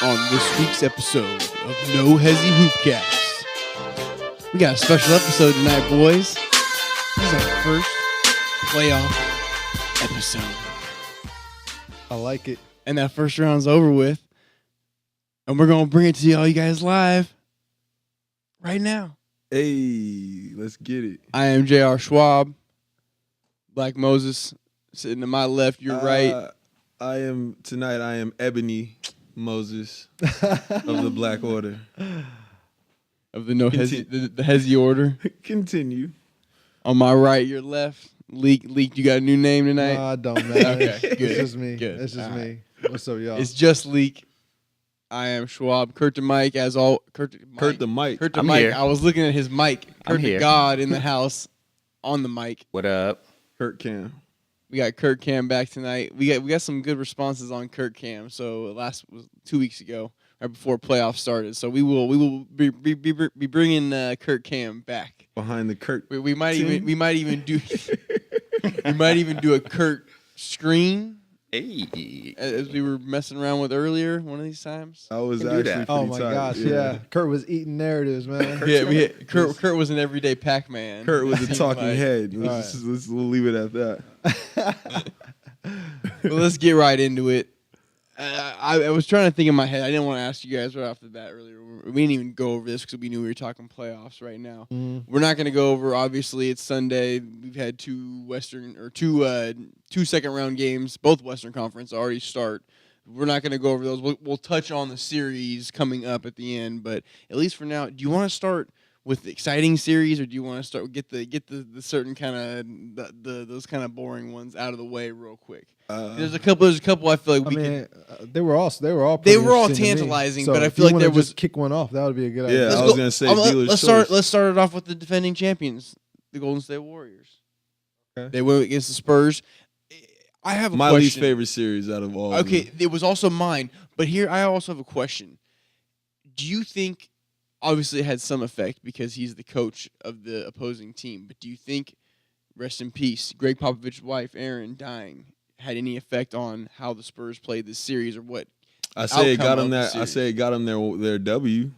on this week's episode of No Hesi Hoopcast. We got a special episode tonight, boys. This is our first playoff episode. I like it. And that first round's over with. And we're going to bring it to all you guys live right now. Hey, let's get it. I am J.R. Schwab. Black Moses sitting to my left, your right. I am Ebony Moses of the Black Order. Of the the Hesi order. Continue. On my right, your left. Leak, you got a new name tonight? No, I don't, man. Okay, good. It's just me. Good. It's just All me. What's up, y'all? It's just Leak. I am Schwab. Kurt the Mike, as all. Kurt the Mike. Kurt the I'm Mike. here. I was looking at his mic. I'm Kurt the here. God in the house on the mic. What up? Kurt Cam. We got Kurt Cam back tonight. We got some good responses on Kurt Cam. So last was 2 weeks ago, right before playoffs started. So we will be bringing Kurt Cam back Behind the Kurt. We might team. even do a Kurt screen Hey. as we were messing around with earlier one of these times. I was Can do actually that. pretty Oh my tight. gosh, yeah. Kurt was eating narratives, man. Yeah, Kurt was an everyday Pac-Man. Kurt was a Seemed talking like. head. All right. We'll leave it at that. Well, let's get right into it. I was trying to think in my head. I didn't want to ask you guys right off the bat earlier. We didn't even go over this because we knew we were talking playoffs right now. We're not going to go over. Obviously, it's Sunday. We've had two second round games. Both Western Conference already start. We're not going to go over those. We'll touch on the series coming up at the end. But at least for now, do you want to start with the exciting series, or do you want to start get the certain kind of those kind of boring ones out of the way real quick? There's a couple. I feel like They were all they pretty were all interesting to me. tantalizing, So but I if feel you like there wanna was. just kick one off. That would be a good Yeah, idea. I was gonna say dealer's Let's choice. start it off with the defending champions, the Golden State Warriors. Okay. They went against the Spurs. I have a My question. least favorite series out of all. Okay, of them. it was also mine, but here I also have a question. Do you think, obviously it had some effect because he's the coach of the opposing team, but do you think, rest in peace, Greg Popovich's wife, Erin, dying, had any effect on how the Spurs played this series or what? I say it got outcome him of the that. I series? say it got him their W.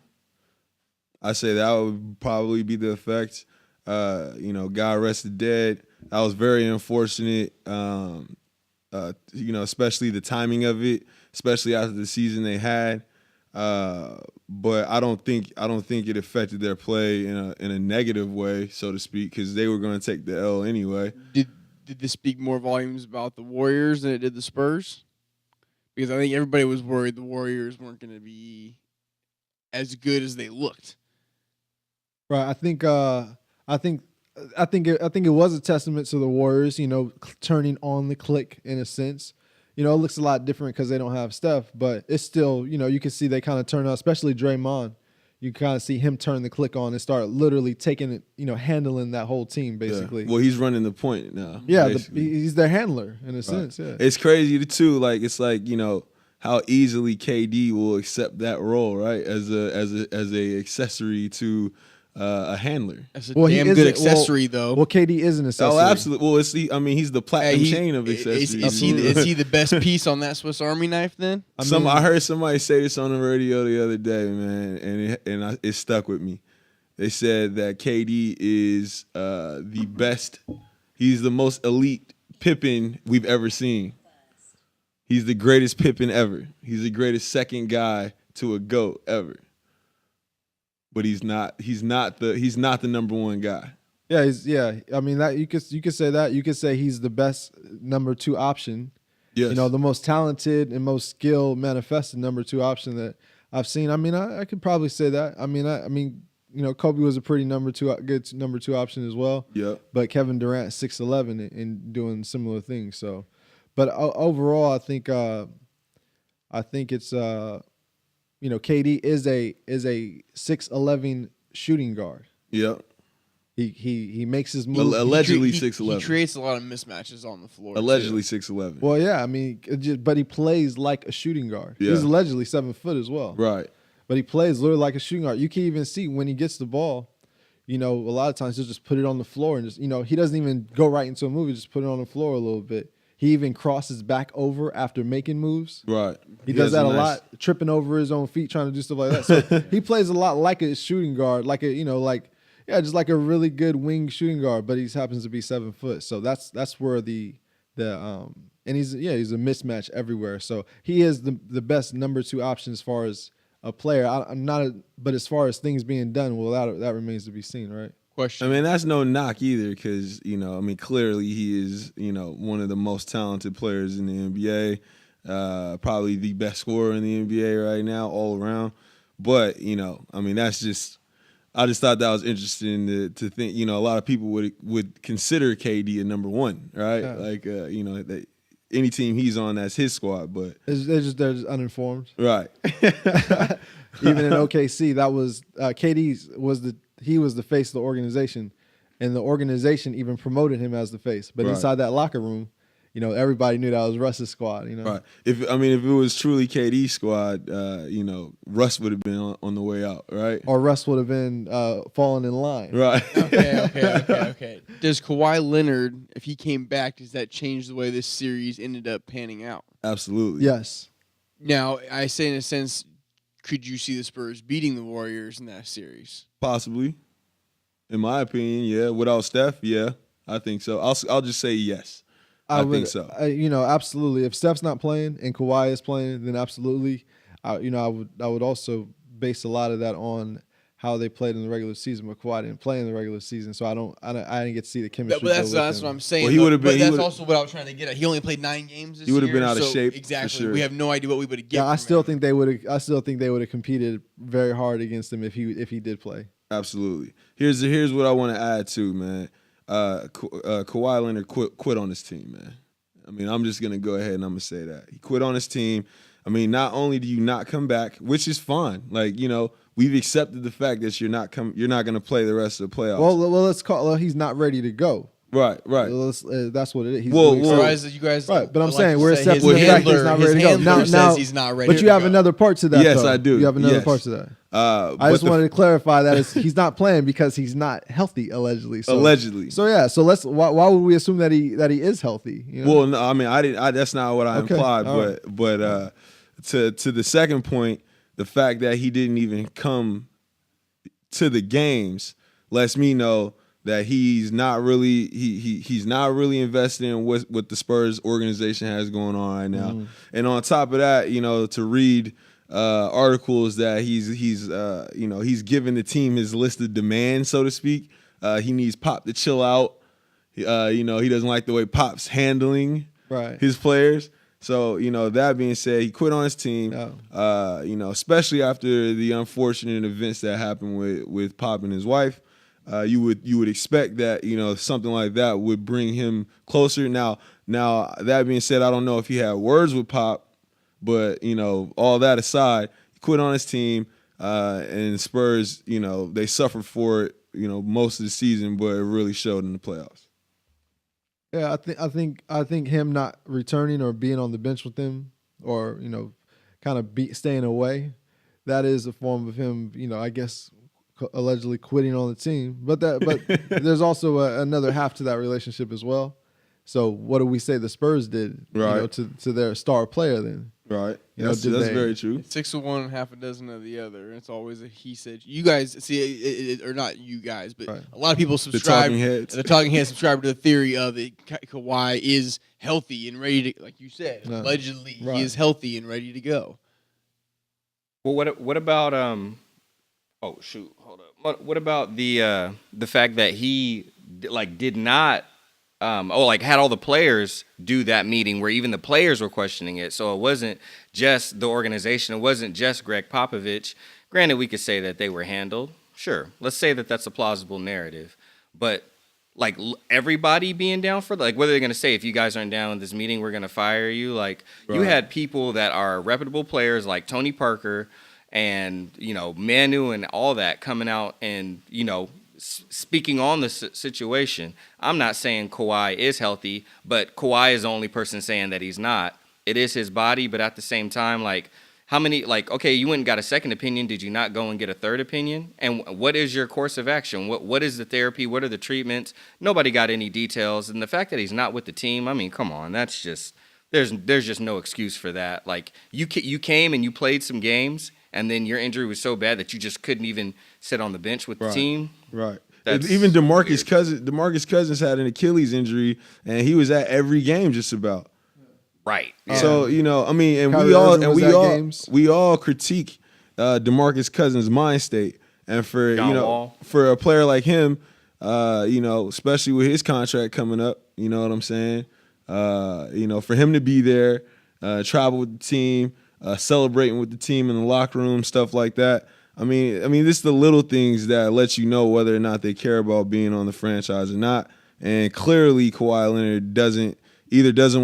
I say that would probably be the effect. God rested dead. That was very unfortunate. Especially the timing of it, especially after the season they had. But I don't think it affected their play in a negative way, so to speak, because they were going to take the L anyway. Did this speak more volumes about the Warriors than it did the Spurs? Because I think everybody was worried the Warriors weren't going to be as good as they looked. Right. I think it was a testament to the Warriors, turning on the click in a sense. It looks a lot different because they don't have Steph, but it's still, you can see they kind of turn on, especially Draymond. You kind of see him turn the click on and start literally taking it, handling that whole team basically. Yeah. Well, he's running the point now. Yeah, basically. he's their handler in a sense. Yeah. It's crazy too. It's how easily KD will accept that role, right? As a accessory to a handler. That's a Well, he damn is good a- accessory, though. Well, KD is an accessory. Oh, absolutely. Well, he's the platinum Hey, chain of accessories. Is he the best piece on that Swiss Army knife then? I heard somebody say this on the radio the other day, man, and it stuck with me. They said that KD is the best. He's the most elite Pippen we've ever seen. He's the greatest Pippen ever. He's the greatest second guy to a GOAT ever. But he's not the number one guy. Yeah. I mean that you could say that. You could say he's the best number two option. Yes. The most talented and most skilled manifested number two option that I've seen. I mean, I could probably say that. I mean, Kobe was a pretty good number two option as well. Yep. But Kevin Durant 6'11" and doing similar things. So, but overall, I think it's KD is a 6'11" shooting guard. Yep. He makes his moves. Allegedly He 6'11". creates a lot of mismatches on the floor. Allegedly too. 6'11". Well, yeah, I mean, but he plays like a shooting guard. Yeah. He's allegedly 7 foot as well. Right. But he plays literally like a shooting guard. You can even see when he gets the ball, a lot of times he'll just put it on the floor and just, he doesn't even go right into a move. He just put it on the floor a little bit. He even crosses back over after making moves. Right. He does has that a nice- lot, tripping over his own feet, trying to do stuff like that. So he plays a lot like a shooting guard, like just like a really good wing shooting guard. But he happens to be 7 foot, so that's where and he's a mismatch everywhere. So he is the best number 2 option as far as a player. But as far as things being done, well, that remains to be seen, right? Question. I mean, that's no knock either, because clearly he is one of the most talented players in the NBA, probably the best scorer in the NBA right now, all around. But that's just. I just thought that was interesting to think. A lot of people would consider KD a number 1, right? Yeah. That any team he's on, that's his squad. But They're just uninformed. right. Even in OKC, that was KD was the face of the organization, and the organization even promoted him as the face. But Right. inside that locker room, everybody knew that was Russ's squad. Right. If it was truly KD's squad, Russ would have been on the way out, right? Or Russ would have been falling in line. Right. Okay. Does Kawhi Leonard, if he came back, does that change the way this series ended up panning out? Absolutely. Yes. Now, I say in a sense, could you see the Spurs beating the Warriors in that series? Possibly. In my opinion, yeah. Without Steph, yeah, I think so. I'll just say yes. I think so. Absolutely. If Steph's not playing and Kawhi is playing, then absolutely. I would also base a lot of that on how they played in the regular season. But Kawhi didn't play in the regular season, so I didn't get to see the chemistry. But that's what I'm saying. Well, he would've been- But he that's would've- also what I was trying to get at. He only played 9 games this He would've year. been out of so shape, for Exactly. sure. We have no idea what we would have given. Yeah, I still think they would have competed very hard against him if he did play. Absolutely. Here's what I want to add too, man. Kawhi Leonard quit on his team, man. I mean, I'm just gonna go ahead and I'm gonna say that he quit on his team. I mean, not only do you not come back, which is fine. We've accepted the fact that you're not gonna play the rest of the playoffs. Well, he's not ready to go. Right. That's what it is. You guys, right, but I'm like saying to we're say accepting his the fact that he's handler- not his ready to go. handler Now, says he's not ready. but you to have go. another part to that. Yes, though. I do. You have another Yes. part to that. I but just wanted to clarify that he's not playing because he's not healthy, allegedly. So, Allegedly. So yeah. So why would we assume that he is healthy? Well, no, I mean, I didn't. That's not what I Okay, implied. all right. But to the second point, the fact that he didn't even come to the games lets me know that he's not really he's not really invested in what the Spurs organization has going on right now. Mm-hmm. And on top of that, to read articles that he's given the team his list of demands, so to speak. He needs Pop to chill out. He doesn't like the way Pop's handling his players. So, that being said, he quit on his team. Especially after the unfortunate events that happened with Pop and his wife. You would expect that, something like that would bring him closer. Now that being said, I don't know if he had words with Pop, but all that aside, he quit on his team, and Spurs, they suffered for it, most of the season, but it really showed in the playoffs. Yeah, I think him not returning or being on the bench with him, or kind of staying away, that is a form of him, I guess, allegedly quitting on the team. But there's also another half to that relationship as well. So what do we say the Spurs did, to their star player then? Right. That's very true. 6 of one, half a dozen of the other. It's always a he said. You guys see, or not you guys, but a lot of people subscribe. The talking heads subscribe to the theory of that Kawhi is healthy and ready to, like you said, allegedly he is healthy and ready to go. Well, what about Oh shoot, hold up. What about the fact that he did not had all the players do that meeting where even the players were questioning it. So it wasn't just the organization. It wasn't just Greg Popovich. Granted, we could say that they were handled. Sure. Let's say that that's a plausible narrative. But everybody being down for what are they going to say? If you guys aren't down with this meeting, we're going to fire you. You had people that are reputable players like Tony Parker and, Manu and all that coming out and, speaking on the situation. I'm not saying Kawhi is healthy, but Kawhi is the only person saying that he's not. It is his body, but at the same time, how many, like, okay, you went and got a second opinion. Did you not go and get a third opinion? And what is your course of action? What is the therapy? What are the treatments? Nobody got any details. And the fact that he's not with the team, I mean, come on, that's just, there's just no excuse for that. Like, you came and you played some games, and then your injury was so bad that you just couldn't even sit on the bench with the team. Right. That's Even DeMarcus Cousins had an Achilles injury, and he was at every game just about. Right. So I mean, and Kyrie we all Irving was at games. we all critique DeMarcus Cousins' mind state, and for John Wall. for a player like him, especially with his contract coming up, you know what I'm saying? For him to be there, travel with the team, celebrating with the team in the locker room, stuff like that. I mean, this is the little things that let you know whether or not they care about being on the franchise or not. And clearly, Kawhi Leonard doesn't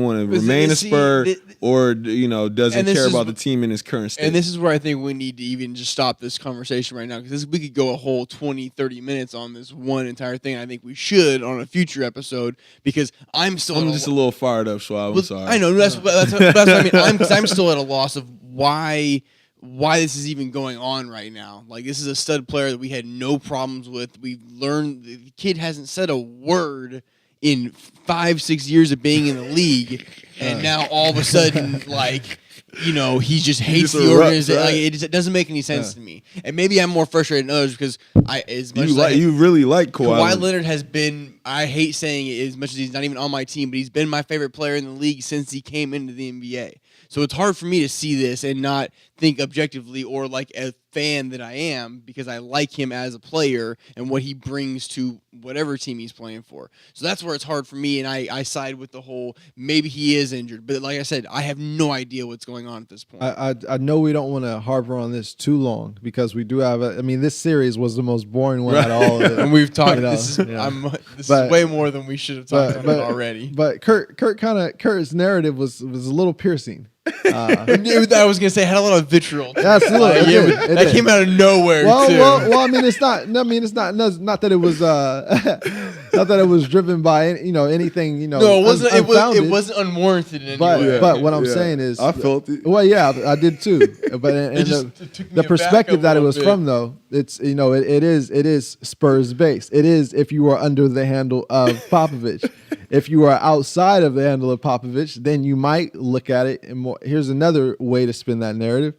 want to remain a Spur or doesn't care about the team in his current state. And this is where I think we need to even just stop this conversation right now, because we could go a whole 20, 30 minutes on this one entire thing. I think we should on a future episode, because I'm just a little fired up, Schwab. I'm sorry. I know that's what I mean. I'm still at a loss of why this is even going on right now. Like, this is a stud player that we had no problems with. We've learned the kid hasn't said a word in 5-6 years of being in the league, and now all of a sudden, he just hates the organization. Right? It doesn't make any sense to me. And maybe I'm more frustrated than others, because you really like Kawhi Leonard has been, I hate saying it as much as he's not even on my team, but he's been my favorite player in the league since he came into the NBA. So it's hard for me to see this and not think objectively, or like a fan that I am, because I like him as a player and what he brings to whatever team he's playing for. So that's where it's hard for me, and I side with the whole, maybe he is injured. But like I said, I have no idea what's going on at this point. I know we don't want to harbor on this too long, because we do have this series was the most boring one out of all of it. And we've talked, this is way more than we should have talked about already. But Kurt's narrative was a little piercing. I was gonna say, it had a lot of vitriol. Absolutely, that came out of nowhere. Well, it's not. Not that it was. Not that it was driven by anything. No, it wasn't. It wasn't unwarranted in any way. But what I'm saying is, I felt it. Well, yeah, I did too. But the perspective that it was from, though, it's it is Spurs based. It is if you are under the handle of Popovich. If you are outside of the handle of Popovich, then you might look at it. And here's another way to spin that narrative.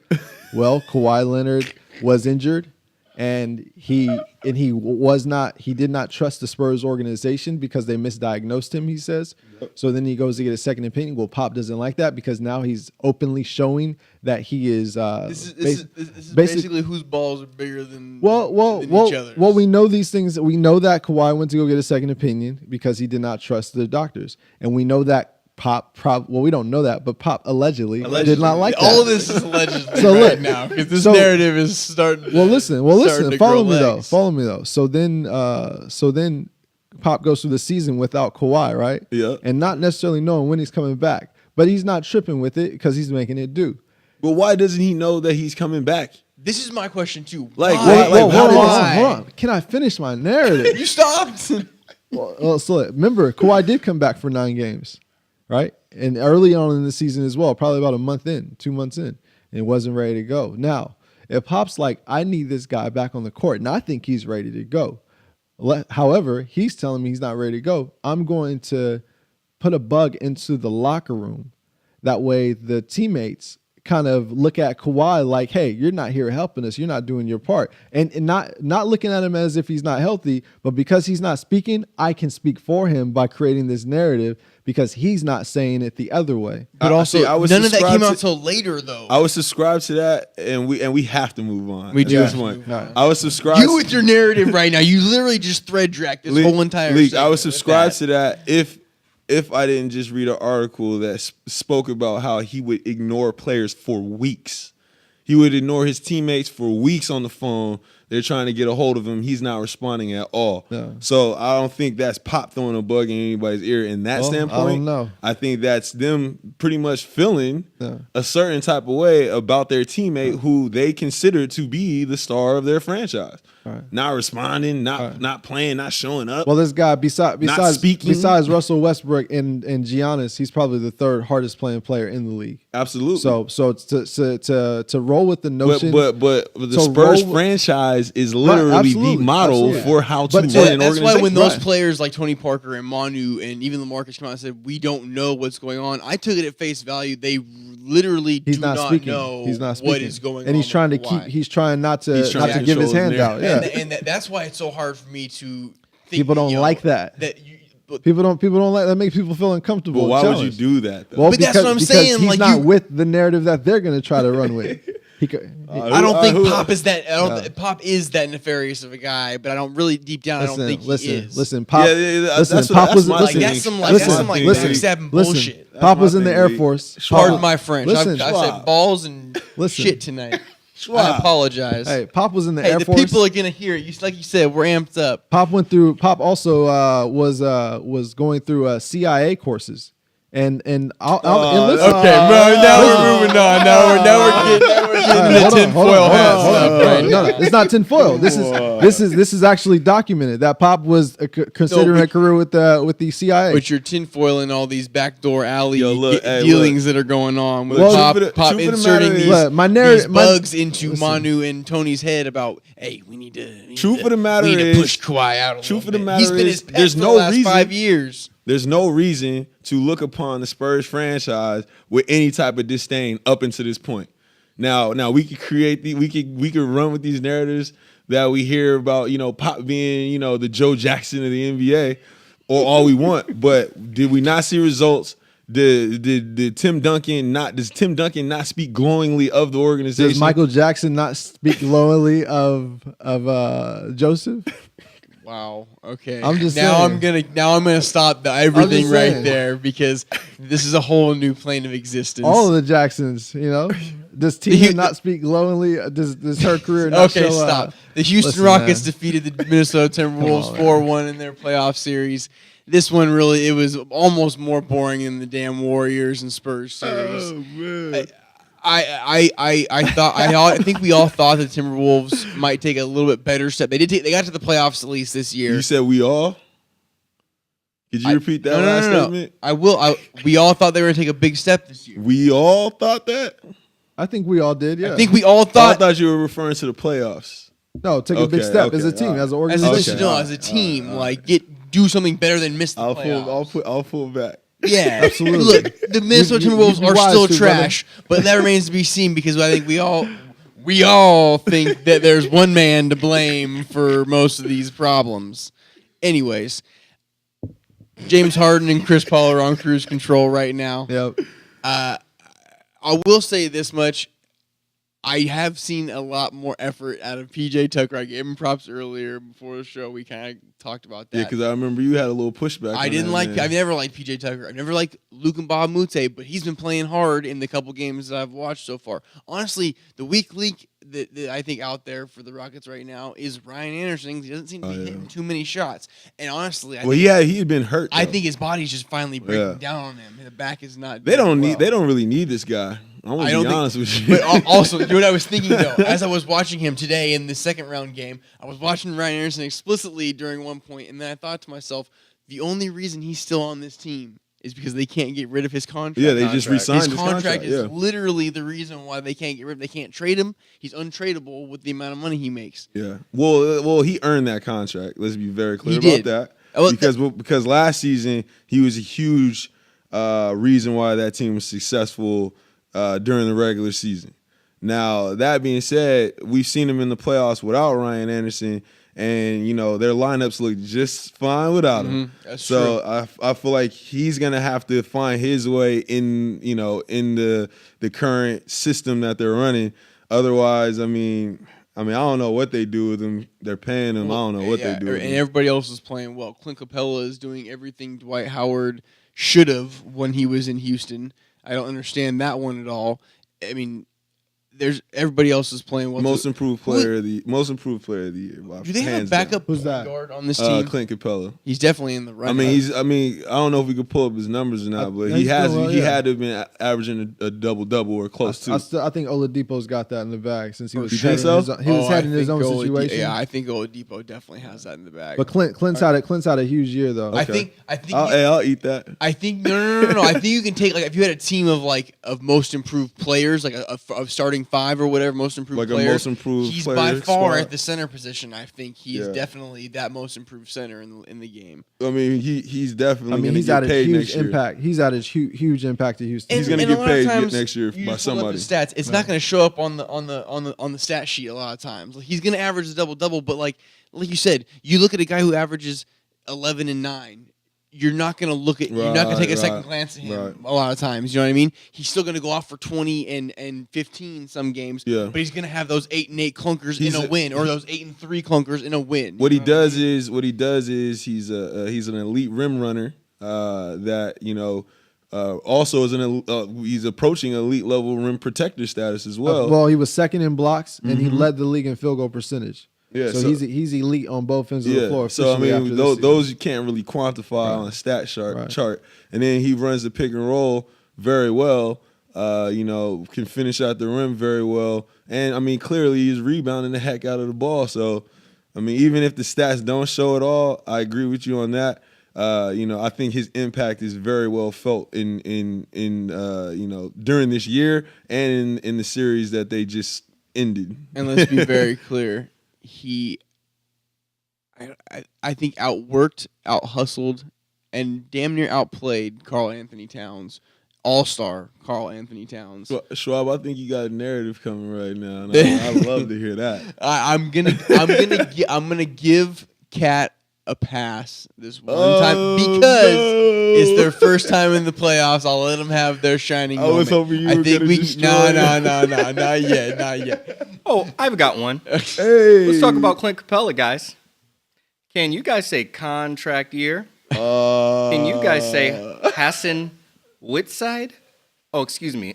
Well, Kawhi Leonard was injured, and he did not trust the Spurs organization because they misdiagnosed him, he says. Yep. So then he goes to get a second opinion. Well, Pop doesn't like that, because now he's openly showing that he is. This is basically whose balls are bigger than each other's. Well, we know these things. We know that Kawhi went to go get a second opinion because he did not trust the doctors, and we know that Pop we don't know that, but Pop allegedly did not like that. All of this is allegedly now, because this narrative is starting. Well, listen. Follow me though. So then Pop goes through the season without Kawhi, right? Yeah. And not necessarily knowing when he's coming back, but he's not tripping with it because he's making it do. But why doesn't he know that he's coming back? This is my question too. Hold on. Can I finish my narrative? You stopped. So remember, Kawhi did come back for 9 games. Right? And early on in the season as well, probably about 2 months in, and wasn't ready to go. Now, if Pop's like, I need this guy back on the court, and I think he's ready to go. However, he's telling me he's not ready to go. I'm going to put a bug into the locker room. That way the teammates kind of look at Kawhi like, hey, you're not here helping us. You're not doing your part. And not looking at him as if he's not healthy, but because he's not speaking, I can speak for him by creating this narrative, because he's not saying it the other way. But also, none of that came out until later, though. I was subscribed to that, and we have to move on. We do. I was subscribed. You with your narrative right now, you literally just thread dragged this whole entire league. I was subscribed to that if I didn't just read an article that spoke about how he would ignore players for weeks. He would ignore his teammates for weeks on the phone, They're trying to get a hold of him. He's not responding at all. Yeah. So I don't think that's Pop throwing a bug in anybody's ear in that standpoint. I don't know. I think that's them pretty much feeling a certain type of way about their teammate who they consider to be the star of their franchise. Right. Not responding, not playing, not showing up. Well, this guy besides speaking. besides Russell Westbrook and Giannis, he's probably the third hardest playing player in the league. Absolutely. So to roll with the notion, but the to Spurs roll- franchise is literally the absolutely, model absolutely. for how to But run to- an That's organization. why when those Right. players like Tony Parker and Manu and even LaMarcus come out and said, we don't know what's going on, I took it at face value. They literally he's do not not speaking. know He's not speaking. what is going on. and he's trying to with Kawhi. he's trying not to He's trying not to to give his control hand his out. Yeah. And that's why it's so hard for me to think People don't like that. But People don't like that. Makes people feel uncomfortable. But why and would you challenged. do that, though? Well, But that's because, what I'm because saying, He's like, not you- with the narrative that they're going to try to run with. I don't think who- Pop is that. Pop is that nefarious of a guy, but I don't really deep down. I don't think he is. Listen, Pop. Yeah, listen, that's Pop what- was that's my listen, thing. That's some like listen, that's some like listen, backstabbing listen. bullshit. Pop my was in the thing, Air dude. Force. Pardon Pop- my French. Listen, I said balls and Listen. shit tonight. I Schwab. apologize. Hey, Pop was in the Hey, Air the Force. people are gonna hear it. Like you said, we're amped up. Pop went through. Pop also was going through CIA courses, and listen, now we're moving on. Now we're getting the tinfoil hat stuff right No, it's not tinfoil. This is actually documented that Pop was considering a career with the CIA. But you're tinfoiling all these backdoor alley Yo, look, hey, dealings that are going on with Well, Pop, truth of the- Pop truth of the inserting matter is- these, Look, my these narrative- my- bugs into listen. Manu and Tony's head about, hey, we need to. Truth of the matter we need is- to push Kawhi out a truth little of the bit. He's matter been is, his pet there's for no the last reason- 5 years. There's no reason to look upon the Spurs franchise with any type of disdain up until this point. Now we could create we could run with these narratives that we hear about, Pop being, the Joe Jackson of the NBA, or all we want. But did we not see results? Did Tim Duncan not? Does Tim Duncan not speak glowingly of the organization? Does Michael Jackson not speak glowingly of Joseph? Wow. Okay. I'm just now saying. I'm gonna stop everything just right saying. there because this is a whole new plane of existence. All of the Jacksons, Does Tina not speak glowingly? Does her career not Okay, show, stop. The Houston listen, Rockets man. defeated the Minnesota Timberwolves on, 4-1 in their playoff series. This one really, it was almost more boring than the damn Warriors and Spurs series. man. I think we all thought the Timberwolves might take a little bit better step. They got to the playoffs at least this year. You said we all? Could you repeat that last statement? I will. We all thought they were going to take a big step this year. We all thought that? I think we all did. Yeah. I think we all I thought thought you were referring to the playoffs. no, take a big Okay, step as a okay, team, all right. as an as organization. a, no, as a team, do something better than miss the playoffs. I'll pull back. Yeah, Absolutely. Look, the Minnesota You- you- Timberwolves you be are wise still to, trash, but that remains to be seen because I think we all think that there's one man to blame for most of these problems. Anyways, James Harden and Chris Paul are on cruise control right now. Yep. I will say this much. I have seen a lot more effort out of PJ Tucker. I gave him props earlier before the show. We kind of talked about that. Yeah, because I remember you had a little pushback. I on didn't that, like. man. I've never liked PJ Tucker. I've never liked Luke and Bob Mute, but he's been playing hard in the couple games that I've watched so far. Honestly, the weak link that I think out there for the Rockets right now is Ryan Anderson. He doesn't seem to be hitting too many shots. And honestly, I think, he had been hurt. I though. think his body's just finally breaking down on him. The back is not. they don't doing need. well. They don't really need this guy. I'm I gonna don't be think- honest with you. But also, you know what I was thinking though, as I was watching him today in the second round game, I was watching Ryan Anderson explicitly during one point, and then I thought to myself, the only reason he's still on this team is because they can't get rid of his contract. Yeah, they just resigned His his contract is yeah. literally the reason why they can't get rid of him. They can't trade him. He's untradeable with the amount of money he makes. Yeah. Well, he earned that contract. Let's be very clear He about did. that. Well, Because last season he was a huge reason why that team was successful during the regular season. Now, that being said, we've seen him in the playoffs without Ryan Anderson, and their lineups look just fine without him. That's so I feel like he's gonna have to find his way in in the current system that they're running. Otherwise, I mean, I don't know what they do with him. They're paying him. I don't know what they do. With And him. everybody else is playing well. Clint Capella is doing everything Dwight Howard should have when he was in Houston. I don't understand that one at all. I mean, there's everybody else is playing well. Most improved player of the year. Bob. Do they have a Hands backup Who's point that? guard on this team? Clint Capella. He's definitely in the running. I don't know if we could pull up his numbers or not, but he had to have been averaging a double or close to. I think Oladipo's got that in the bag since he was. You think so? He was heading his own situation. Yeah, I think Oladipo definitely has that in the bag. But Clint's had a huge year though. Okay. I think I'll eat that. I think no. I think you can take, like, if you had a team of most improved players, like a starting five or whatever, most improved Like a players. most improved He's player by far squad. at the center position. I think he is Yeah. definitely that most improved center in the game. I mean, he's definitely. I mean, gonna he's get had a paid huge next year. impact. He's had a huge impact to Houston. He's gonna And get a lot of paid times, next year you by just pull up somebody. the stats. It's not going to show up on the stat sheet a lot of times. Like, he's going to average a double, but like you said, you look at a guy who averages 11 and 9. You're not going to look at. You're not going to take a second glance at him a lot of times. You know what I mean? He's still going to go off for 20 and 15 some games. Yeah. But he's going to have those 8 and 8 clunkers in a win, or those 8 and 3 clunkers in a win. What he does is he's an elite rim runner that also is he's approaching elite level rim protector status as well. Well, he was second in blocks and he led the league in field goal percentage. Yeah, so he's elite on both ends of the floor. So I officially after mean, this those you can't really quantify on a stat chart. And then he runs the pick and roll very well. Can finish out the rim very well. And I mean, clearly he's rebounding the heck out of the ball. So I mean, even if the stats don't show it all, I agree with you on that. I think his impact is very well felt in during this year and in the series that they just ended. And let's be very clear. I think outworked, out-hustled, and damn near outplayed Karl Anthony Towns, all-star Karl Anthony Towns. Schwab, I think you got a narrative coming right now, and I'd love to hear that. I'm gonna give Cat a pass this one time because it's their first time in the playoffs. I'll let them have their shining moment. I was hoping you were think gonna we destroy no, it. not yet. Oh, I've got one. Hey, Let's talk about Clint Capella, guys. Can you guys say contract year? Can you guys say Hassan Whiteside? Oh, excuse me,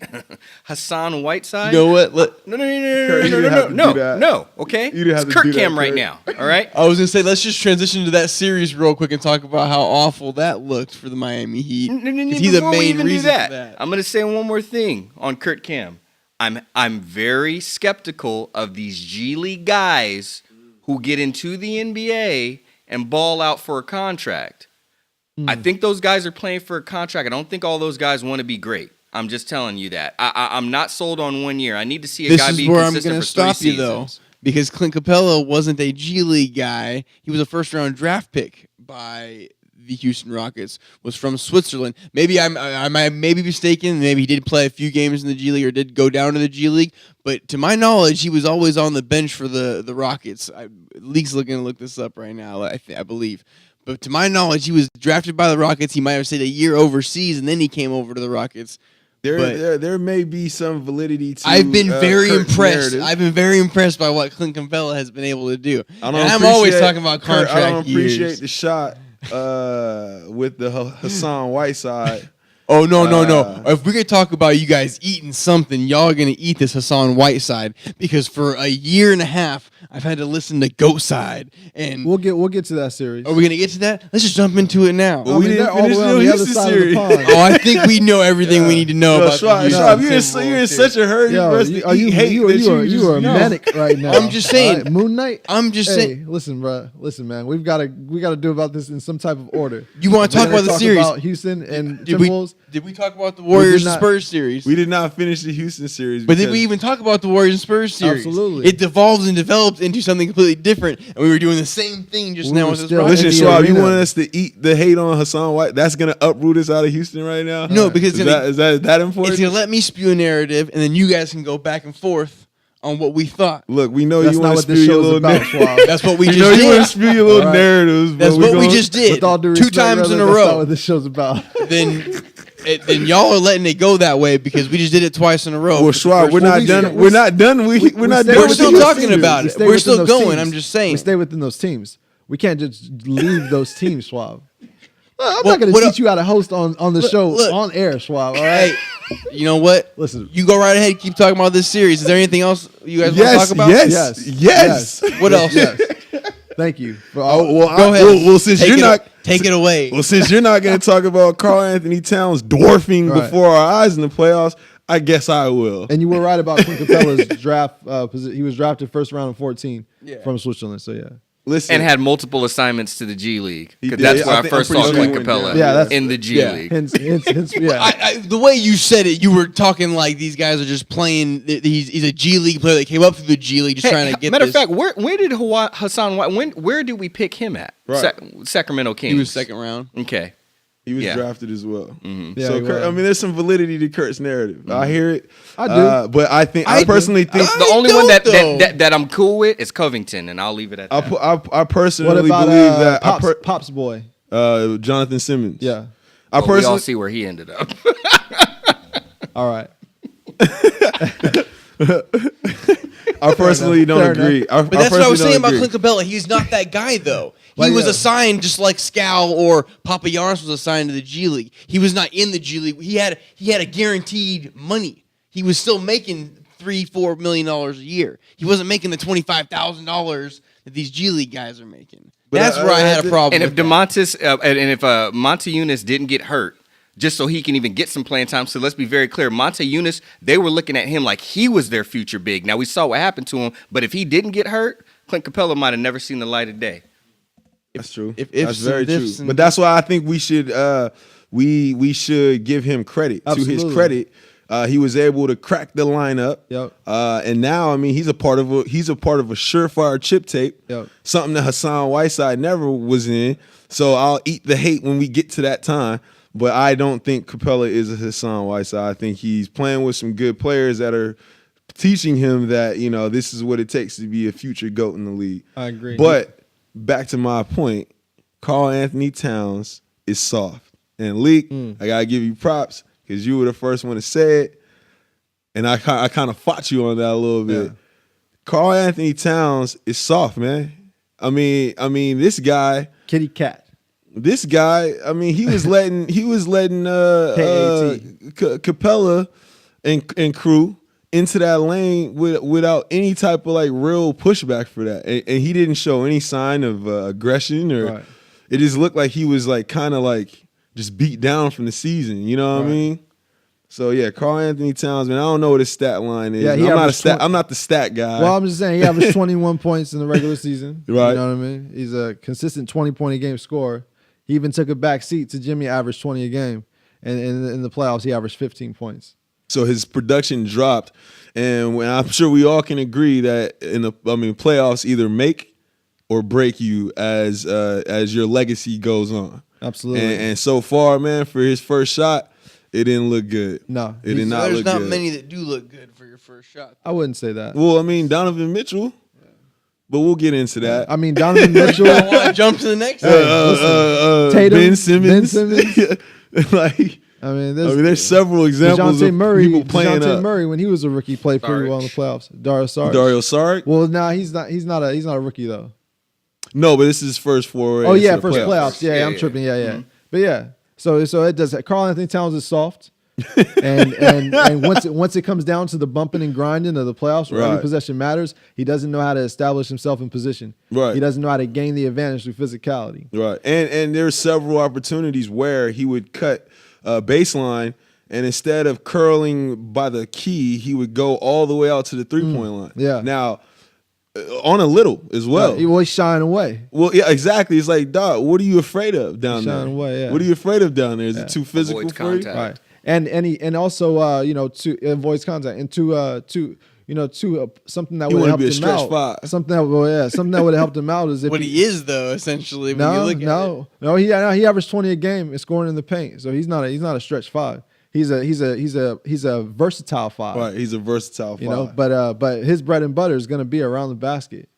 Hassan Whiteside. You know what? No. Okay, You didn't have it's to do Kurt that, Cam right Kurt. now. All right. I was gonna say, let's just transition to that series real quick and talk about how awful that looked for the Miami Heat. 'Cause he's the Before we main even do reason for that. I'm gonna say one more thing on Kurt Cam. I'm very skeptical of these G League guys who get into the NBA and ball out for a contract. I think those guys are playing for a contract. I don't think all those guys want to be great. I'm just telling you that. I'm not sold on 1 year. I need to see a guy be consistent. This is where I'm going to for 3 stop you, though, seasons. because Clint Capella wasn't a G League guy. He was a first-round draft pick by the Houston Rockets, was from Switzerland. Maybe I may be mistaken. Maybe he did play a few games in the G League or did go down to the G League. But to my knowledge, he was always on the bench for the Rockets. League's looking to look this up right now, I believe. But to my knowledge, he was drafted by the Rockets. He might have stayed a year overseas, and then he came over to the Rockets. There may be some validity to. I've been very Kurt's impressed. narrative. I've been very impressed by what Clint Capella has been able to do. I don't And I'm always appreciate- talking about Kurt, contract I don't appreciate years. the shot with the Hassan Whiteside. Oh, no. If we could talk about you guys eating something, y'all are going to eat this Hassan Whiteside, because for a year and a half, I've had to listen to Goat Side. And We'll get to that series. are we going to get to that? Let's just jump into it now. Well, we they're didn't all the finish way the on the other Houston side of the series. pond. Oh, I think we know everything we need to know about the Houston You're in such a hurry Yo, for us to eat hate that you are know. manic right now. I'm just saying. All right, Moon Knight. I'm just saying. Listen, bro. Listen, man. We got to do about this in some type of order. You want to talk about the series? About Houston and Did we talk about the Warriors and not. Spurs series? We did not finish the Houston series. But did because- we even talk about the Warriors and Spurs series? Absolutely. It devolved and developed into something completely different, and we were doing the same thing just We now were with this still- Rockets. Listen, in the Schwab, you arena. want us to eat the hate on Hassan White? That's gonna uproot us out of Houston right now. No, because is that important? it's going to let me spew a narrative, and then you guys can go back and forth on what we thought. Look, we know That's you not want to what this spew your show's little about, narrative. Schwab. That's what we We just know you want to did. spew your little All right. narratives. but That's what we gonna- just did. With all due 2 respect, times in a brother, that's not row. what this show's about. Then y'all are letting it go that way because we just did it twice in a row. Well, Schwab, we're not done. We're not done. We're not done. We're with still the talking series. about it. stay We're within still those going. teams. I'm just saying. We stay within those teams. We can't just leave those teams, Schwab. I'm Well, not going what to teach you how to host on the show look. on air, Schwab. All Hey, right. You know what? Listen. You go right ahead. Keep talking about this series. Is there anything else you guys want to Yes, talk about? yes. What else? Yes. Thank you. Oh, well, Go ahead. well, since Take you're it, not, take it away. well, since you're not going to talk about Karl Anthony Towns dwarfing Right. before our eyes in the playoffs, I guess I will. And you were right about Clint Capella's draft. He was drafted first round in 14 from Switzerland. So yeah. Listen, And had multiple assignments to the G League. He 'Cause did. That's where I I think- I'm first pretty saw sure Clint he went Capella down. Yeah, that's- in the G yeah. League. Hence, yeah. The way you said it, you were talking like these guys are just playing. He's a G League player that came up through the G League, just trying to get. Matter this. of fact, where did Hassan White? Where did we pick him at? Right. Sacramento Kings. he was second round. Okay. He was Yeah. drafted as well. Yeah, So he Kurt, was. I mean, there's some validity to Kurt's narrative. I hear it. I do. But I think I I do. personally think The only don't, one though. that I'm cool with is Covington, and I'll leave it at that. I personally What about believe that Pops boy? Jonathan Simmons. Yeah. I But we all personally see where he ended up. All right. I personally don't Fair agree. enough. But that's what I was saying about Clint Capella. He's not that guy though. He Well, was yeah. assigned just like Scal or Papagiannis was assigned to the G League. He was not in the G League. He had a guaranteed money. He was still making $3-4 million a year. He wasn't making the $25,000 that these G League guys are making. But That's where I had a problem. And if with that. DeMontis Monte Eunice didn't get hurt, just so he can even get some playing time. So let's be very clear. Monte Eunice, they were looking at him like he was their future big. Now we saw what happened to him, but if he didn't get hurt, Clint Capella might have never seen the light of day. That's true. If That's ifs very and true. ifs and- But that's why I think we should we should give him credit. To his Absolutely. credit, he was able to crack the lineup. Yep. And now, I mean, he's a part of a surefire chip tape. Yep. Something that Hassan Whiteside never was in. So I'll eat the hate when we get to that time. But I don't think Capella is a Hassan Whiteside. I think he's playing with some good players that are teaching him that, you know, this is what it takes to be a future GOAT in the league. I agree. But back to my point, Karl Anthony Towns is soft. And Leak, I gotta give you props because you were the first one to say it, and I kind of fought you on that a little bit. Yeah. Karl Anthony Towns is soft, man. I mean, this guy. Kitty cat. I mean, he was letting Capella and crew into that lane without any type of like real pushback for that, and he didn't show any sign of aggression or Right. it just looked like he was like kind of like just beat down from the season. You know what I Right. mean? So yeah, Karl Anthony Towns, man. I don't know what his stat line is. Yeah, he I'm not a averaged stat. 20 I'm not the stat guy. Well, I'm just saying he averaged 21 points in the regular season. Right. You know what I mean? He's a consistent 20-point-a-game scorer. He even took a back seat to Jimmy, averaged 20 a game. And in the playoffs, he averaged 15 points. So his production dropped, and I'm sure we all can agree that playoffs either make or break you as your legacy goes on. Absolutely. And so far, man, for his first shot, it didn't look good. No. It did not There's look not good. many that do look good for your first shot. I wouldn't say that. Well, I mean, Donovan Mitchell, but we'll get into that. I mean, Donovan Mitchell. I want to jump to the next one. Tatum, Ben Simmons. like, I mean, there's several examples DeJounte of Murray, people playing DeJounte up. Murray, when he was a rookie, played pretty well in the playoffs. Dario Saric. Saric? Well, nah, he's not a rookie though. No, but this is his first foray. Oh yeah, into the first playoffs. Yeah, Yeah, I'm yeah. tripping. Yeah, yeah. But yeah, so it does. Karl Anthony Towns is soft, and once it comes down to the bumping and grinding of the playoffs, where every Right. possession matters, he doesn't know how to establish himself in position. Right. He doesn't know how to gain the advantage through physicality. Right. And there's several opportunities where he would cut baseline, and instead of curling by the key, he would go all the way out to the 3-point line. Yeah. Now, on a little as well. He always shying away. Well, yeah, exactly. It's like, dog, what are you afraid of down there? Shying away, yeah. What are you afraid of down there? Is it too physical Avoids for you? contact. Right. And also to avoids contact and to something that He would wanna help be a him stretch out. five. Something that would have helped him out is if What he is though, essentially, when you look at it. he averaged 20 a game and scoring in the paint. So he's not a stretch five. He's a versatile five. Right. He's a versatile You know, five. but his bread and butter is going to be around the basket.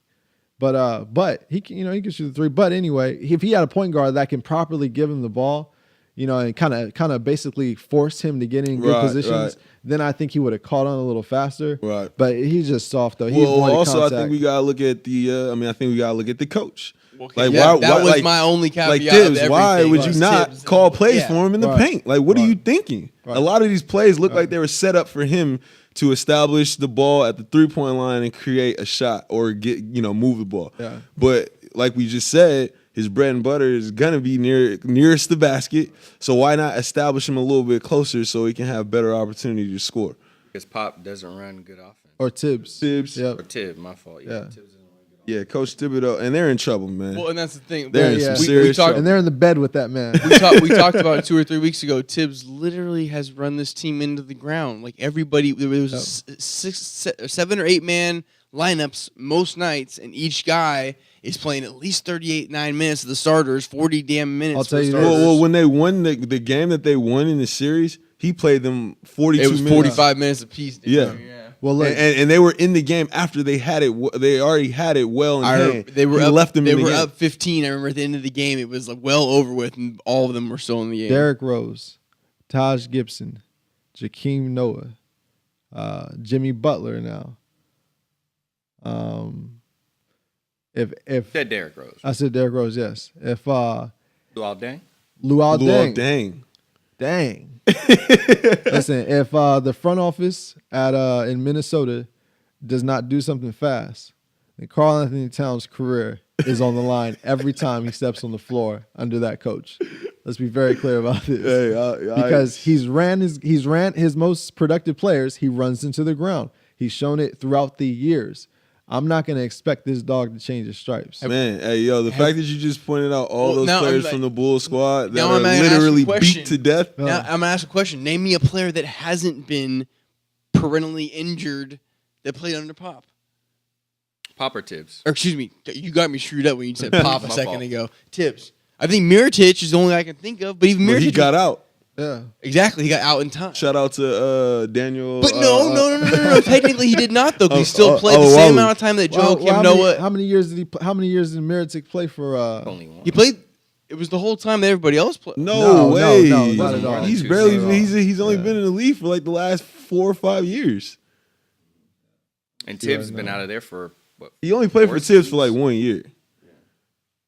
But he can shoot the three. But anyway, if he had a point guard that can properly give him the ball, and kind of basically force him to get in good Right, positions, right. then I think he would have caught on a little faster. Right. But he's just soft though. He Well, avoided also, contact. I think we gotta look at the. I think we gotta look at the coach. Like that why? was Like, my only caveat. like of Tibbs, why everything would was you not Tibbs. call plays Yeah. for him in the Right. paint? Like, what are Right. you thinking? Right. A lot of these plays look like they were set up for him to establish the ball at the 3-point line and create a shot or move the ball. Yeah. But like we just said, his bread and butter is gonna be nearest the basket. So why not establish him a little bit closer so he can have better opportunity to score? Because Pop doesn't run good offense. Or Tibbs. Tibbs. Yep. Or Tibb, my fault. Yeah, Yeah. Tibbs doesn't run good offense. Yeah, Coach Thibodeau, and they're in trouble, man. Well, and that's the thing. They're in yeah. some We serious talked- trouble. And they're in the bed with that man. we talked about it 2 or 3 weeks ago. Tibbs literally has run this team into the ground. Like everybody, there was 7 or 8 man lineups most nights, and each guy is playing at least 38-9 minutes of the starters, 40 damn minutes. I'll tell for you starters. this. Well, when they won the game that they won in the series, he played them 42 it was minutes. 45 minutes apiece. Yeah. Well, look, And they were in the game after they had it. They already had it well in hand. They were He up, left them They in the were game. up 15. I remember at the end of the game, it was like well over with, and all of them were still in the game. Derrick Rose, Taj Gibson, Jakeem Noah, Jimmy Butler now. If Said Derrick Rose. I said Derrick Rose, yes. If Luol Deng. Luol Luol Deng, Deng. listen, if the front office at in Minnesota does not do something fast, then Karl Anthony Towns' career is on the line every time he steps on the floor under that coach. Let's be very clear about this. Hey, Because he's ran his most productive players, he runs into the ground. He's shown it throughout the years. I'm not going to expect this dog to change his stripes. man, hey, yo, the fact that you just pointed out all Well, those now I'm players like- from the Bulls squad that now are I'm gonna ask you a literally question. beat to death. Now I'm gonna ask a question. Name me a player that hasn't been perennially injured that played under Pop. Pop or Tibbs. Or excuse me, you got me screwed up when you said Pop a My second fault. ago. Tibbs. I think Mirotic is the only I can think of, but even But Mirotic he got out. Yeah. exactly. He got out in time. Shout out to Daniel. But no. Technically, he did not though. 'Cause he still played the oh, same oh. amount of time that Joe Kim Noah. How many years did How many years did Mirotic play for? Only one. He played. It was the whole time that everybody else played. No No, way. no, not at all. He's Not barely. at all. He's only Yeah. been in the league for like the last 4 or 5 years. And Tibbs Yeah, been no. out of there for what? He only played for Four Tibbs for like seasons? 1 year.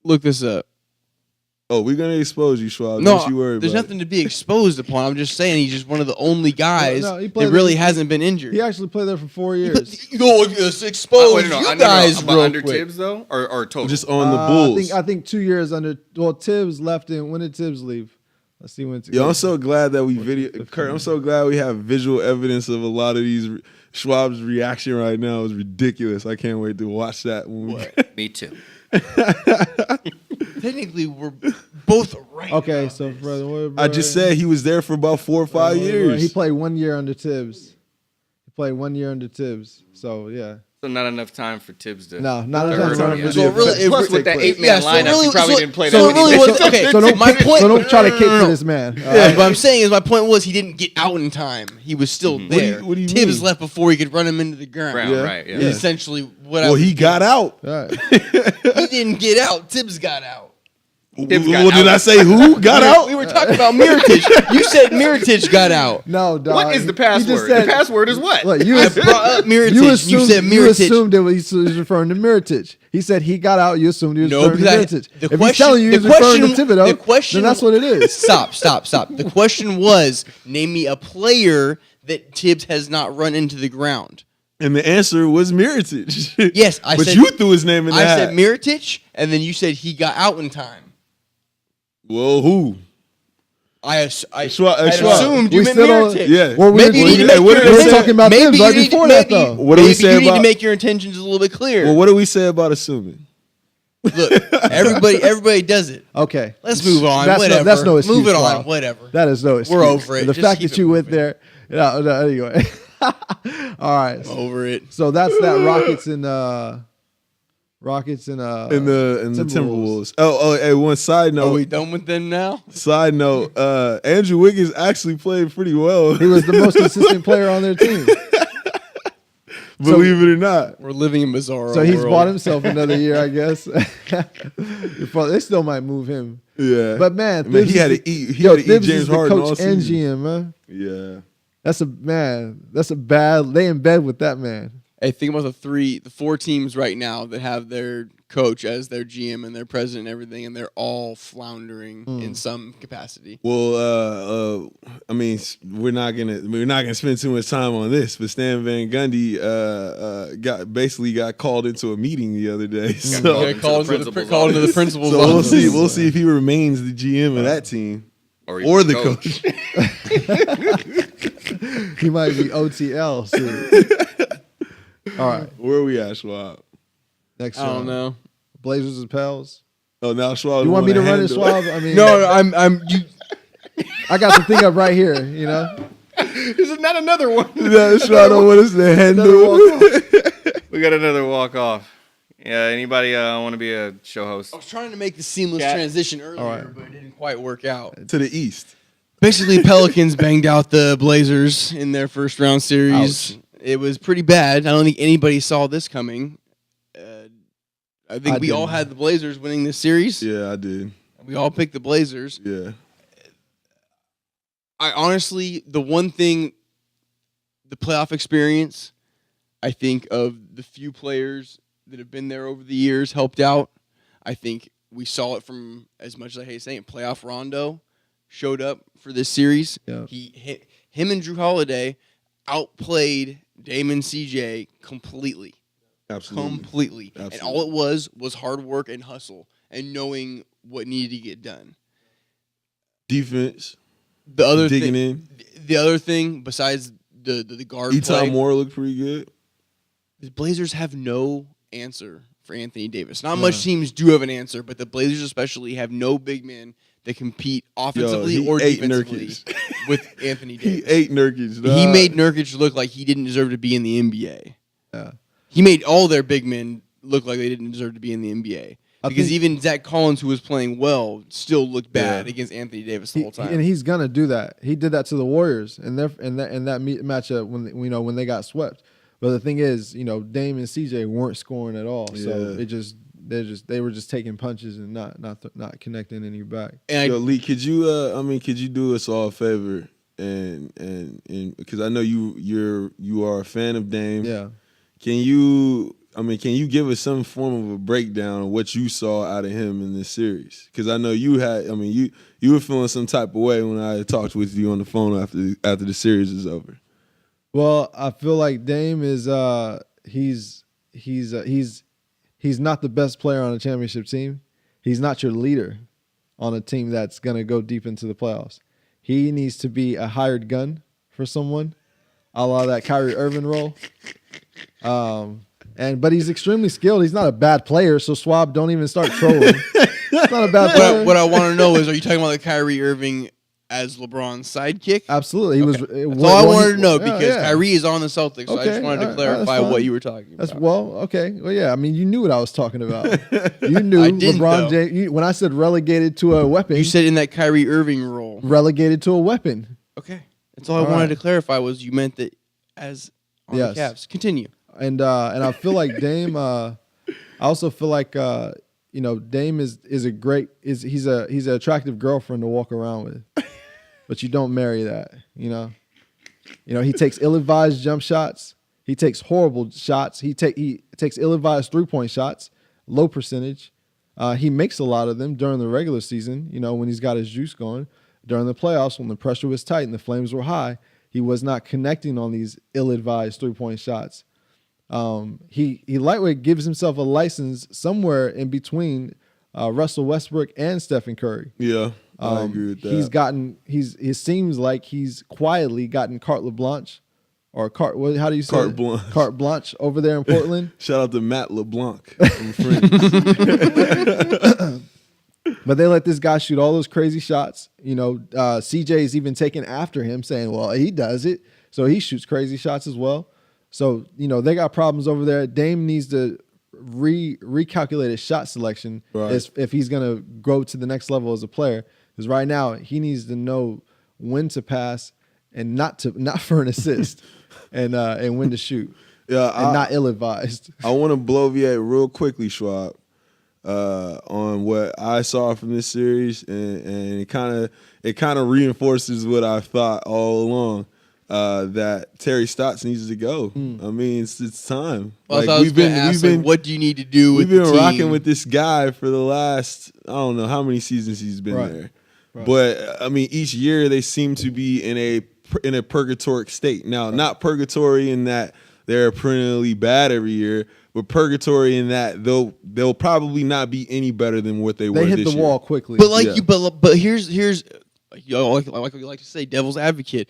Look this up. Oh, we're gonna expose you, Schwab. No, Don't you worry there's about nothing to be exposed upon. I'm just saying he's just one of the only guys No, he that played- really hasn't been injured. He actually played there for 4 years. You go expose Wait, no, you no, guys about real under quick. Tibbs though, or total. Just on the Bulls. I think 2 years under. Well, Tibbs left in. When did Tibbs leave? Let's see when. Yo, I'm so glad that we Kurt, I'm so glad we have visual evidence of a lot of these. Schwab's reaction right now is ridiculous. I can't wait to watch that when we. Me too. Technically, we're both right. Okay, about so this. brother, I just said he was there for about 4 or 5 years. He played 1 year under Tibbs. He played 1 year under Tibbs. So yeah. So not enough time for Tibbs to. No, not to enough hurt time him for yet. the So really, effect- Plus take with that place. 8-man Yeah, so lineup, really- he probably so- didn't play so that many really minutes. was- okay, So don't, my point. so don't try to kick no. for this man. What I'm saying is, my point was he didn't get out in time. He was still there. what do you Tibbs mean? left before he could run him into the ground. Ground, Yeah. right? Yeah. Is essentially what I Well, was he got out. All right. He didn't get out. Tibbs got out. Tibbs got Well, did out. I say who got out? We were talking about Mirotic. You said Mirotic got out. No, dog. What is the He just password? said- The password is what? Look, you I brought up Mirotic. You You, assumed, said you Mirotic. assumed that he was referring to Mirotic. He said he got out. You assumed he was No, referring to because Mirotic. the If he's question- telling you the he's referring to question- Thibodeau, the question- then that's what it is. Stop. The question was, name me a player that Tibbs has not run into the ground. And the answer was Mirotic. Yes, I but said- you threw his name in the I hat. said Mirotic, and then you said he got out in time. Well, who? I Schwab- had Schwab. assumed you We meant still don't- Mirotic. Yeah. Well, Maybe you need to hey, make what your did we We're say- talking about maybe Tibbs you right need to- before that, maybe- though. What do we maybe say you need to about- make your intentions a little bit clear. Well, what do we say about assuming? Look, everybody does it. Okay. Let's move on. That's whatever. No, that's no excuse. Move it on. Schwab. Whatever. That is no excuse. We're over it. The Just fact keep that it you went moving. there. No, anyway. All right. Over it. So that's that Rockets and In the Timberwolves. Timberwolves. Oh, hey, one side Are note. we done with them now? Side note, Andrew Wiggins actually played pretty well. he was the most consistent player on their team. Believe it or not. We're living in bizarre. So he's world. bought himself another year, I guess. They still might move him. Yeah. But man, he Thibs had is to the- eat. He yo, had to eat Thibs James is the Harden all coach and season. GM, man. Yeah. That's a bad. They in bed with that man. Hey, think about the 4 teams right now that have their coach as their GM and their president and everything, and they're all floundering in some capacity. Well, I mean, we're not gonna spend too much time on this, but Stan Van Gundy got called into a meeting the other day. So, Yeah, called into the principal's so office. we'll see if he remains the GM of that team Or the coach. He might be OTL soon. All right, Where are we at, Schwab? next I don't round. know. Blazers and Pels. Oh, now Schwab. You want me to run it, handle Schwab? I mean, No, I'm you. I got the thing up right here. You know, This is not another one. Yeah, Schwab don't want us to handle. We got another walk off. Yeah, anybody want to be a show host? I was trying to make the seamless Cat. transition earlier, right. but it didn't quite work out. To the east. Basically, Pelicans banged out the Blazers in their first round series. It was pretty bad. I don't think anybody saw this coming. I think we all didn't. had the Blazers winning this series. Yeah, I did. We all picked the Blazers. Yeah. I honestly, the one thing, the playoff experience, I think of the few players that have been there over the years helped out. I think we saw it from, as much as I hate saying it, playoff Rondo showed up for this series. Yeah. Him and Drew Holiday outplayed Damon CJ completely. Absolutely. Completely. And Absolutely. all it was hard work and hustle and knowing what needed to get done. Defense. The other Digging thing, in. the other thing besides the guard play, Eton Moore looked pretty good. the Blazers have no answer for Anthony Davis. Not much teams do have an answer, but the Blazers especially have no big men that compete offensively he or ate defensively Nurkic. with Anthony He Davis. ate Nurkic. He dog. made Nurkic look like he didn't deserve to be in the NBA. Yeah. He made all their big men look like they didn't deserve to be in the NBA. Because think- even Zach Collins, who was playing well, still looked bad Yeah. against Anthony Davis the whole time. and he's gonna do that. He did that to the Warriors in that matchup when they got swept. But the thing is, Dame and CJ weren't scoring at all. So Yeah. they were just taking punches and not connecting any back. And Yo, Lee, could you do us all a favor and because I know you are a fan of Dame. Yeah. Can you give us some form of a breakdown of what you saw out of him in this series? Because I know you were feeling some type of way when I talked with you on the phone after the series is over. Well, I feel like Dame is he's not the best player on a championship team. He's not your leader on a team that's gonna go deep into the playoffs. He needs to be a hired gun for someone, a la that Kyrie Irving role. But he's extremely skilled. He's not a bad player, so Swab, don't even start trolling. He's not a bad player. what I want to know is, are you talking about the Kyrie Irving as LeBron's sidekick? Absolutely, he was. That's all I wanted to know because Kyrie is on the Celtics, so I just Okay, wanted to alright, clarify that's fine. what you were talking about. Okay. Well, yeah. I mean, you knew what I was talking about. You knew I didn't, LeBron though. James. When I said relegated to a weapon, You said in that Kyrie Irving role. relegated to a weapon. Okay. That's all I All wanted right. to clarify was you meant that as on Yes. the Cavs. Continue. And I feel like Dame. I also feel like Dame is he's an attractive girlfriend to walk around with, but you don't marry that. He takes ill-advised jump shots. He takes horrible shots. He takes ill-advised 3-point shots, low percentage. He makes a lot of them during the regular season. When he's got his juice going. During the playoffs, when the pressure was tight and the flames were high, he was not connecting on these ill-advised 3-point shots. He lightweight gives himself a license somewhere in between Russell Westbrook and Stephen Curry. Yeah, I agree with that. It seems like he's quietly gotten carte blanche, or how do you say Carte it? blanche. Carte blanche over there in Portland. Shout out to Matt LeBlanc from Friends. But they let this guy shoot all those crazy shots. CJ is even taking after him, saying, well, he does it. So he shoots crazy shots as well. So, they got problems over there. Dame needs to recalculate his shot selection if he's going to go to the next level as a player. Because right now, he needs to know when to pass and not for an assist and when to shoot. Yeah, and not ill-advised. I want to bloviate real quickly, Schwab, on what I saw from this series, and it kind of reinforces what I thought all along. that Terry Stotts needs to go. I mean, it's time. Well, so I was gonna ask, what do you need to do with we've been the team? rocking with this guy for the last, I don't know how many seasons he's been there. Right. But I mean, each year they seem to be in a purgatoric state. Now, not purgatory in that they're perennially bad every year, but purgatory in that they'll probably not be any better than what they were. They hit this the year. wall quickly. But but here's like we like to say, devil's advocate.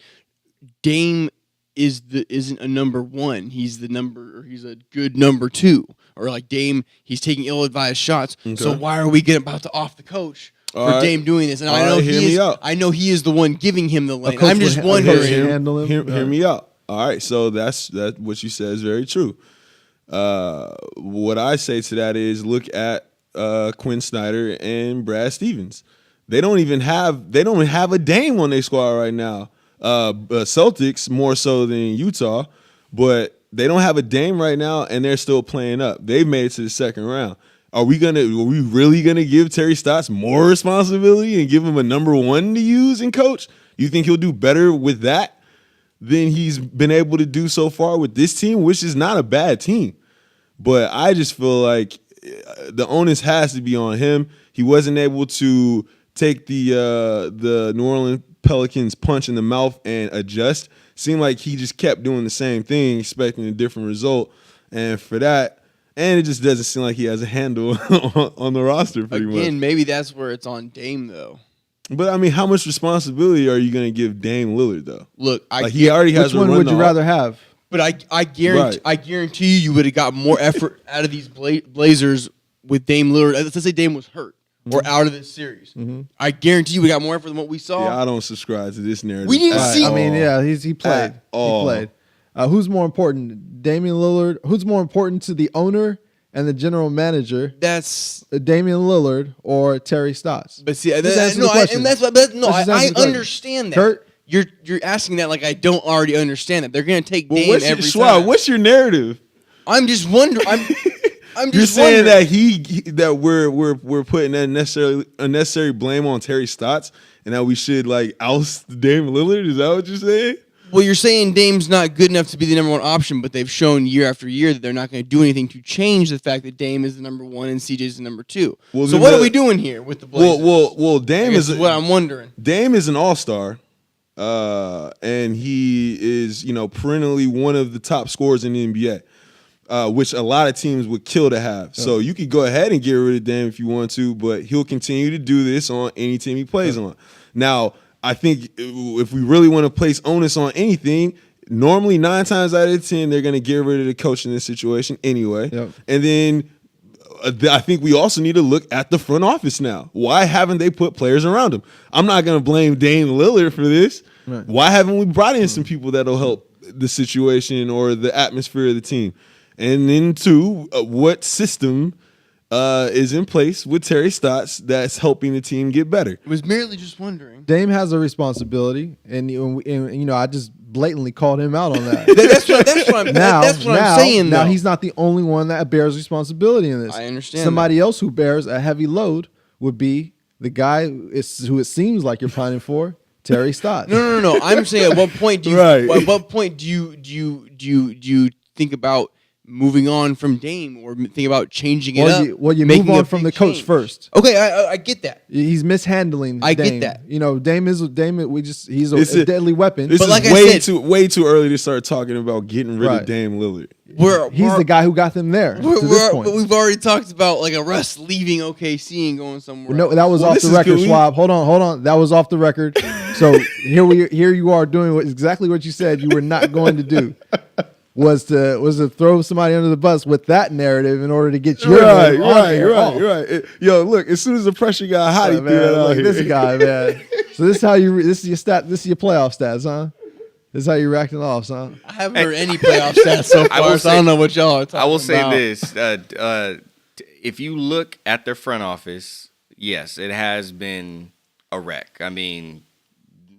Dame isn't a number one. He's a good number two. Or like Dame, he's taking ill-advised shots. Okay. So why are we getting about to off the coach for Dame doing this? And I know he is the one giving him the lane. I'm just wondering. Hear me out. All right, so that's what you said is very true. What I say to that is look at Quinn Snyder and Brad Stevens. They don't have a Dame on their squad right now. Celtics more so than Utah, but they don't have a Dame right now, and they're still playing up. They've made it to the second round. Are we really gonna give Terry Stotts more responsibility and give him a number one to use and coach? You think he'll do better with that than he's been able to do so far with this team, which is not a bad team? But I just feel like the onus has to be on him. He wasn't able to take the New Orleans Pelicans punch in the mouth and adjust. Seemed like he just kept doing the same thing, expecting a different result. And for that, and it just doesn't seem like he has a handle on the roster pretty much. Again, maybe that's where it's on Dame, though. But, I mean, how much responsibility are you going to give Dame Lillard, though? Look, he already has which one would you rather have? But I guarantee you would have got more effort out of these Blazers with Dame Lillard. Let's say Dame was hurt or out of this series. Mm-hmm. I guarantee you we got more effort than what we saw. Yeah, I don't subscribe to this narrative. We didn't see. I mean, yeah, he played. He played. Who's more important, Damian Lillard? Who's more important to the owner and the general manager? That's Damian Lillard or Terry Stotts. But see, I understand that. Kurt? You're asking that like I don't already understand that. They're going to take Dame every Schwab, time. what's your narrative? I'm just wondering. I'm You're just saying wondering. that we're putting unnecessary blame on Terry Stotts and that we should like oust Dame Lillard? Is that what you're saying? Well, you're saying Dame's not good enough to be the number one option, but they've shown year after year that they're not going to do anything to change the fact that Dame is the number one and CJ's the number two. Well, so what are we doing here with the Blazers? Well, Dame is what I'm wondering. Dame is an all-star, and he is perennially one of the top scorers in the NBA, which a lot of teams would kill to have. So you could go ahead and get rid of Dame if you want to, but he'll continue to do this on any team he plays on. Now, I think if we really want to place onus on anything, normally 9 times out of 10, they're going to get rid of the coach in this situation anyway. Yep. And then I think we also need to look at the front office now. Why haven't they put players around him? I'm not going to blame Dame Lillard for this. Right. Why haven't we brought in some people that'll help the situation or the atmosphere of the team? And then 2, what system is in place with Terry Stotts that's helping the team get better? I was merely just wondering. Dame has a responsibility, and I just blatantly called him out on that. That's what I'm saying. Now he's not the only one that bears responsibility in this. I understand. Somebody else who bears a heavy load would be the guy who it seems like you're pining for, Terry Stotts. No. I'm saying, at what point do you? Right. At what point do you think about moving on from Dame or think about changing it up? You move on from the coach first. Okay, I get that. He's mishandling Dame. I get that. Dame. He's a deadly weapon. This is way too early to start talking about getting rid of Dame Lillard. He's the guy who got them there to this point. But we've already talked about like a Russ leaving OKC and going somewhere. No, that was off the record, Schwab. Hold on. That was off the record. So here you are doing exactly what you said you were not going to do. Was to throw somebody under the bus with that narrative in order to get your right. Yo, look, as soon as the pressure got hot, he threw it out here. This guy, man. So this is how this is your playoff stats, huh? This is how you're racking off, huh? I haven't heard any playoff stats so far, so I don't know what y'all are talking about. I will say this: if you look at their front office, yes, it has been a wreck. I mean,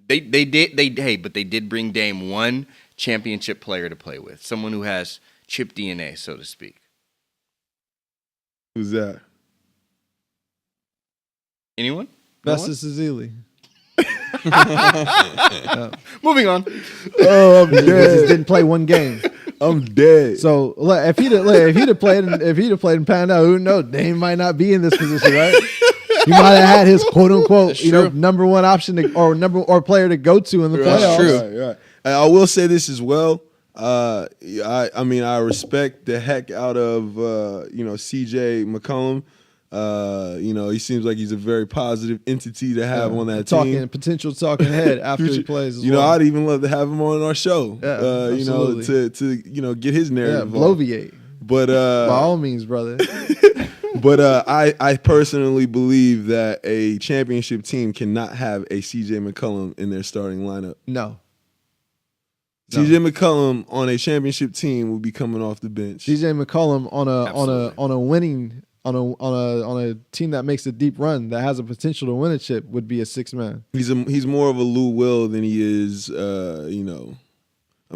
they did bring Dame one championship player to play with, someone who has chip DNA, so to speak. Who's that? Anyone? Festus Ezeli. Moving on. Oh, I'm He just dead. didn't play one game. I'm dead. So look, if he'd have played and panned out, who knows? Dame might not be in this position, right? He might have had his quote unquote, That's you know, true. number one option or player to go to in the That's playoffs. true. Right. And I will say this as well. I mean, I respect the heck out of CJ McCollum. He seems like he's a very positive entity to have on that team. Potential talking head after he plays. As well. I'd even love to have him on our show. Yeah, absolutely. to get his narrative. on. bloviate. But By all means, brother. But I personally believe that a championship team cannot have a CJ McCollum in their starting lineup. No. CJ McCollum on a championship team will be coming off the bench. CJ McCollum on a team that makes a deep run that has a potential to win a chip would be a 6-man. He's more of a Lou Will than he is. I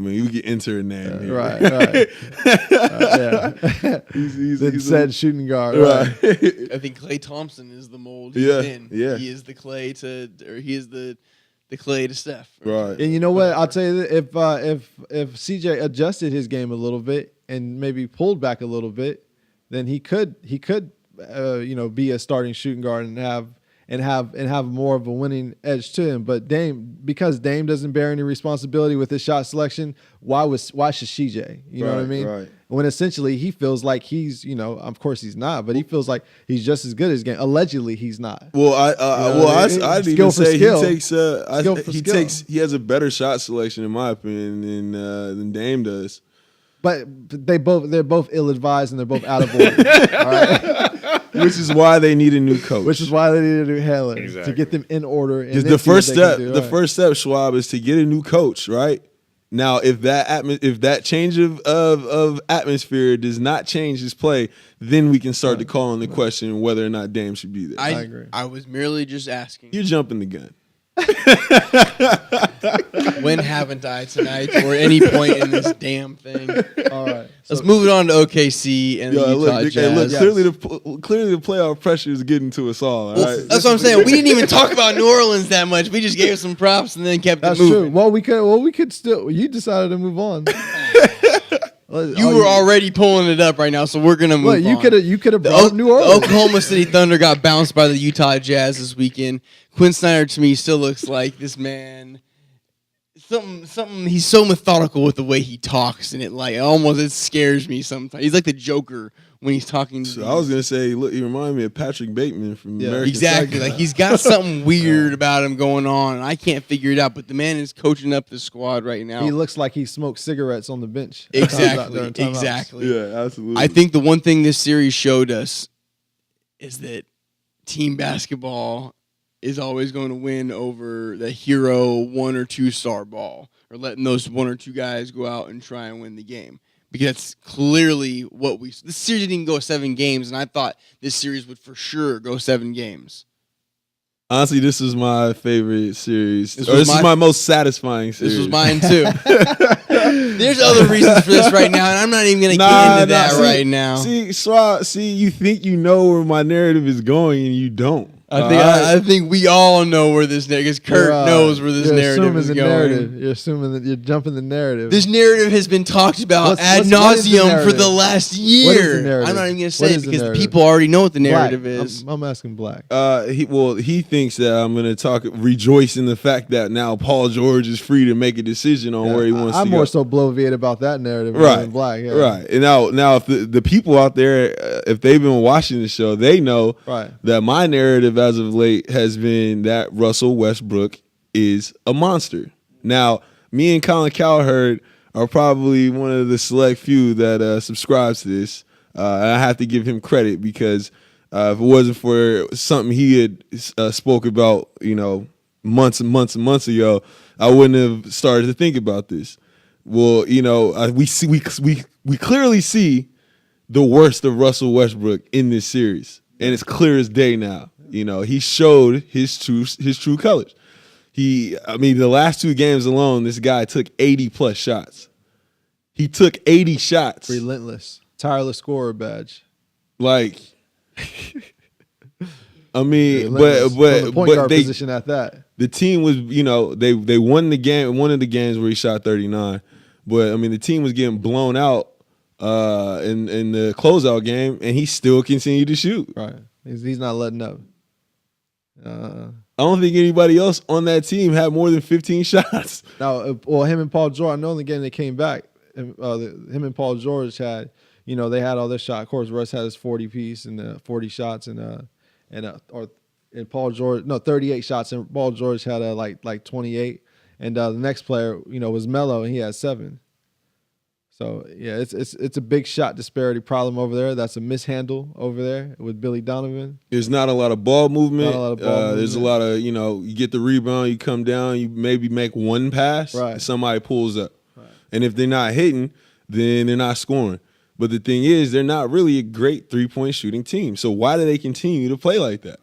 mean, you get into a name here. Right. Yeah. He's said shooting guard. right. I think Klay Thompson is the mold he's Yeah, in. yeah. He is the Clay to, or he is the Clay to Steph. Right. And you know what? I'll tell you that if CJ adjusted his game a little bit and maybe pulled back a little bit, then he could be a starting shooting guard and have more of a winning edge to him. But because Dame doesn't bear any responsibility with his shot selection, why should CJ? You know what I mean? Right. When essentially he feels like he's, of course he's not, but he feels like he's just as good as game. Allegedly he's not. Well, I'd even say skill. he has a better shot selection in my opinion than Dame does. But they're both ill-advised and they're both out of order. All right? Which is why they need a new coach. Which is why they need a new handler Exactly. to get them in order. And Because then the see what first they can step, do, the right. first step, Schwab, is to get a new coach, right? Now, if that change of atmosphere does not change his play, then we can start to call on the question whether or not Dame should be there. I agree. I was merely just asking. You're jumping the gun. When haven't I tonight or any point in this damn thing? All right. Let's move it on to OKC and the Utah Jazz. Clearly the playoff pressure is getting to us all. All Well, right? that's what I'm saying. We didn't even talk about New Orleans that much. We just gave some props and then kept That's it moving. true. Well, we could still. You decided to move on. You were already pulling it up right now, so we're gonna move Look, on. you could have brought New Orleans. The Oklahoma City Thunder got bounced by the Utah Jazz this weekend. Quinn Snyder to me still looks like this man. Something. He's so methodical with the way he talks, and it scares me sometimes. He's like the Joker when he's talking. To So I was gonna say, look, he reminded me of Patrick Bateman from American exactly. Psycho. Like he's got something weird about him going on, and I can't figure it out. But the man is coaching up the squad right now. He looks like he smoked cigarettes on the bench. Exactly. During timeouts. Exactly. Yeah, absolutely. I think the one thing this series showed us is that team basketball is always going to win over the hero 1 or 2 star ball, or letting those 1 or 2 guys go out and try and win the game. Because that's clearly what this series didn't even go 7 games, and I thought this series would for sure go 7 games. Honestly, this is my favorite series. This This was is my most satisfying series. This was mine too. There's other reasons for this right now, and I'm not even going to get into that right now. See, you think you know where my narrative is going, and you don't. I think we all know where this because Kurt knows where this narrative is going. You're assuming that you're jumping the narrative. This narrative has been talked about ad what is the nauseum for the narrative? last What is the year. narrative? I'm not even going to What say it is the because the narrative? people already know what the Black. narrative is. I'm asking Black. He thinks that I'm going to rejoice in the fact that now Paul George is free to make a decision on where he wants I'm to go. more so bloviate about that narrative Right, than Black. Yeah. right. And now, if the people out there, if they've been watching the show, they know Right. that my narrative as of late has been that Russell Westbrook is a monster. Now, me and Colin Cowherd are probably one of the select few that subscribes to this. And I have to give him credit because if it wasn't for something he had spoke about, months and months and months ago, I wouldn't have started to think about this. Well, we clearly see the worst of Russell Westbrook in this series, and it's clear as day now. He showed his true colors. The last 2 games alone, this guy took 80 plus shots. He took 80 shots. Relentless. Tireless scorer badge. Like I mean, Relentless. From the point but guard they position at that. the team was, they won the game, one of the games where he shot 39. But I mean, the team was getting blown out in the closeout game, and he still continued to shoot. Right. He's not letting up. I don't think anybody else on that team had more than 15 shots. Now, well, him and Paul George, I know in the game they came back. Him and Paul George had, they had all their shot. Of course, Russ had his 40 piece and 40 shots and Paul George, 38 shots, and Paul George had like 28. And the next player, was Melo, and he had 7. So yeah, it's a big shot disparity problem over there. That's a mishandle over there with Billy Donovan. There's not a lot of ball movement. Not a lot of ball There's a lot of, you get the rebound, you come down, you maybe make one pass, Right. and somebody pulls up. Right. And if they're not hitting, then they're not scoring. But the thing is, they're not really a great 3-point shooting team. So why do they continue to play like that?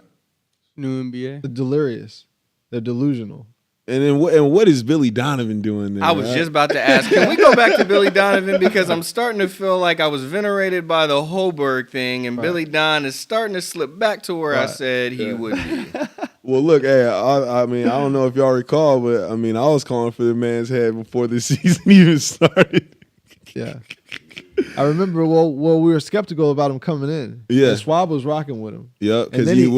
New NBA. They're delirious. They're delusional. And then what is Billy Donovan doing there? I was just about to ask, can we go back to Billy Donovan? Because I'm starting to feel like I was venerated by the Holberg thing, and Billy Don is starting to slip back to where I said he would be. Well, look, hey, I mean, I don't know if y'all recall, but I mean, I was calling for the man's head before the season even started. Yeah. I remember, well, we were skeptical about him coming in. Yeah. And Schwab was rocking with him. Yep, because then he he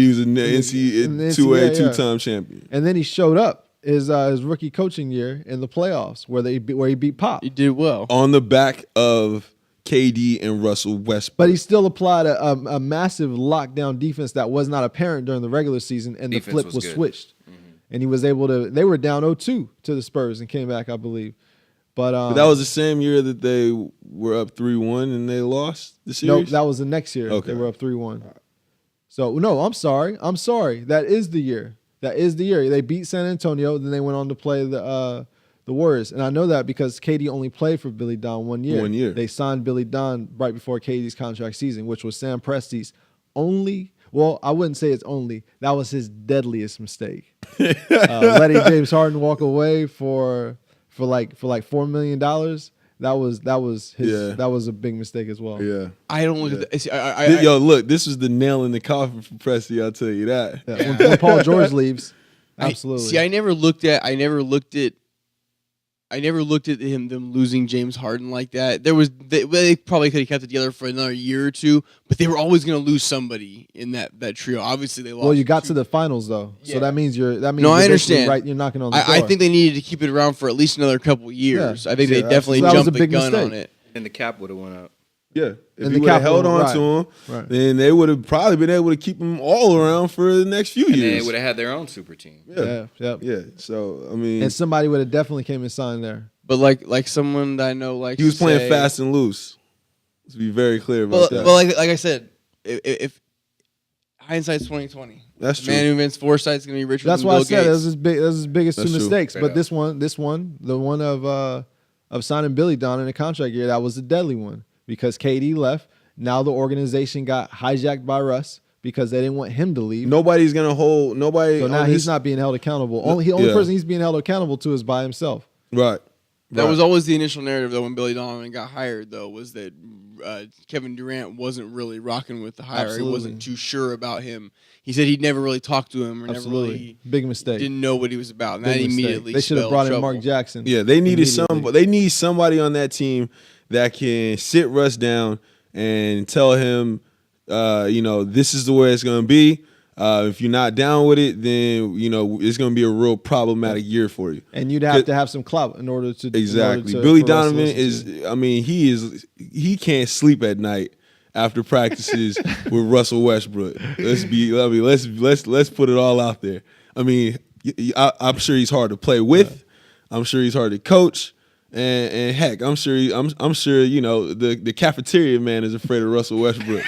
was an in the NCAA NCAA, two-time champion. And then he showed up his rookie coaching year in the playoffs where he beat Pop. He did well. On the back of KD and Russell Westbrook. But he still applied a massive lockdown defense that was not apparent during the regular season, and Defense the flip was was good. switched. And he was able to – they were down 0-2 to the Spurs and came back, I believe. But that was the same year that they were up 3-1 and they lost the no, series? that was the next year. Okay. They were up 3-1. So, no, I'm sorry. That is the year. They beat San Antonio, then they went on to play the Warriors. And I know that because KD only played for Billy Don 1 year. 1 year. They signed Billy Don right before KD's contract season, which was Sam Presti's only – well, I wouldn't say it's only. That was his deadliest mistake. Letting James Harden walk away for like $4 million. That was a big mistake as well. Yeah. I don't look at that. See, Yo, look, this was the nail in the coffin for Presti, I'll tell you that. Yeah, when Paul George leaves, absolutely. I never looked at them losing James Harden like that. They probably could have kept it together for another year or two, but they were always going to lose somebody in that trio. Obviously, they lost. Well, you got to the finals though, so Yeah. that means No, you're I basically understand. right. You're knocking on the door. I think they needed to keep it around for at least another couple years. Yeah. I think they Yeah, definitely that was a jumped the big gun mistake. on it. And the cap would have went up. Yeah. If And he the would have capital, held on right. to him, Right. then they would have probably been able to keep him all around for the next few And years. they would have had their own super team. Yeah, yep. Yeah. So, I mean, And somebody would have definitely came and signed there. But like someone that I know, like he was playing fast and loose. Let's be very clear about that. Well, like I said, if hindsight's 20/20, That's the true. man who invents foresight's gonna be richer That's than why Bill I said Gates. that was his biggest That's two true. mistakes. Straight But up. this one, the one of signing Billy Don in a contract year, that was a deadly one because KD left. Now the organization got hijacked by Russ because they didn't want him to leave. Nobody's going to hold, nobody. So now on he's this- not being held accountable. Only person he's being held accountable to is by himself. Right. That was always the initial narrative, though, when Billy Donovan got hired, though, was that Kevin Durant wasn't really rocking with the hire. Absolutely. He wasn't too sure about him. He said he'd never really talked to him or Absolutely, never really big mistake. didn't know what he was about. And Big that mistake. immediately They should have spelled brought in trouble. Mark Jackson. Yeah, they needed immediately. They need somebody on that team that can sit Russ down and tell him, this is the way it's going to be. If you're not down with it, then it's going to be a real problematic year for you. And you'd have to have some clout in order to Exactly. in order to- Billy for Russ to Donovan listen to. is. I mean, he can't sleep at night after practices with Russell Westbrook. Let's put it all out there. I mean, I'm sure he's hard to play with. I'm sure he's hard to coach. And heck, I'm sure the cafeteria man is afraid of Russell Westbrook.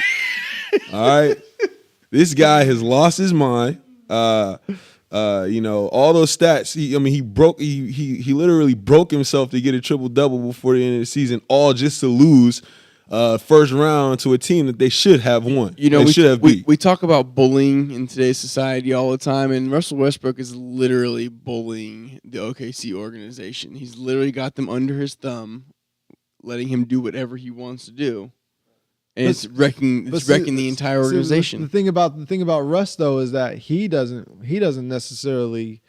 All right, this guy has lost his mind. All those stats. He literally broke himself to get a triple double before the end of the season, all just to lose first round to a team that they should have won. They should have beat. We talk about bullying in today's society all the time, and Russell Westbrook is literally bullying the OKC organization. He's literally got them under his thumb, letting him do whatever he wants to do. and it's wrecking the entire See, organization. the thing about Russ though is that he doesn't necessarily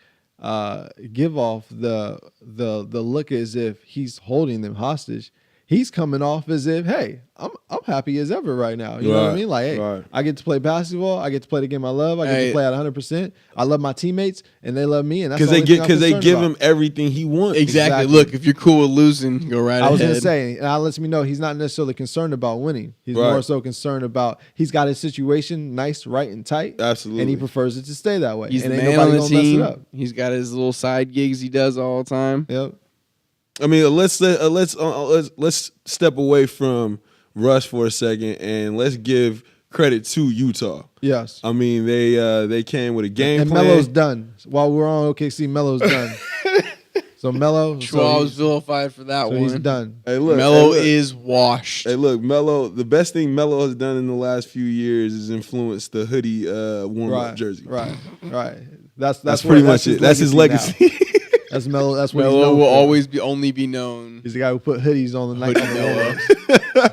give off the look as if he's holding them hostage. He's coming off as if, hey, I'm happy as ever right now. You know what I mean? Like, hey, I get to play basketball. I get to play the game I love. I get to play at 100%. I love my teammates, and they love me. And that's because they give him everything he wants. Exactly. Look, if you're cool with losing, go right ahead. I was gonna say, and that lets me know he's not necessarily concerned about winning. He's more so concerned about he's got his situation nice, right, and tight. Absolutely. And he prefers it to stay that way. He's and the ain't man on nobody the gonna team. mess it up. He's got his little side gigs he does all the time. Yep. I mean, let's step away from Russ for a second and let's give credit to Utah. Yes. I mean, they came with a game and plan. Melo's done. While we're on OKC, Melo's done. So Melo, I was vilified for that one. He's done. Hey, look, Melo is washed. Hey, look, Melo. The best thing Melo has done in the last few years is influence the hoodie warm-up jersey. Right. That's pretty much it. That's his legacy. That's Melo. That's what Melo he's will known for. always be known. He's the guy who put hoodies on the night.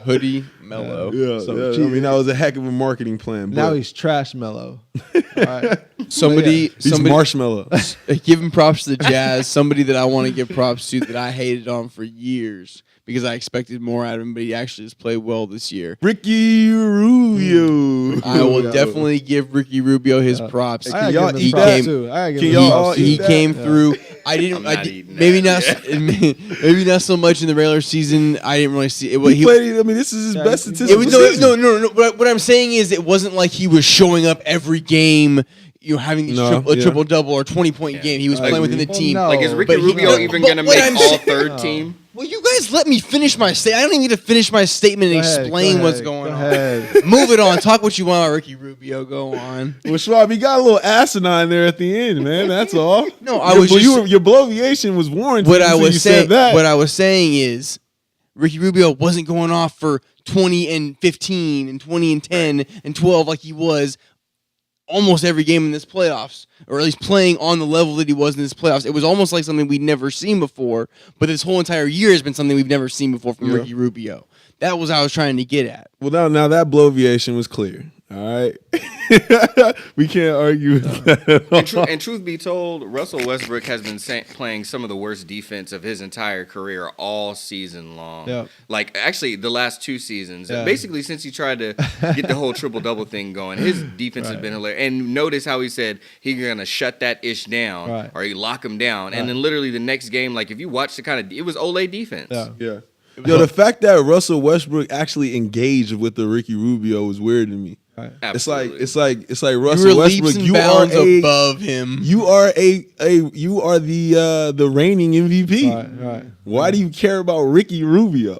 Hoodie Melo. Yeah, So, I mean, that was a heck of a marketing plan. Now but he's trash Melo. All right. Somebody he's marshmallow. give him props to the Jazz. Somebody that I want to give props to that I hated on for years because I expected more out of him, but he actually has played well this year. Ricky Rubio. I will definitely give Ricky Rubio his props. I y'all give him eat props that? too. Can y'all all He eat that? came through. I didn't. I'm not I did, eating maybe that. not. Maybe not so much in the regular season. I didn't really see it. He played. I mean, this is his best statistical It was season. no. What I'm saying is, it wasn't like he was showing up every game. You know, having a triple double or 20-point game. He was playing within the team. no. Like, is Ricky But he- Rubio but- even but going to what make I'm all saying- third team? Well, you guys let me finish my statement. I don't even get to finish my statement and explain what's going on. Move it on. Talk what you want about Ricky Rubio. Go on. Well, Schwab, he got a little asinine there at the end, man. That's all. No, I was just- your bloviation was warranted. What I until was you saying. said that. What I was saying is, Ricky Rubio wasn't going off for 20 and 15 and 20 and 10 and 12 like he was almost every game in this playoffs, or at least playing on the level that he was in this playoffs. It was almost like something we'd never seen before, but this whole entire year has been something we've never seen before from Ricky Rubio. That was what I was trying to get at. Well, now that bloviation was clear. All right, we can't argue with that at all. And truth be told, Russell Westbrook has been playing some of the worst defense of his entire career all season long. Yep. Like, actually, the last 2 seasons. Yeah. Basically, since he tried to get the whole triple-double thing going, his defense has been hilarious. And notice how he said he's going to shut that ish down or he lock him down. And then literally the next game, like, if you watch it was Olay defense. Yeah. Yo, the fact that Russell Westbrook actually engaged with the Ricky Rubio was weird to me. Absolutely. It's like You were Russell leaps Westbrook. and You are bounds a above him. you are the reigning MVP. Right. Why do you care about Ricky Rubio?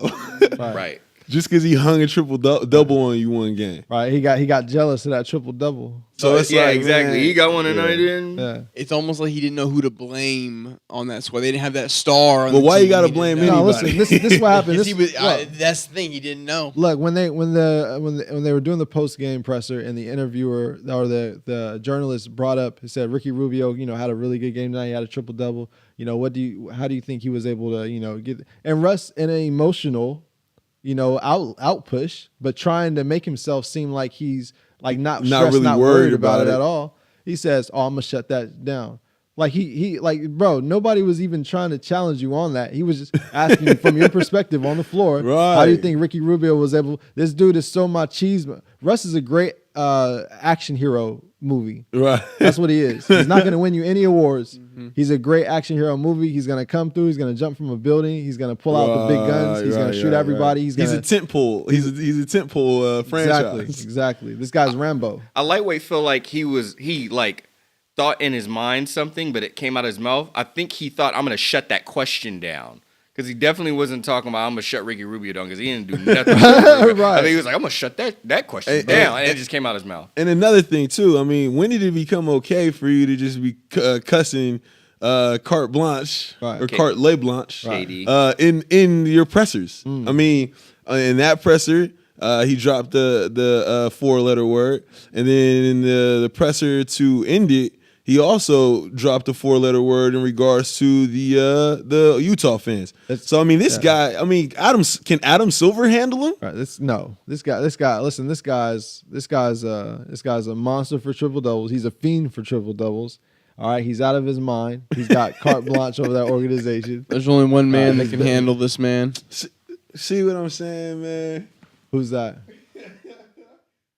Right. Just because he hung a triple double on you one game. Right. He got jealous of that triple double. So it's yeah, like, exactly. man, He got one tonight in. Yeah. It's almost like he didn't know who to blame on that squad. They didn't have that star. On But the why team. you gotta He didn't blame know. No, anybody? listen. This is what happened. 'Cause This, he was, look, that's the thing. He didn't know. look, when they were doing the post game presser and the interviewer or the journalist brought up, he said Ricky Rubio, had a really good game tonight. He had a triple double. How do you think he was able to, get? And Russ in an emotional, out push, but trying to make himself seem like he's like not stressed, really not worried worried about about it it. at all. He says, "Oh, I'm gonna shut that down." Like he bro, nobody was even trying to challenge you on that. He was just asking you from your perspective on the floor. Right. How do you think Ricky Rubio was able? This dude is so machismo. Russ is a great action hero movie. Right. That's what he is. He's not going to win you any awards. He's a great action hero movie. He's going to come through. He's going to jump from a building. He's going to pull out the big guns. He's going to shoot everybody. He's a going to tent pole. He's a tent pole franchise. Exactly. This guy's Rambo. I lightweight feel like he thought in his mind something, but it came out of his mouth. I think he thought, I'm going to shut that question down. Because he definitely wasn't talking about, I'm going to shut Ricky Rubio down, because he didn't do nothing. Right. I think he was like, I'm going to shut that question down. And it just came out of his mouth. And another thing too, I mean, when did it become okay for you to just be cussing carte blanche or carte le blanche in your pressers? I mean, in that presser, he dropped the 4-letter word, and then in the presser to end it, he also dropped a 4-letter word in regards to the Utah fans. So I mean, this guy. I mean, can Adam Silver handle him? Right, this guy. Listen, this guy's a monster for triple doubles. He's a fiend for triple doubles. All right, he's out of his mind. He's got carte blanche over that organization. There's only one man that can handle this man. See what I'm saying, man? Who's that?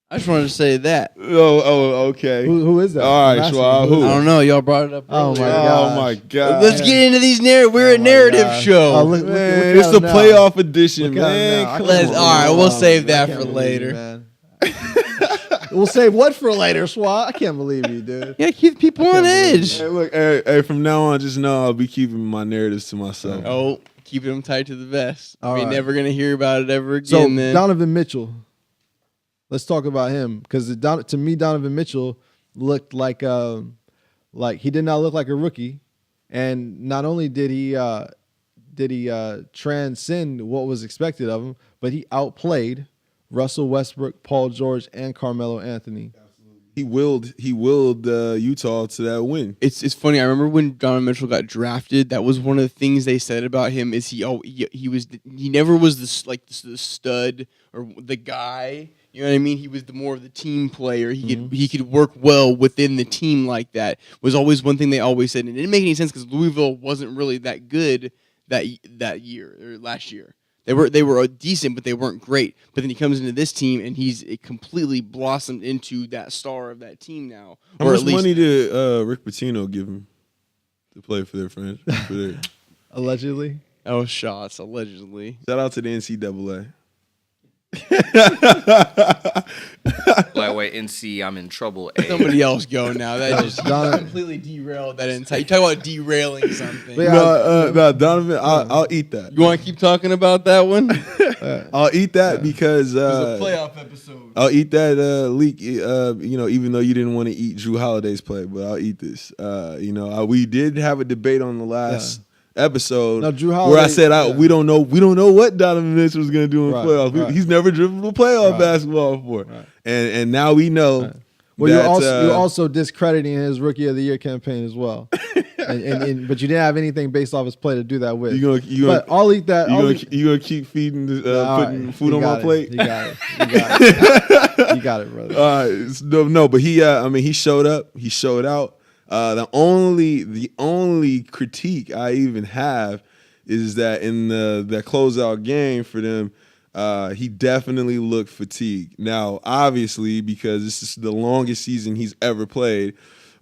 I just wanted to say that. Oh, okay. Who is that? All right, Schwab, who? I don't know. Y'all brought it up. Oh earlier. my god. Oh my god. Let's get into these narratives. We're a narrative gosh. show. Oh, look Man, at it's the him now. playoff edition, Look at him man. now. I Come can't on. All right, we'll save I that can't for believe you, later. man. We'll save what for later, Swat? I can't believe you, dude. Yeah, keep people on edge. Hey, look, hey, from now on, just know I'll be keeping my narratives to myself. Oh, keeping them tight to the vest. All We're right. never gonna hear about it ever So again. Then Donovan Mitchell, let's talk about him because to me Donovan Mitchell looked like he did not look like a rookie, and not only did he transcend what was expected of him, but he outplayed Russell Westbrook, Paul George, and Carmelo Anthony. He willed Utah to that win. it's funny. I remember when Donovan Mitchell got drafted. That was one of the things they said about him. Is he never was the stud or the guy. You know what I mean? He was more of the team player. He could work well within the team like that. Was always one thing they always said, and it didn't make any sense because Louisville wasn't really that good that year or last year. They were decent, but they weren't great. But then he comes into this team, and he's completely blossomed into that star of that team now. How much money did Rick Pitino give him to play for their friends? Allegedly. Oh, shots allegedly. Shout out to the NCAA. Lightweight NC, I'm in trouble. A. Somebody else go now. That just Donovan- completely derailed that entire. You talk about derailing something. But yeah, No, Donovan, I'll eat that. You want to keep talking about that one? I'll eat that because It was a playoff episode. I'll eat that leak. Even though you didn't want to eat Drew Holiday's play, but I'll eat this. We did have a debate on the last episode No, Drew where I Holiday- said we don't know what Donovan Mitchell was going to do in Right, playoffs. right. He's never dribbled playoff Right. basketball before, Right. and now we know. Well, that, you're also discrediting his Rookie of the Year campaign as well, but you didn't have anything based off his play to do that with. you But I'll eat that. you gonna keep feeding putting food on my plate. You got it. You got it, brother. All right, no, but he showed up. He showed out. The only critique I even have is that in that closeout game for them, he definitely looked fatigued. Now, obviously, because this is the longest season he's ever played,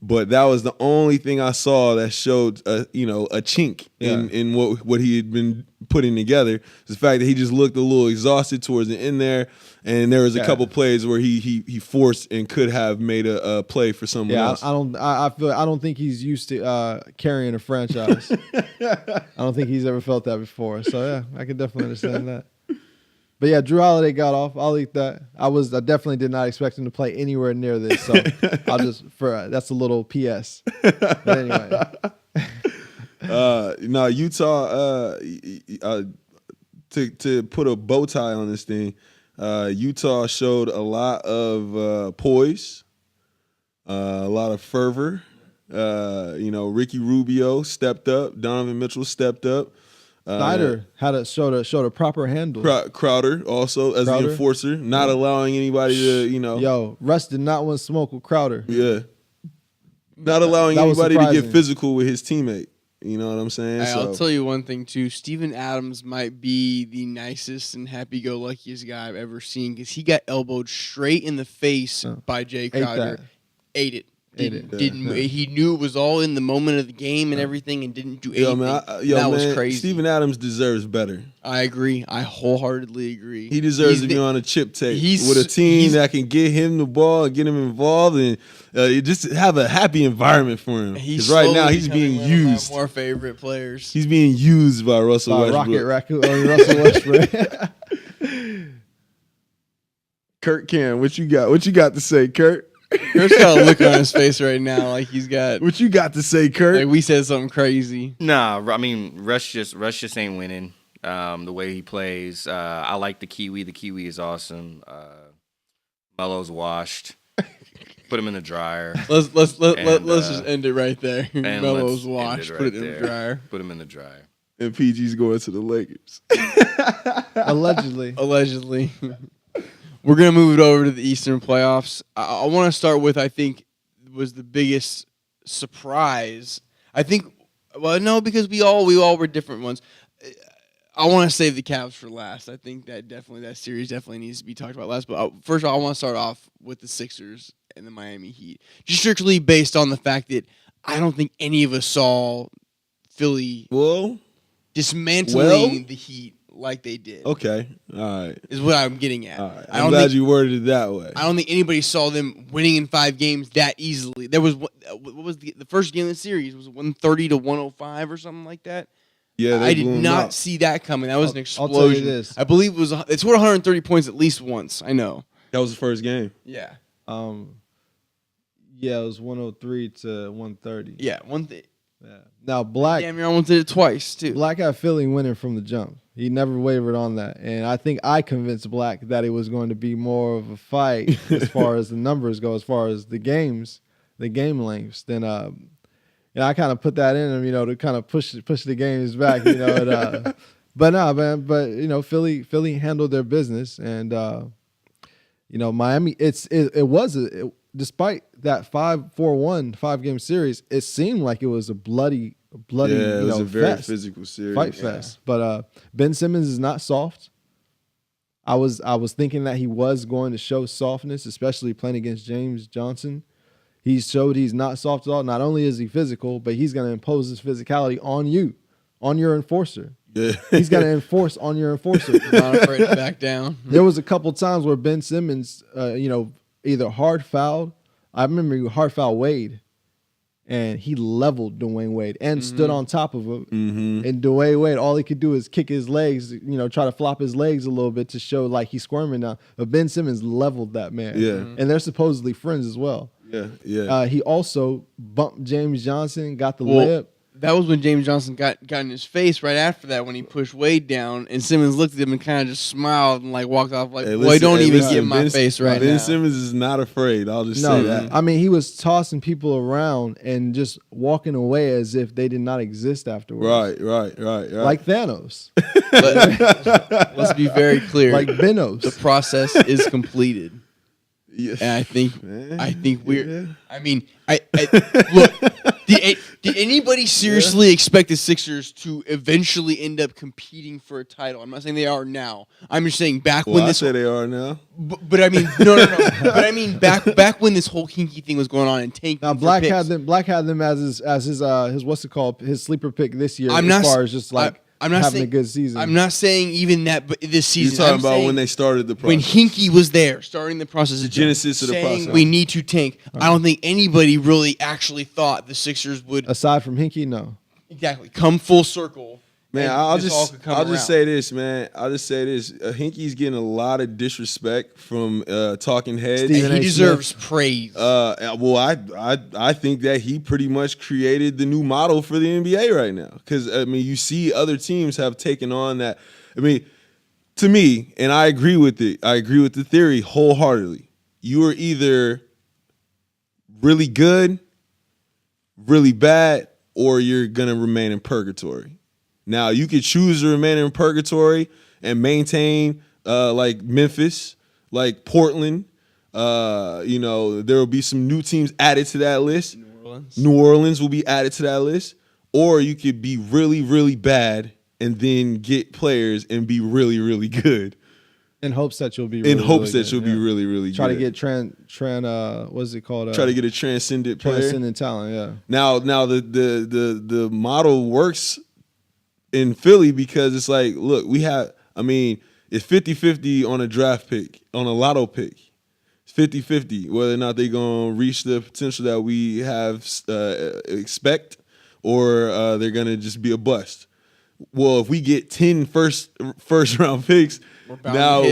but that was the only thing I saw that showed a chink in what he had been putting together. The fact that he just looked a little exhausted towards the end there, and there was a couple plays where he forced and could have made a play for someone else. I don't think he's used to carrying a franchise. I don't think he's ever felt that before. So yeah, I can definitely understand that. But yeah, Drew Holiday got off. I'll eat that. I definitely did not expect him to play anywhere near this. So I'll just that's a little PS. But anyway, No, Utah. To put a bow tie on this thing, Utah showed a lot of poise, a lot of fervor. Ricky Rubio stepped up. Donovan Mitchell stepped up. Snyder showed a proper handle. Crowder also as the enforcer, not allowing anybody to, Yo, Russ did not want to smoke with Crowder. yeah, not allowing That was anybody to get surprising. physical with his teammate. You know what I'm saying? I'll tell you one thing too. Steven Adams might be the nicest and happy-go-luckiest guy I've ever seen because he got elbowed straight in the face by Jay Crowder. Ate it. He knew it was all in the moment of the game and everything, and didn't do anything. That was crazy. Steven Adams deserves better. I agree. I wholeheartedly agree. He deserves to be on a chip tape he's- with a team he's- that can get him the ball and get him involved and just have a happy environment for him. Because right now he's being used. More favorite players. He's being used by Russell By Westbrook. Russell Westbrook. Kurt Cam, what you got? What you got to say, Kurt? Kurt's got a look on his face right now, like he's got. What you got to say, Kurt? Like we said something crazy. Nah, I mean Rush just ain't winning. The way he plays, I like the Kiwi. The Kiwi is awesome. Melo's washed, put them in the dryer. Let's And, just end it right there. And Melo's let's end washed. it Put right it in the there. dryer. Put them in the dryer. And PG's going to the Lakers. Allegedly. Allegedly. We're gonna move it over to the Eastern playoffs. I want to start with I think was the biggest surprise. I think. Well, no, because we all were different ones. I want to save the Cavs for last. I think that series definitely needs to be talked about last. But first of all, I want to start off with the Sixers and the Miami Heat, just strictly based on the fact that I don't think any of us saw Philly dismantling the Heat like they did. Okay. All right. Is what I'm getting at. All right. I'm glad you worded it that way. I don't think anybody saw them winning in 5 games that easily. There was what was the first game of the series was 130 to 105 or something like that. Yeah, I did not see that coming. That was an explosion. I'll tell you this. I believe it scored 130 points at least once. I know. That was the first game. Yeah. Yeah, it was 103 to 130. Yeah. One thing. Yeah. Now Black Damn, you almost did it twice too. Black had Philly winning from the jump. He never wavered on that. And I think I convinced Black that it was going to be more of a fight as far as the numbers go, as far as the game lengths. Then I kind of put that in him, to kind of push the games back, but no, man, Philly handled their business, and Miami. Despite that 5-4-1 5-game series, it seemed like it was a bloody. Yeah, it was a very fest, physical series. fight fest. But Ben Simmons is not soft. I was thinking that he was going to show softness, especially playing against James Johnson. He showed he's not soft at all. Not only is he physical, but he's going to impose his physicality on you, on your enforcer. Yeah. He's going to enforce on your enforcer. Not afraid to back down. There was a couple times where Ben Simmons, either hard fouled. I remember he hard fouled Wade, and he leveled Dwayne Wade and stood on top of him. Mm-hmm. And Dwayne Wade, all he could do is kick his legs, try to flop his legs a little bit to show like he's squirming now. But Ben Simmons leveled that man. Yeah. And they're supposedly friends as well. Yeah. He also bumped James Johnson, got the layup. That was when James Johnson got in his face right after that when he pushed Wade down, and Simmons looked at him and kind of just smiled and walked off like, "Boy, don't even get in my face right now." Ben Simmons is not afraid. I'll just say that. I mean, he was tossing people around and just walking away as if they did not exist afterwards. Right. Like Thanos. Let's be very clear. Like Benos. The process is completed. Yeah. And I think we're. Yeah. I mean, I look. Did anybody seriously expect the Sixers to eventually end up competing for a title? I'm not saying they are now. I'm just saying back when I this. say they are now. But I mean, no. But I mean, back when this whole kinky thing was going on and tanking. Now Black had them as his what's it called, his sleeper pick this year. I'm as not far as just I'm not having saying, a good season. I'm not saying even that, but this season. You're talking I'm about saying when they started the process. when Hinkie was there, starting the process, The genesis of the saying process. we need to tank. I don't think anybody really actually thought the Sixers would Aside from Hinkie, no. exactly come full circle. Man, and I'll this all just could come around. say this, man. I'll just say this. Hinkie's getting a lot of disrespect from talking heads. Stephen And he A. deserves praise. Well, I think that he pretty much created the new model for the NBA right now. Because I mean, you see other teams have taken on that. I mean, to me, and I agree with it. I agree with the theory wholeheartedly. You are either really good, really bad, or you're gonna remain in purgatory. Now, you could choose to remain in purgatory and maintain like Memphis, like Portland. There will be some new teams added to that list. New Orleans will be added to that list. Or you could be really, really bad and then get players and be really, really good. In hopes that you'll be really, In hopes really that good, you'll be really, really Try good. to get what's it called? Try to get a transcendent player. transcendent talent, yeah. Now the model works in Philly because it's like, look, it's 50-50 on a draft pick, on a lotto pick. It's 50-50 whether or not they're going to reach the potential that we have expect or they're going to just be a bust. Well, if we get 10 first round picks, We're bound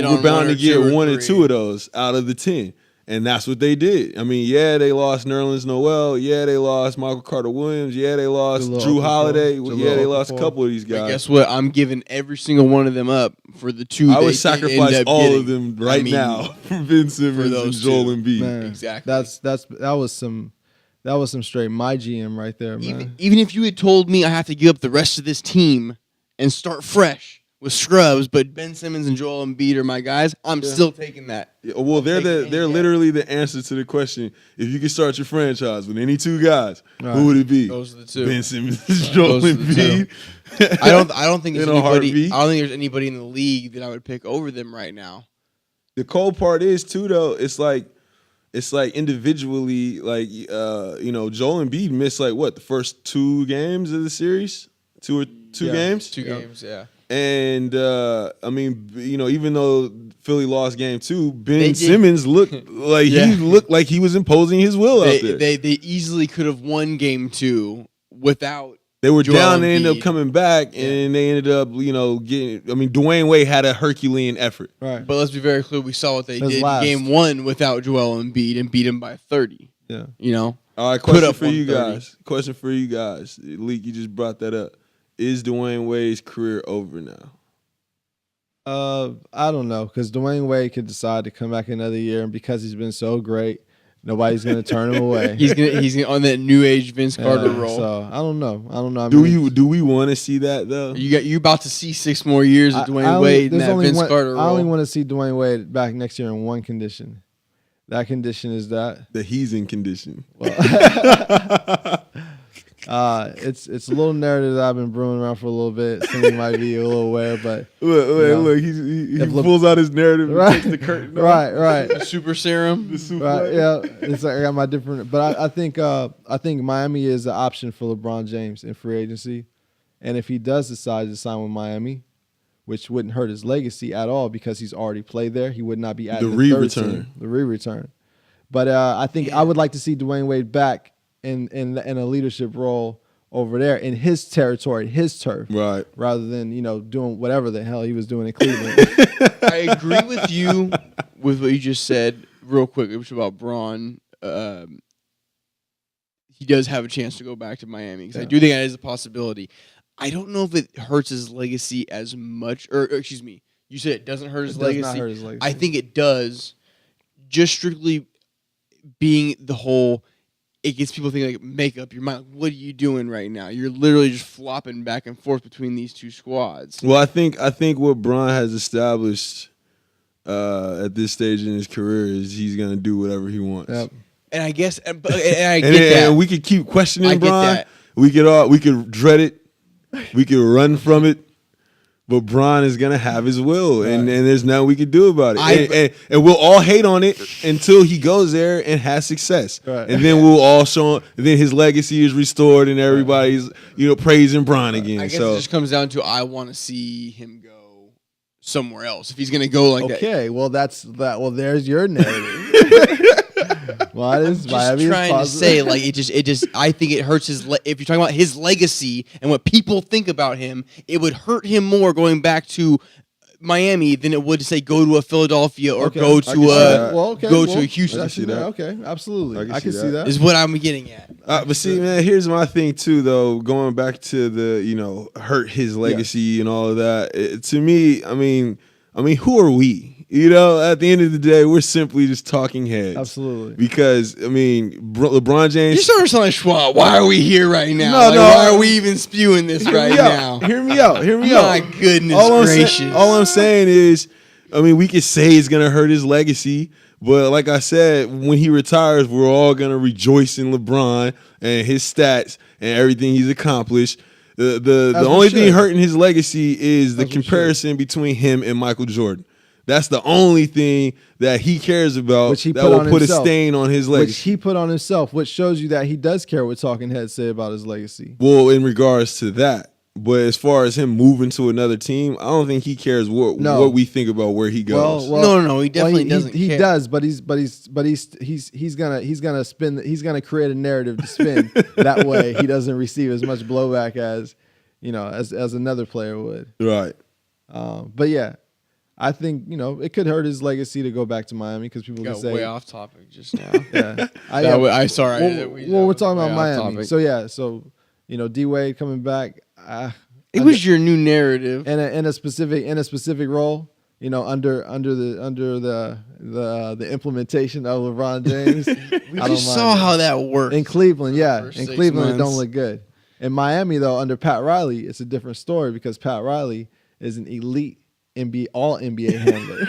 to get 1 or 2 of those out of the 10. And that's what they did. I mean, yeah, they lost Nerlens Noel. Yeah, they lost Michael Carter-Williams. Yeah, they lost Drew Holiday. Yeah, they lost a couple of these guys. But guess what? I'm giving every single one of them up for the two. I would they sacrifice end up all getting. of them right now for Ben Simmons and those Joel two. Embiid. Man, Exactly. That was some straight my GM right there, man. Even if you had told me I have to give up the rest of this team and start fresh with scrubs, but Ben Simmons and Joel Embiid are my guys, I'm still taking that. Yeah, well, they're literally the answer to the question. If you could start your franchise with any two guys, who would it be? Those are the two. Ben Simmons, Joel Those are the Embiid. I don't think there's In a anybody. heartbeat. I don't think there's anybody in the league that I would pick over them right now. The cold part is too, though. It's like individually, like Joel Embiid missed the first 2 games of the series, two games, Two games, yeah. And I mean, even though Philly lost game 2, Ben Simmons looked like he looked like he was imposing his will out there. They easily could have won game 2 without. They were Joel down, they ended Embiid. up coming back, and they ended up, getting. I mean, Dwayne Wade had a Herculean effort. Right. But let's be very clear. We saw what they did last. in game 1 without Joel Embiid and beat him by 30. Yeah. All right, Put question up for you 130. guys. Question for you guys. Leak, you just brought that up. Is Dwayne Wade's career over now? I don't know, because Dwayne Wade could decide to come back another year, and because he's been so great, nobody's gonna turn him away. He's gonna on that new age Vince Carter role. So I don't know. I Do mean, we want to see that though? You about to see 6 more years of Dwayne I only- Wade in there's that only Vince one- Carter I only role. want to see Dwayne Wade back next year in one condition. That condition is that That he's in condition. it's a little narrative that I've been brewing around for a little bit. Some of you might be a little aware, but Look, he If Le- pulls out his narrative and Right. takes the curtain off. right. Super serum. The souffle. Right, yeah, it's like I got my different, but I think Miami is an option for LeBron James in free agency, and if he does decide to sign with Miami, which wouldn't hurt his legacy at all because he's already played there, he would not be adding The the third re-return. team, the re-return. But I think I would like to see Dwayne Wade back in a leadership role over there in his territory, his turf, Right. rather than doing whatever the hell he was doing in Cleveland. I agree with you with what you just said. Real quick, it was about Braun. He does have a chance to go back to Miami because I do think that is a possibility. I don't know if it hurts his legacy as much, or excuse me, you said it doesn't hurt his It does legacy. not hurt his legacy. I think it does, just strictly being the whole. It gets people thinking like, make up your mind. What are you doing right now? You're literally just flopping back and forth between these two squads. Well, I think what Bron has established at this stage in his career is he's gonna do whatever he wants. Yep. And I guess, and I get that. And we could keep questioning I get Bron. that. We could dread it. We could run from it. But Bron is gonna have his will, and there's nothing we can do about it. And we'll all hate on it until he goes there and has success, Right. and then we'll all show him. Then his legacy is restored, and everybody's praising Bron again. I guess So it just comes down to I want to see him go somewhere else. If he's going to go like that. Okay, well that's that. Well, there's your narrative. Why is Just Miami is trying to positive? say, like, it just. I think it hurts his. If you're talking about his legacy and what people think about him, it would hurt him more going back to Miami than it would to say go to a Philadelphia or Okay, go I to can see that. Well, okay, go well, to a Houston. that's- see that. Okay, absolutely. I I can can see see that. that. Is what I'm getting at. But see, man, here's my thing too, though. Going back to the hurt his legacy and all of that. To me, I mean, who are we? At the end of the day, we're simply just talking heads. Absolutely. Because LeBron James. You started sounding like Schwab. Why are we here right now? No, Like, no. Why are we even spewing this Hear right me now? out. Hear me out. Hear me My out. goodness All gracious. I'm saying is, we could say it's gonna hurt his legacy, but like I said, when he retires, we're all gonna rejoice in LeBron and his stats and everything he's accomplished. The As we only thing should. hurting his legacy is the As we should. comparison between him and Michael Jordan. That's the only thing that he cares about Which he that put will on put himself. a stain on his Which legacy. he put on himself, which shows you that he does care what talking heads say about his legacy. Well, in regards to that. But as far as him moving to another team, I don't think he cares what we think about where he goes. No, he definitely doesn't He care. does, but he's gonna create a narrative to spin that way. He doesn't receive as much blowback as as another player would. Right. But yeah, I think it could hurt his legacy to go back to Miami because people can Got say way off topic just now. Yeah, I sorry. We're talking about way off Miami. topic. So yeah, D Wade coming back. It was your new narrative. in a specific role. Under the implementation of LeBron James. We just saw how that worked. In Cleveland, yeah. first In 6 Cleveland, it don't months. look good. In Miami, though, under Pat Riley, it's a different story because Pat Riley is an elite all NBA handler.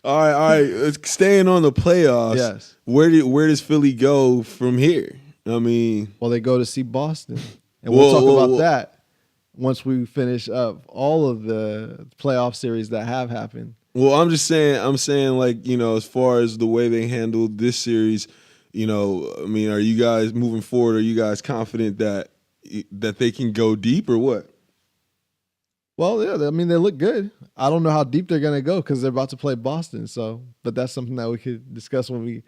All right. Staying on the playoffs. Yes. Where does Philly go from here? I mean, Well, they go to see Boston, and we'll talk about that once we finish up all of the playoff series that have happened. well, I'm saying like, as far as the way they handled this series, I mean, are you guys moving forward? Are you guys confident that they can go deep or what? Well, yeah, I mean, they look good. I don't know how deep they're gonna go because they're about to play Boston. But that's something that we could discuss when we.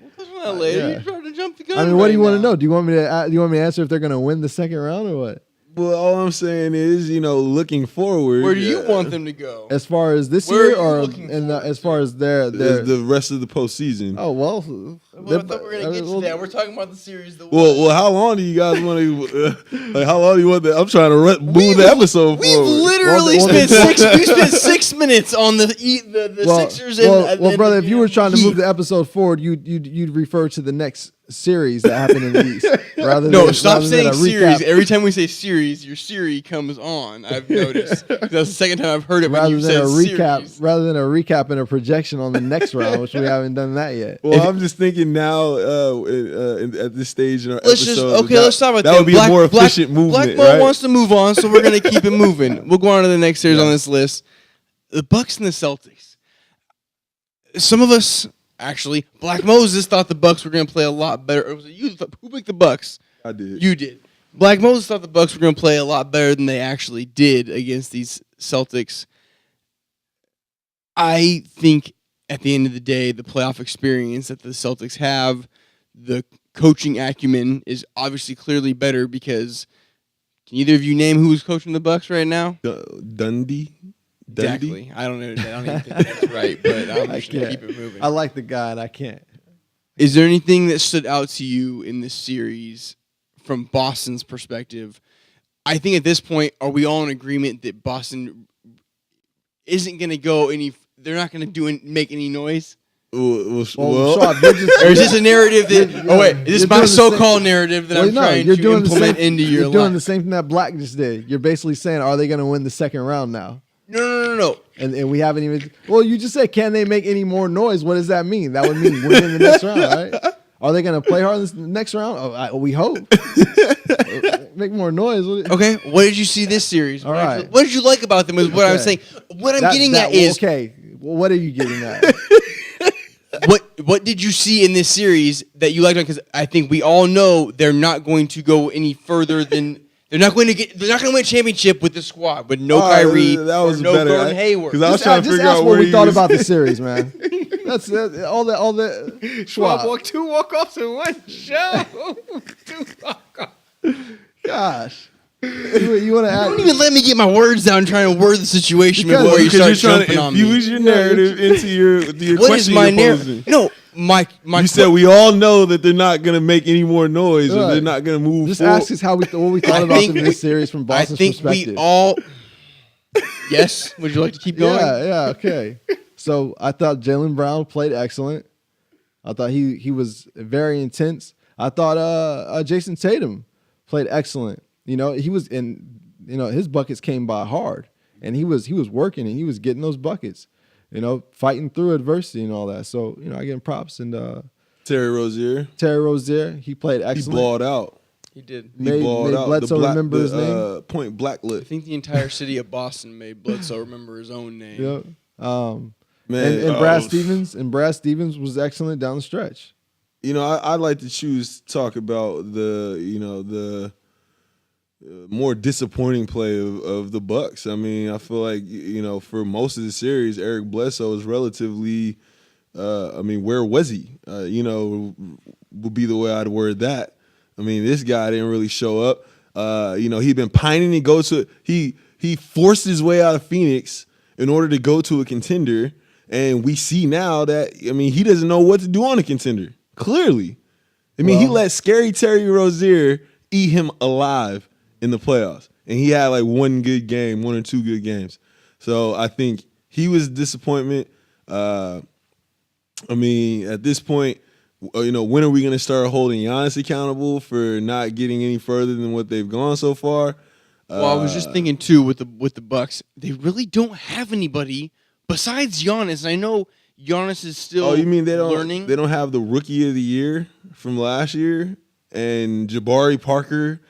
Later, Yeah. you're trying to jump the gun. I mean, what do you want to now. know? Do you want me to answer if they're gonna win the second round or what? Well, all I'm saying is, looking forward. Where do you want them to go? As far as this Where are year, you or looking forward as far as their the rest of the postseason? oh well. Well, I thought we were gonna get to that. We're talking about the series. Well, how long do you guys want to? Like, how long do you want that? I'm trying to move the episode We've forward. literally Well, spent we spent 6 minutes on the Sixers. And brother, if you were trying to move the episode forward, you'd refer to the next series that happened in the East rather than stop rather than saying a series. recap. Every time we say series, your Siri comes on. I've noticed. That's the second time I've heard it when Rather you than said a recap, series. rather than a recap and a projection on the next round, which we haven't done that yet. Well, I'm just thinking now at this stage in our Let's just episode. let's talk about that. Would be a more efficient movement, Black Mo right? wants to move on, so we're gonna keep it moving. We'll go on to the next series on this list. The Bucks and the Celtics. Some of us, actually, Black Moses thought the Bucks were gonna play a lot better. Or was it you? Who picked the Bucks? I did. You did. Black Moses thought the Bucks were gonna play a lot better than they actually did against these Celtics. I think at the end of the day, the playoff experience that the Celtics have, the coaching acumen is obviously clearly better because can either of you name who's coaching the Bucks right now? Dundee. Exactly. I don't know. I don't even think that's right, but I'm I just gonna can't. keep it moving. I like the guy, and I can't. Is there anything that stood out to you in this series from Boston's perspective? I think at this point, are we all in agreement that Boston isn't going to go any? They're not going to make any noise. Well, Sean, you're just- Or is this a narrative that? Yeah, Oh wait, is this you're my doing the same- so-called narrative that Well, I'm no, trying you're to doing the implement same, into your You're doing the life? same thing that Black just did. You're basically saying, are they going to win the second round now? No. And we haven't even. Well, you just said, can they make any more noise? What does that mean? That would mean winning the next round, right? Are they going to play hard in the next round? We hope. Make more noise. Okay, what did you see this series? All right. What did you like about them? Is what I was Okay. saying. What I'm getting at is okay. Well, what are you getting at? what did you see in this series that you liked? Because I think we all know they're not going to go any further than they're not going to win a championship with the squad with no Kyrie that was or no better. Gordon Hayward. Because I was trying to figure out what where we he thought was- about the series, man. That's all that. Schwab. 2 walk-offs in one show. 2 walk-offs. Gosh, you want to add? Don't even let me get my words down trying to word the situation Because- before you Because start you're trying jumping to on me. infuse your narrative into your What is question my you're narrative? posing. No, my You said we all know that they're not going to make any more noise or Right. they're not going to move Just forward. ask us what we thought I about think them in this series from I Boston's think perspective. we all. Yes. Would you like to keep going? Yeah, okay. So I thought Jaylen Brown played excellent. I thought he was very intense. I thought Jason Tatum played excellent. He was in. His buckets came by hard, and he was working and he was getting those buckets. Fighting through adversity and all that. So I give him props. And Terry Rozier, Terry Rozier, he played he excellent. blawed out. He did. He Made blawed out. Bledsoe remember his name. Point I Blacklit. think the entire city of Boston made Bledsoe remember his own name. Yep. Man, And Brad Stevens was excellent down the stretch. I'd like to choose to talk about the more disappointing play of the Bucks. I mean, I feel like for most of the series, Eric Bledsoe is relatively. Where was he? Would be the way I'd word that. I mean, this guy didn't really show up. He'd been pining. He forced his way out of Phoenix, in order to go to a contender. And we see now that, I mean, he doesn't know what to do on a contender. Clearly. I mean, he let scary Terry Rozier eat him alive in the playoffs. And he had like one or two good games. So I think he was a disappointment. I mean, at this point, when are we going to start holding Giannis accountable for not getting any further than what they've gone so far? Well, I was just thinking too with the Bucks, they really don't have anybody besides Giannis. I know Giannis is still. Oh, you mean they don't learning? They don't have the Rookie of the Year from last year and Jabari Parker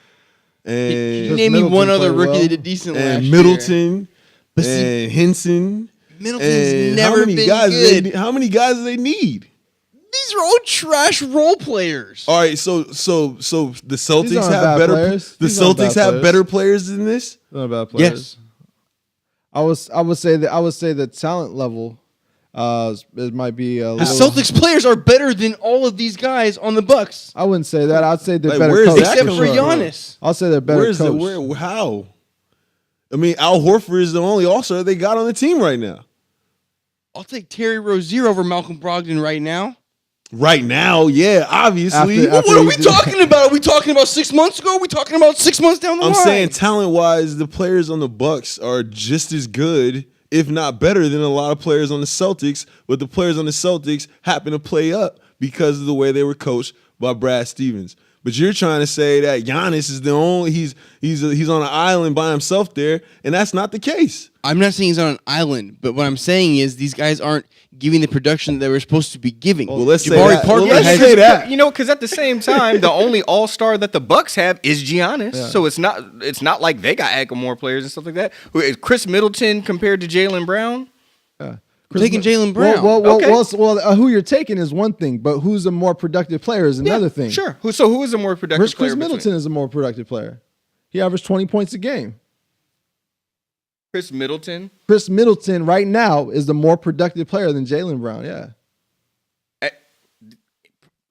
and Can you name me one other rookie that did decent last and year? Middleton But see, and Henson. Middleton's And never been good. How many guys do they need? These are all trash role players. All right, so the Celtics These aren't have bad better. players. The These aren't Celtics bad have players. better players than this. Not about players. Yes. I would say the talent level, it might be a The little. Celtics players are better than all of these guys on the Bucks, I wouldn't say that. I'd say they're Like, better where's coached. that except for coming from? Giannis. I'll say they're better Where's coached. how? I mean, Al Horford is the only All-Star they got on the team right now. I'll take Terry Rozier over Malcolm Brogdon right now. Right now, yeah, obviously. After- What are he we did- talking about? Are we talking about 6 months ago? Are we talking about 6 months down the I'm line? saying talent-wise, the players on the Bucks are just as good, if not better, than a lot of players on the Celtics. But the players on the Celtics happen to play up because of the way they were coached by Brad Stevens. But you're trying to say that Giannis is the only he's on an island by himself there, and that's not the case. I'm not saying he's on an island, but what I'm saying is these guys aren't giving the production that they were supposed to be giving. Well, let's say Jabari that. Parker Well, let's has say that. Because at the same time, the only All-Star that the Bucks have is Giannis. Yeah. So it's not like they got heck of more players and stuff like that. Who is Chris Middleton compared to Jaylen Brown? taking Jaylen Brown. Well, who you're taking is one thing, but who's a more productive player is another thing. Sure. Who is a more productive Chris player? Middleton is a more productive player. He averaged 20 points a game. Chris Middleton. Chris Middleton right now is the more productive player than Jaylen Brown. Yeah.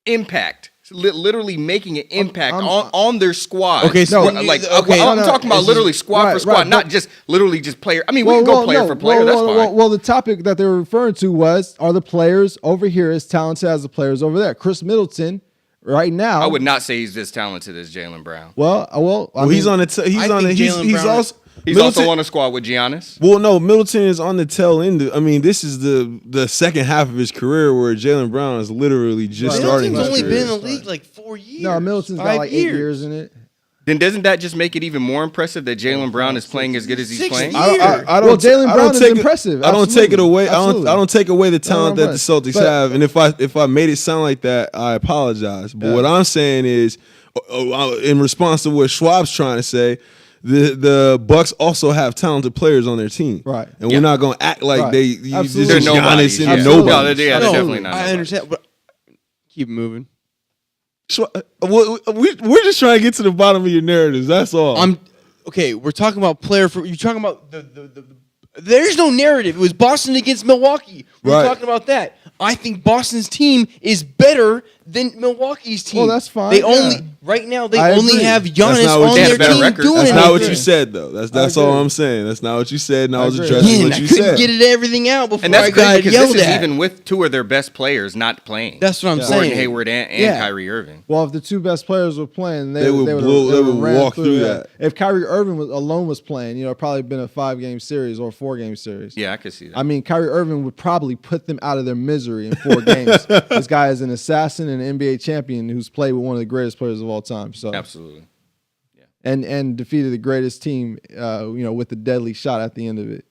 Impact. Literally making an impact I'm- on their squad. Okay, so No, you- I'm no, talking about it's literally just- squad for right, squad, right, not but- just literally just player. I mean, we can go player for player. That's fine. Well, the topic that they were referring to was, are the players over here as talented as the players over there? Chris Middleton, right now. I would not say he's as talented as Jaylen Brown. Well, I He's mean, on the I think Jaylen he's Brown- also He's Middleton- also on a squad with Giannis. Well, no, Middleton is on the tail end. I mean, this is the second half of his career where Jaylen Brown is literally just Right. starting Middleton's his only career. been in the league like 4 years. no, Middleton's got 5 like 8 years in it. Then doesn't that just make it even more impressive that Jaylen Brown is playing as good as he's 6 playing? years. I Well, Jaylen I Brown don't is take it- impressive. I don't take it away. Absolutely. I don't take away the talent that the Celtics But- have. And if I made it sound like that, I apologize. But Yeah. what I'm saying is, in response to what Schwab's trying to say, the Bucks also have talented players on their team, Right. And Yeah. we're not going to act like Right. this Absolutely. is They're Giannis nobodies, and yeah. Absolutely. nobody. No, they're definitely not I nobodies. understand, but keep moving. We're just trying to get to the bottom of your narratives. That's all. I'm okay. We're talking about player for. You're talking about the. There's no narrative. It was Boston against Milwaukee. We're Right. talking about that. I think Boston's team is better than Milwaukee's team. Well, that's fine, They yeah. only right now they I only agree. have That's Giannis not what on you- their They had a better team record. doing That's it. not what agree. you said, though. That's I all agree. I'm saying. That's not what you said, and I was agree. addressing Again, what I you couldn't said. get it everything out before And that's I crazy got because yelled this is at. even with two of their best players not playing. That's what I'm Yeah. Gordon saying. Hayward and Yeah. Kyrie Irving. Well, if the two best players were playing, They would ran walk through that. If Kyrie Irving alone was playing, it'd probably been a 5-game series or a 4-game series. Yeah, I could see that. I mean, Kyrie Irving would probably put them out of their misery in 4 games. This guy is an assassin and an NBA champion who's played with one of the greatest players of all time. So Absolutely. and defeated the greatest team, with the deadly shot at the end of it.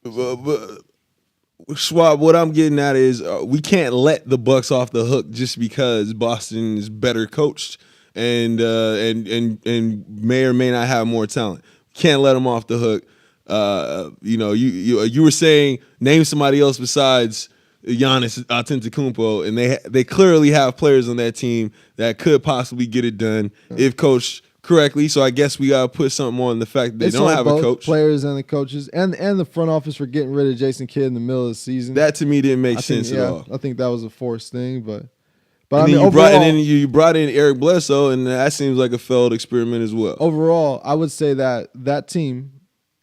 But Schwab, what I'm getting at is we can't let the Bucks off the hook just because Boston is better coached and may or may not have more talent. Can't let them off the hook. You were saying name somebody else besides Giannis Antetokounmpo, and they clearly have players on that team that could possibly get it done if coached correctly. So I guess we gotta put something on the fact that they It's don't on have both a coach. players and the coaches and the front office for getting rid of Jason Kidd in the middle of the season. That to me didn't make I think, sense at all. I think that was a forced thing, but And I mean, then overall, you brought in Eric Bledsoe, and that seems like a failed experiment as well. overall, I would say that team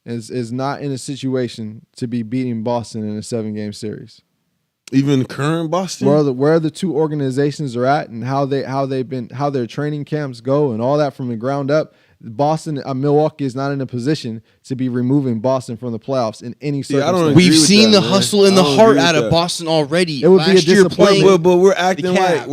is not in a situation to be beating Boston in a 7-game series. Even current Boston? Where the two organizations are at and how their training camps go and all that from the ground up, Milwaukee is not in a position to be removing Boston from the playoffs in any circumstance. agree We've with seen that, the man. hustle and I the don't heart agree out with of that. Boston already. It would be a Last year disappointment. playing- But we're acting Cavs.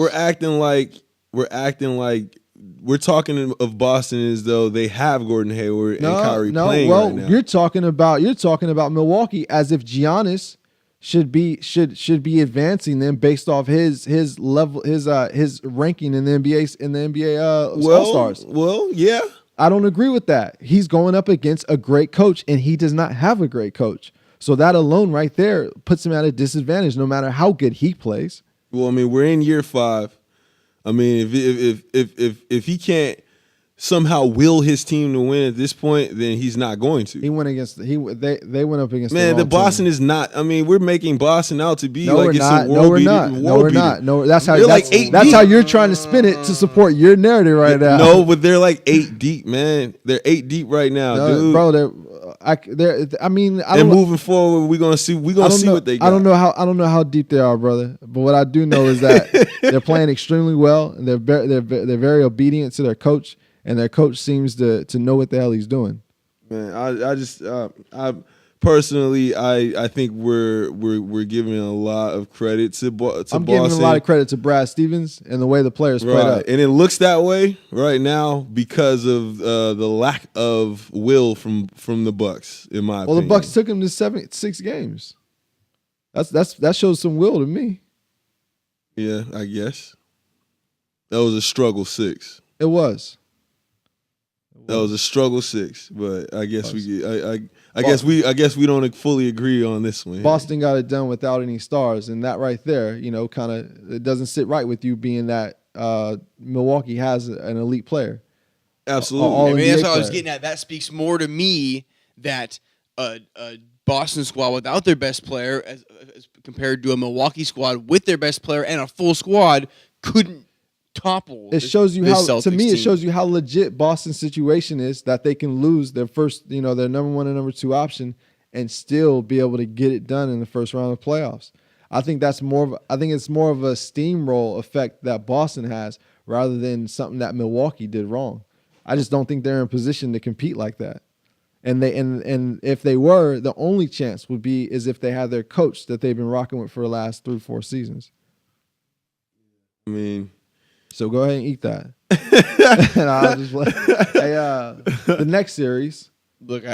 we're talking of Boston as though they have Gordon Hayward and Kyrie playing right now. You're talking about Milwaukee as if Giannis should be advancing them based off his level, his ranking in the NBA All Stars. Well, yeah. I don't agree with that. He's going up against a great coach, and he does not have a great coach. So that alone right there puts him at a disadvantage no matter how good he plays. Well, I mean, we're in year 5. I mean, if he can't somehow will his team to win at this point, then he's not going to. They went up against Man, the Boston team. is not. I mean, we're making Boston out to be No, like we're it's not. a No, world we're beater. not. No, world we're beater. not. No, that's how They're like 8 that's deep. how you're trying to spin it to support your narrative right now. No, but they're like 8 deep, man. They're 8 deep right now, No, dude. bro. I mean, I And don't. moving forward, we're gonna see. We're I gonna don't see know, what they got. I don't know how deep they are, brother. But what I do know is that they're playing extremely well, and they're very obedient to their coach, and their coach seems to know what the hell he's doing. Man, I personally, I think we're giving a lot of credit to Boston. I'm giving a lot of credit to Brad Stevens and the way the players played up. And it looks that way right now because of the lack of will from the Bucks, in my Well, opinion. the Bucks took him to 6 games. That shows some will to me. Yeah, I guess that was a struggle 6. It was. That was a struggle 6, but I guess I guess we don't fully agree on this one. Boston got it done without any stars, and that right there, kind of it doesn't sit right with you being that Milwaukee has an elite player. Absolutely. All I mean, NBA that's what I was player. getting at. That speaks more to me that a Boston squad without their best player, as compared to a Milwaukee squad with their best player and a full squad, couldn't topple. It shows you this how, to Celtics me, it team. shows you how legit Boston's situation is, that they can lose their first, their number 1 and number 2 option and still be able to get it done in the first round of playoffs. I think it's more of a steamroll effect that Boston has rather than something that Milwaukee did wrong. I just don't think they're in a position to compete like that. And if they were, the only chance would be is if they had their coach that they've been rocking with for the last 3-4 seasons. I mean, so go ahead and eat that. And I'll just the next series. Look,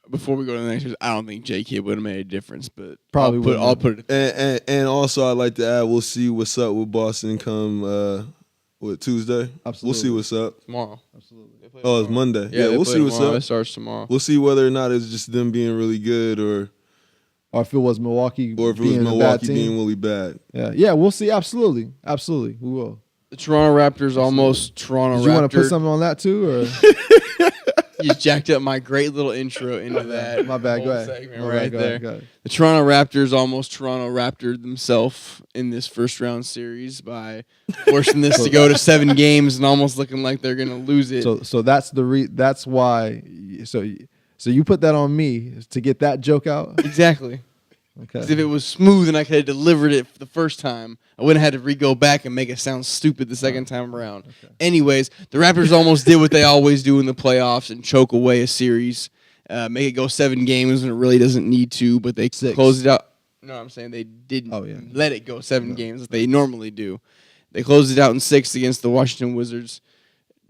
before we go to the next series, I don't think J Kidd would have made a difference, but Probably I'll put it. and also I'd like to add, we'll see what's up with Boston come Tuesday. Absolutely. We'll see what's up. Tomorrow. Absolutely. Oh, it's Monday. Yeah, they we'll play see what's tomorrow. It up. starts tomorrow. We'll see whether or not it's just them being really good or Or if it was Milwaukee if it was being a bad Milwaukee team. being really bad. Yeah, we'll see. Absolutely. We will. The Toronto Raptors almost Toronto Did you want to put Raptor. something on that too? Or You jacked up my great little intro into that. my bad. whole Go ahead. segment My right bad, go there. ahead, go ahead. The Toronto Raptors almost Toronto Raptored themselves in this first round series by forcing this to go to 7 games and almost looking like they're gonna lose it. So that's that's why. So you put that on me to get that joke out. exactly. Okay. 'Cause if it was smooth and I could have delivered it the first time, I wouldn't have had to go back and make it sound stupid the second time around. Okay. Anyways, the Raptors almost did what they always do in the playoffs and choke away a series, make it go 7 games when it really doesn't need to, but they 6. closed it out. No, I'm saying they didn't Oh, yeah. let it go 7 games as they normally do. They closed it out in 6 against the Washington Wizards.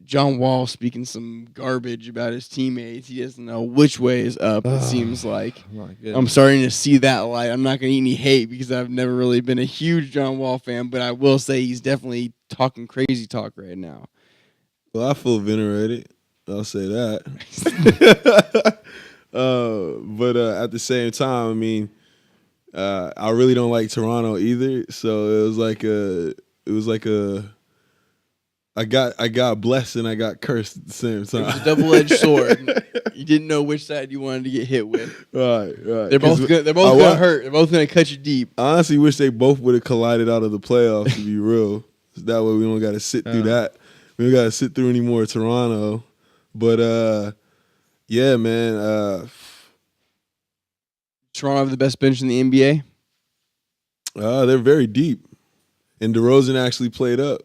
John Wall speaking some garbage about his teammates. He doesn't know which way is up, it seems like. My goodness. I'm starting to see that light. I'm not going to eat any hate because I've never really been a huge John Wall fan, but I will say he's definitely talking crazy talk right now. Well, I feel venerated. I'll say that. But at the same time, I mean, I really don't like Toronto either. So it was like a. I got blessed and I got cursed at the same It was a time. double-edged sword. You didn't know which side you wanted to get hit with. Right. They're both gonna hurt. They're both gonna cut you deep. I honestly wish they both would have collided out of the playoffs, to be real. That way we don't got to sit through that. We don't got to sit through any more Toronto. But Yeah, man. Toronto have the best bench in the NBA. They're very deep, and DeRozan actually played up.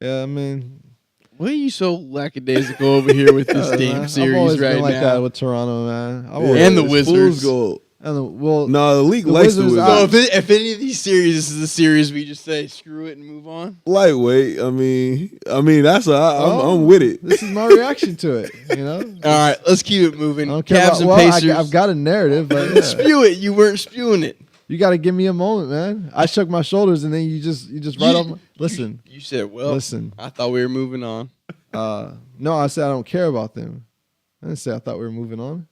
Yeah, I mean, Why are you so lackadaisical over here with this damn I've series always right been like now? that with Toronto, man. And the It's Wizards. fool's gold. Well, No, the league the likes the Wizards Wizards. So if any of these series, this is a series we just say screw it and move on. Lightweight. I mean, that's I'm with it. This is my reaction to it. You know, All right, let's keep it moving. I don't care Cavs about. and Well, Pacers. I've got a narrative, but yeah. Spew it. You weren't spewing it. You got to give me a moment, man. I shook my shoulders, and then you just right on. Listen, You said, well, listen. I thought we were moving on. No, I said I don't care about them. I didn't say I thought we were moving on.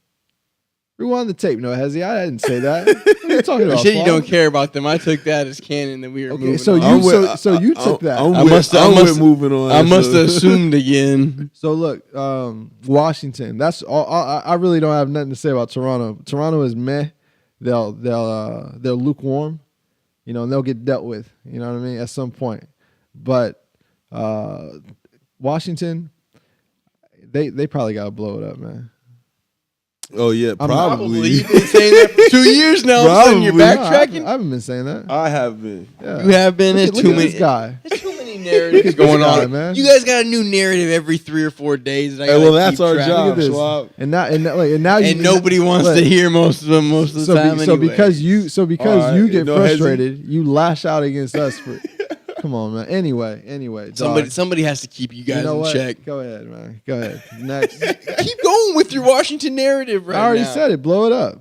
Rewind the tape, no, Hesi. I didn't say that. What are you talking You about? said you Flaw? don't care about them. I took that as canon that we were Okay, moving so on. you I'm with- so you took that. I'm I with, must- I'm I with must- moving on. I must so- have assumed again. So look, Washington. That's all. I really don't have nothing to say about Toronto. Toronto is meh. They're lukewarm, you know, and they'll get dealt with. You know what I mean? At some point, but Washington, they probably got to blow it up, man. Oh yeah, probably. You've been saying that for 2 years now. All of a sudden you're Probably. backtracking. I haven't been saying that. I have been. Yeah. You have been. Look There's at too many. this guy. There's too many narratives this going guy, on, man. You guys got a new narrative every 3 or 4 days. And I Hey, gotta well, that's keep our track. Look job, at this. Schwab. And now you And nobody wants look, to hear most of them most of the time. So anyway. because you All right, you get no, Hezi. frustrated, you lash out against us for. Come on, man. Anyway, dog. somebody has to keep you guys You know in what? check. Go ahead, man. Go ahead. Next. Keep going with your Washington narrative right now. I already said it. Blow it up.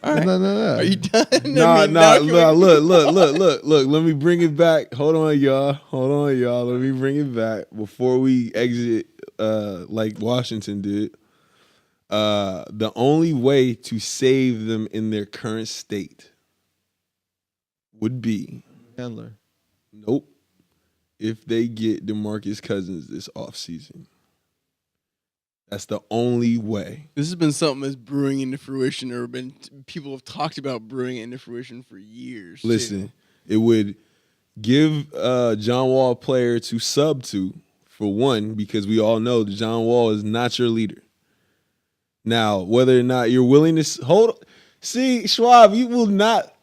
All right. No. Are you done? Nah, now can we- look. Let me bring it back. Hold on, y'all. Let me bring it back before we exit. Like Washington did. The only way to save them in their current state would be Handler. nope. If they get DeMarcus Cousins this offseason. That's the only way. This has been something that's brewing into fruition, or people have talked about brewing it into fruition for years. too. Listen, it would give John Wall a player to sub to, for one, because we all know that John Wall is not your leader. Now, whether or not you're willing to see, Schwab, you will not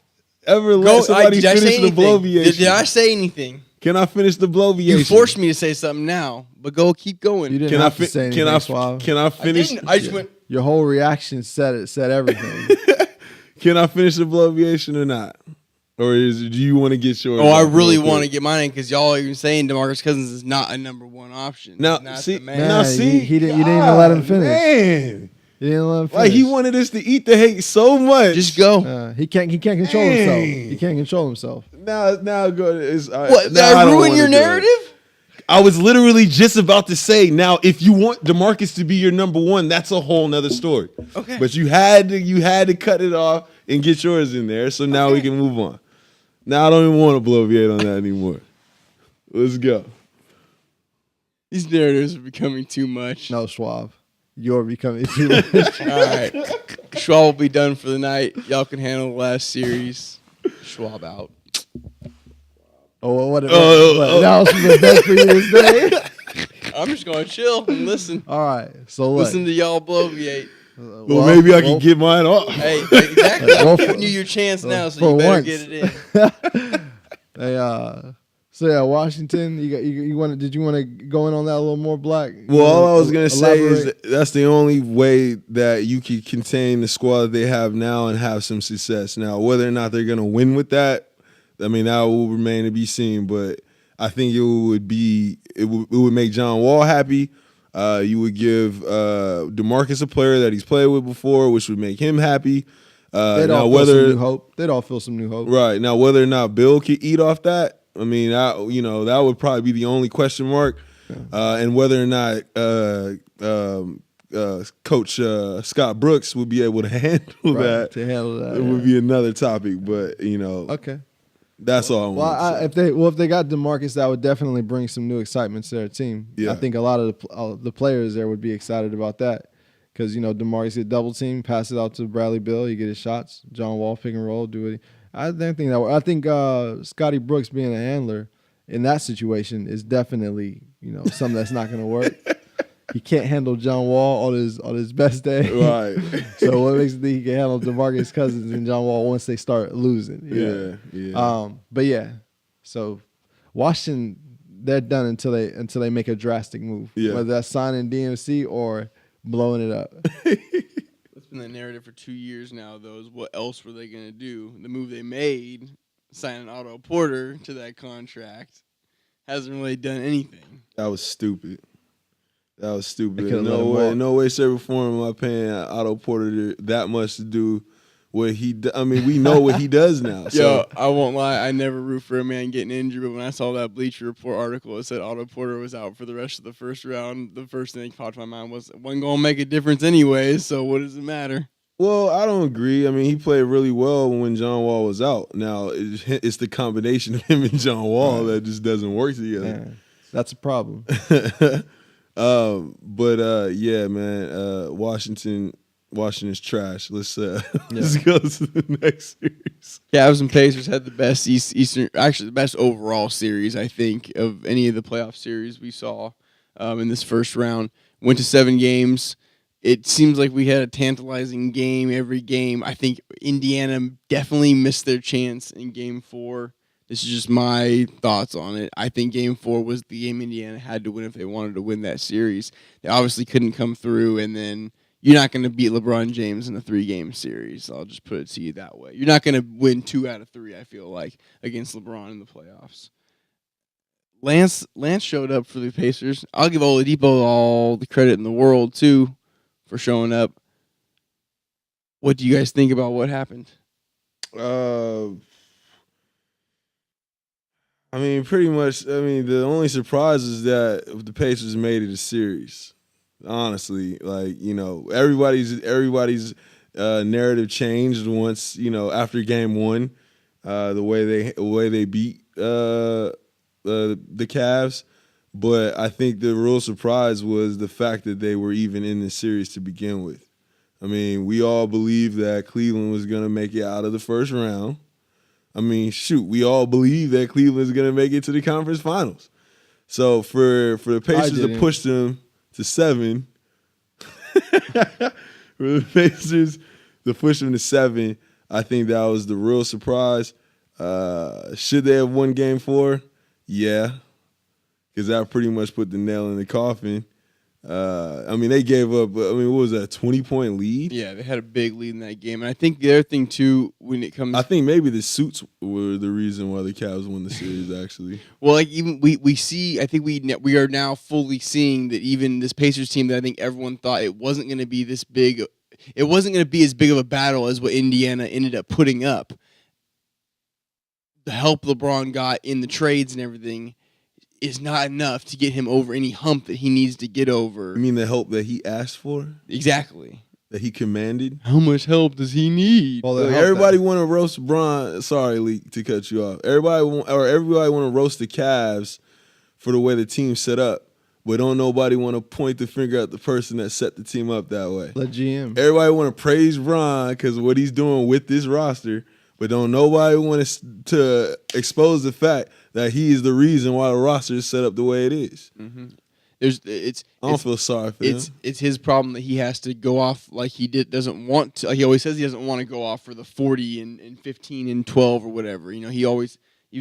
ever let somebody did I say finish the anything? bloviation. Did I say anything? Can I finish the bloviation? You forced me to say something now, but keep going. You didn't Can I have to say anything, Suave. can I I finish? didn't. I just went. Your whole reaction said everything. Can I finish the bloviation or not? Or do you want to get yours? Oh, I off really real quick? want to get mine in because y'all are even saying DeMarcus Cousins is not a number one option. Now, He's not see, the man. now Man, see, he didn't even let him finish. Man. You didn't let him finish. Like he wanted us to eat the hate so much. Just go. He can't control himself. Dang. He can't control himself. Now go. It's, What? Did now I don't ruin wanna your do it. narrative? I was literally just about to say. Now, if you want DeMarcus to be your number one, that's a whole nother story. Okay. But you had to cut it off and get yours in there. So now we can move on. Now I don't even want to bloviate on that anymore. Let's go. These narratives are becoming too much. No, Schwab. You're becoming too much. All right. Schwab will be done for the night. Y'all can handle the last series. Schwab out. What Oh. that was the best for you this day? I'm just going to chill and listen. All right. So look. Listen to y'all bloviate. Well, maybe I can get mine off. Hey, exactly. Well, I'm giving you your chance now, so for you better once. get it in. Hey, so yeah, Washington. You want? Did you want to go in on that a little more, Black? Well, all I was gonna say is Elaborate? that's the only way that you can contain the squad that they have now and have some success. Now, whether or not they're gonna win with that, I mean, that will remain to be seen. But I think it would make John Wall happy. You would give DeMarcus a player that he's played with before, which would make him happy. They'd Now, all feel some new hope. They'd all feel some new hope. right now, whether or not Bill could eat off that, I mean, that would probably be the only question mark. And whether or not Coach Scott Brooks would be able to handle Right, that, to handle that. it would be another topic. But Okay. that's all I Well, want to say. if they got DeMarcus, that would definitely bring some new excitement to their team. Yeah. I think a lot of the players there would be excited about that because DeMarcus get double team, pass it out to Bradley Beal, you get his shots. John Wall pick and roll, do it. I think Scotty Brooks being a handler in that situation is definitely something that's not going to work. he can't handle John Wall on his best day. Right. So what makes it think he can handle DeMarcus Cousins and John Wall once they start losing? Yeah. But yeah, so Washington, they're done until they make a drastic move. Yeah. Whether that's signing DMC or blowing it up. That's been the narrative for 2 years now, though, is what else were they going to do? The move they made, signing Otto Porter to that contract, hasn't really done anything. That was stupid. They could've let No him way, walk. no way, shape, or form am I paying Otto Porter that much to do what he. I mean, we know what he does now. So Yo, I won't lie. I never root for a man getting injured, but when I saw that Bleacher Report article, it said Otto Porter was out for the rest of the first round. The first thing that popped in my mind was, it wasn't going to make a difference anyway, so what does it matter? well, I don't agree. I mean, he played really well when John Wall was out. Now it's the combination of him and John Wall that just doesn't work together. Yeah, that's a problem. Yeah, man. Washington's trash. Let's let's go to the next series. Cavs and Pacers had the best actually the best overall series, I think, of any of the playoff series we saw in this first round. Went to 7 games. It seems like we had a tantalizing game every game. I think Indiana definitely missed their chance in Game 4. This is just my thoughts on it. I think Game 4 was the game Indiana had to win if they wanted to win that series. They obviously couldn't come through, and then you're not going to beat LeBron James in a 3-game series. I'll just put it to you that way. You're not going to win 2 out of 3, I feel like, against LeBron in the playoffs. Lance showed up for the Pacers. I'll give Oladipo all the credit in the world, too, for showing up. What do you guys think about what happened? I mean, pretty much. I mean, the only surprise is that the Pacers made it a series. Honestly, like, you know, everybody's narrative changed once, you know, after Game 1, the way they beat the Cavs. But I think the real surprise was the fact that they were even in the series to begin with. I mean, we all believed that Cleveland was going to make it out of the first round. I mean, shoot, we all believe that Cleveland's going to make it to the conference finals. So for the Pacers to push them to 7, for the Pacers to push them to 7, I think that was the real surprise. Should they have won Game 4? Yeah, because that pretty much put the nail in the coffin. I mean, they gave up, I mean, what was that, 20-point lead? Yeah, they had a big lead in that game. And I think the other thing, too, when it comes... I think maybe the suits were the reason why the Cavs won the series, actually. Well, like, even we see, I think we are now fully seeing that even this Pacers team that I think everyone thought it wasn't going to be this big, it wasn't going to be as big of a battle as what Indiana ended up putting up. The help LeBron got in the trades and everything is not enough to get him over any hump that he needs to get over. You mean the help that he asked for? Exactly. That he commanded? How much help does he need? Well, Look, everybody want to roast LeBron. Sorry, Lee, to cut you off. Everybody want to roast the Cavs for the way the team set up, but don't nobody want to point the finger at the person that set the team up that way. The GM. Everybody want to praise Bron because what he's doing with this roster, but don't nobody want to expose the fact that he is the reason why the roster is set up the way it is. Mm-hmm. I don't feel sorry for him. It's his problem that he has to go off like he doesn't want to. Like he always says he doesn't want to go off for the 40 and 15 and 12 or whatever. You know, he's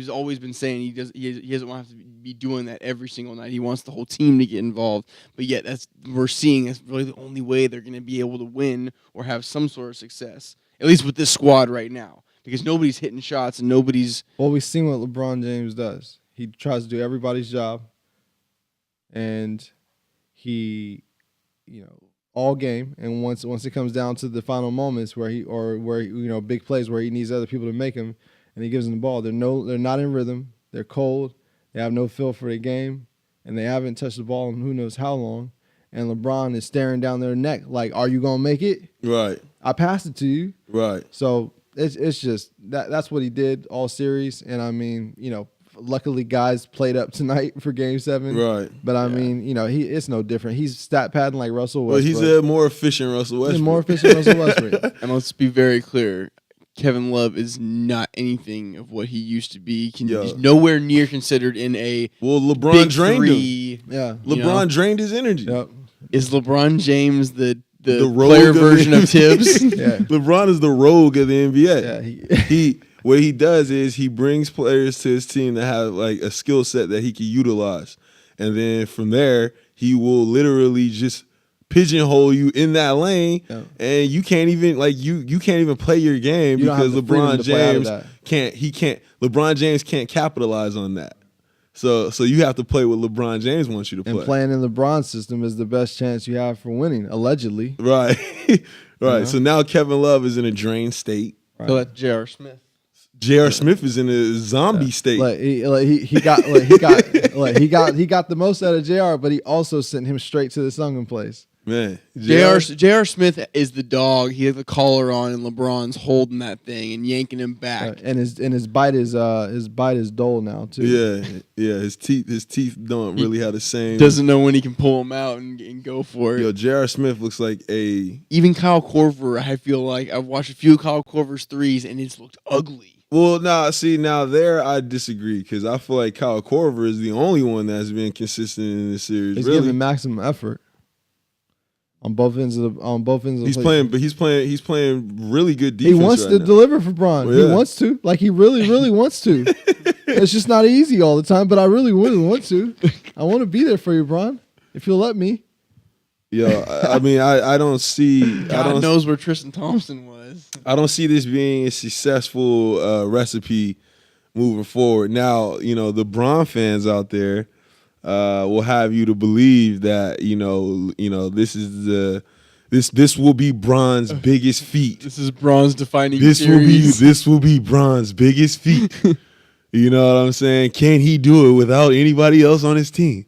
always been saying he doesn't want to have to be doing that every single night. He wants the whole team to get involved. But yet we're seeing that's really the only way they're going to be able to win or have some sort of success. At least with this squad right now. Because nobody's hitting shots and nobody's... Well, we've seen what LeBron James does. He tries to do everybody's job. And he, all game. And once it comes down to the final moments where big plays where he needs other people to make them, and he gives them the ball, they're not in rhythm. They're cold. They have no feel for the game. And they haven't touched the ball in who knows how long. And LeBron is staring down their neck like, are you going to make it? Right. I passed it to you. Right. So... It's just that's what he did all series, and I mean, luckily guys played up tonight for Game 7. Right. But I mean, it's no different. He's stat padding like Russell Westbrook. But he's a more efficient Russell Westbrook. He's more efficient Russell Westbrook. And let's be very clear. Kevin Love is not anything of what he used to be. He's nowhere near considered in a LeBron big drained three. him. Yeah. LeBron drained his energy. Yep. Is LeBron James the rogue player of the version of Tibbs? Yeah. LeBron is the rogue of the NBA. Yeah, He what he does is he brings players to his team that have like a skill set that he can utilize, and then from there he will literally just pigeonhole you in that lane, and you can't even you can't even play your game You don't because have the freedom LeBron to play out of James that. can't LeBron James can't capitalize on that. So you have to play what LeBron James wants you to play. And playing in LeBron's system is the best chance you have for winning, allegedly. Right. Right. know? So now Kevin Love is in a drained state. So that's J.R. Smith. J.R. Smith is in a zombie state. He got the most out of JR, but he also sent him straight to the sunken place. Man, J.R. Smith is the dog. He has the collar on, and LeBron's holding that thing and yanking him back. And his bite is dull now too. Yeah. His teeth don't really have the same. Doesn't know when he can pull him out and go for it. Yo, J.R. Smith looks like a. Even Kyle Korver, I feel like I've watched a few Kyle Korver's threes, and it's looked ugly. Well, now there I disagree because I feel like Kyle Korver is the only one that's been consistent in this series. He's really, giving maximum effort on both ends of the he's plate. playing, but he's playing really good defense. He wants right to now. deliver for Bron. Well, yeah. He wants to. Like he really wants to. It's just not easy all the time, but I really want to. I want to be there for you, Bron, if you'll let me. Yo, I mean, I don't see. God knows where Tristan Thompson was. I don't see this being a successful recipe moving forward. Now, the Bron fans out there will have you to believe that this is this will be Bron's biggest feat. This is Bron's defining series. This will be Bron's biggest feat. You know what I'm saying? Can he do it without anybody else on his team?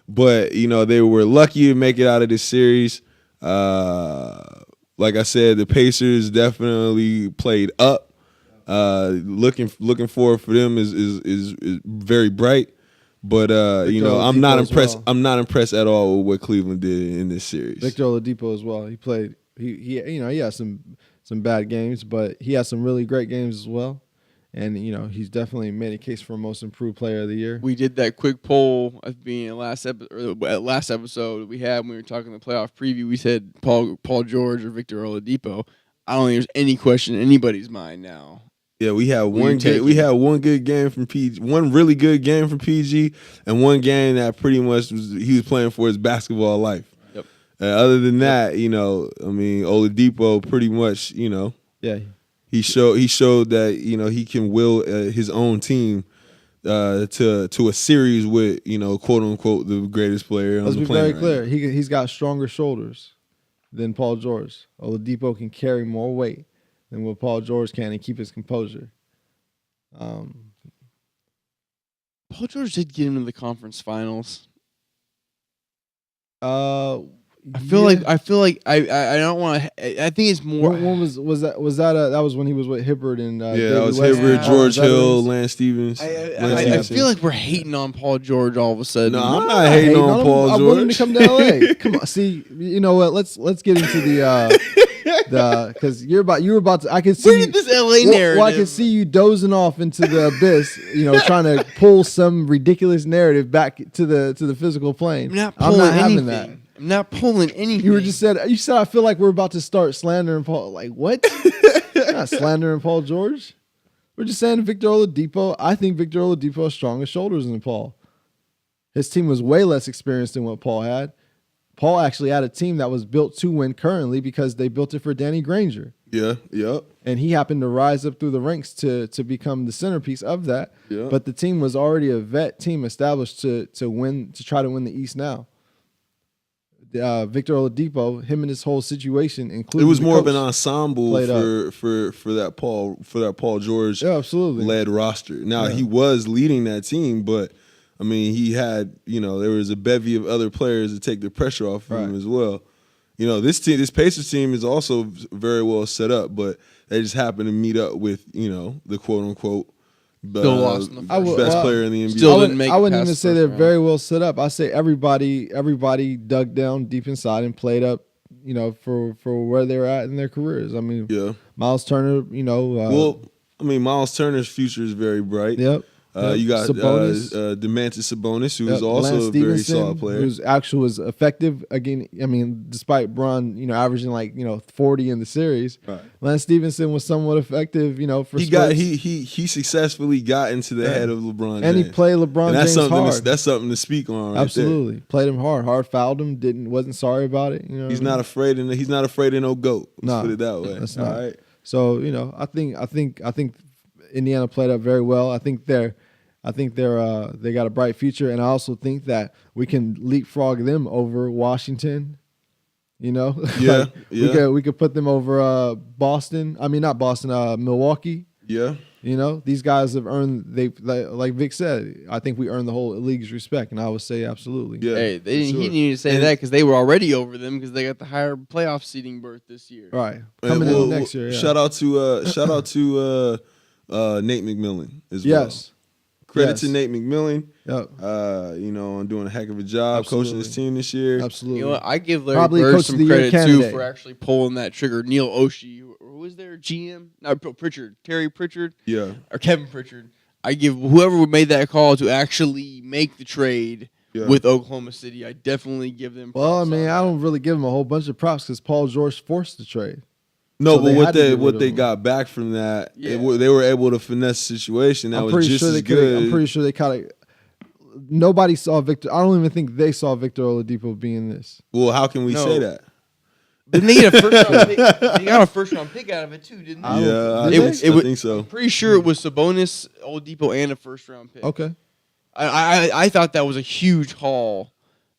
But they were lucky to make it out of this series. Like I said, the Pacers definitely played up. Looking forward for them is very bright. But I'm not impressed. Well. I'm not impressed at all with what Cleveland did in this series. Victor Oladipo as well. He played. He had some bad games, but he had some really great games as well. And he's definitely made a case for most improved player of the year. We did that quick poll at being last episode we had when we were talking the playoff preview. We said Paul George or Victor Oladipo. I don't think there's any question in anybody's mind now. Yeah, we had one good game from PG, one really good game from PG, and one game that pretty much he was playing for his basketball life. Yep. Other than that, Oladipo pretty much, Yeah. he showed that he can will his own team to a series with quote unquote the greatest player on Let's the be planet. very clear. He's got stronger shoulders than Paul George. Oladipo can carry more weight than what Paul George can and keep his composure. Paul George did get him to the conference finals. I feel like I don't want to. I think it's more. When was that? That was when he was with Hibbert and David that was West. Hibbert, George Hill, Veterans. Lance Stevens. I feel like we're hating on Paul George all of a sudden. No, I'm not hating on him. Paul I George. want him to come to LA. Come on, see, you know what? Let's get into the because you were about to. I can see. Where did this LA narrative? Well, I can see you dozing off into the abyss. Trying to pull some ridiculous narrative back to the physical plane. I'm not pulling having anything. that. I'm not pulling anything. You said I feel like we're about to start slandering Paul. Like what? We're not slandering Paul George. We're just saying Victor Oladipo. I think Victor Oladipo has stronger shoulders than Paul. His team was way less experienced than what Paul had. Paul actually had a team that was built to win currently because they built it for Danny Granger. Yeah, yep. And he happened to rise up through the ranks to become the centerpiece of that. Yeah. But the team was already a vet team established to try to win the East now. Victor Oladipo, him and his whole situation, including It was the more of coach, an ensemble played for that Paul George yeah, absolutely led roster. Now Yeah. he was leading that team, but I mean he had there was a bevy of other players to take the pressure off of him Right. as well. This Pacers team is also very well set up, but they just happened to meet up with the quote unquote Still lost in the first best round. player in the NBA. Still I didn't make it wouldn't past even the say first they're round. very well set up. I say everybody dug down deep inside and played up, for where they're at in their careers. I mean, Yeah. Miles Turner, Well, I mean Miles Turner's future is very bright. yep. You got Sabonis. Demantis Sabonis, who Yep, is also Lance a very Stevenson, solid player. who's actually was effective again. I mean, despite Bron, averaging 40 in the series, Right. Lance Stevenson was somewhat effective. For He spurts. he successfully got into the head of LeBron James. And he played LeBron And that's James something hard. that's something to speak on right Absolutely, played him hard fouled him. Wasn't sorry about it. there. He's not afraid of no GOAT. Let's Nah, put it that way. that's All not. right. So I think Indiana played up very well. I think they got a bright future, and I also think that we can leapfrog them over Washington. Yeah, yeah. We could put them over Boston. I mean, not Boston. Milwaukee. Yeah. These guys have earned. Like Vic said. I think we earned the whole league's respect, and I would say absolutely. Yeah. Hey, for sure. he didn't need to say that because they were already over them because they got the higher playoff seeding berth this year. Right. And Coming in next year. Yeah. Shout out to Nate McMillan as well. Yes. Credit Yes. to Nate McMillan. Yep. On doing a heck of a job Absolutely. coaching his team this year. Absolutely. You know what? I give Larry Probably Bird Coach of some the Year credit too candidate. for actually pulling that trigger. Neil Oshie, who was their GM? No, Pritchard, Terry Pritchard, Yeah. or Kevin Pritchard. I give whoever made that call to actually make the trade Yeah. with Oklahoma City. I definitely give them. Well, I props mean, on I that. don't really give them a whole bunch of props because Paul George forced the trade. No, So but they what had to get rid what of they him. got back from that, Yeah. they were able to finesse the situation that I'm was pretty just sure as they could. good. I'm pretty sure they kind of. Nobody saw Victor. I don't even think they saw Victor Oladipo being this. Well, how can we No. say that? Didn't they get a first round pick? They got a first round pick out of it too, didn't they? I don't- Yeah, did I they? think so. Pretty sure it was Sabonis, Oladipo, and a first round pick. Okay. I thought that was a huge haul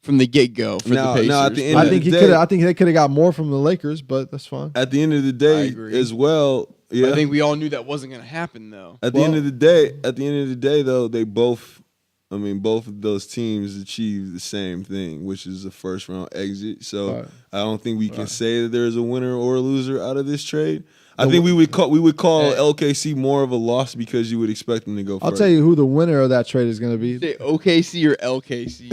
from the get go for Now- the Pacers. now at the end I of think the he day- could. I think they could have got more from the Lakers, but that's fine. At the end of the I day, agree. as well. Yeah. I think we all knew that wasn't going to happen though. At the end of the day, though, they both of those teams achieved the same thing, which is a first round exit. So Right. I don't think we can say that there's a winner or a loser out of this trade. I think we would call Hey. LKC more of a loss because you would expect them to go. I'll first. tell you who the winner of that trade is going to be. Say OKC or LKC?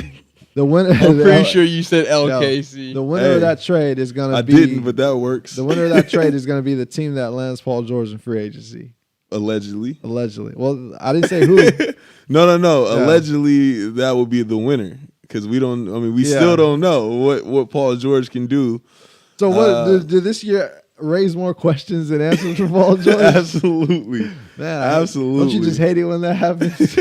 The winner. I'm pretty sure you said LKC. The winner Hey, of that trade is going I to be. didn't, but that works. The winner of that trade is going to be the team that lands Paul George in free agency. Allegedly. Allegedly. Well, I didn't say who. No. Yeah. Allegedly, that would be the winner because we don't. I mean, we Yeah. still don't know what Paul George can do. So what did this year raise more questions than answers for Paul George? Absolutely. Man, Absolutely. Don't you just hate it when that happens?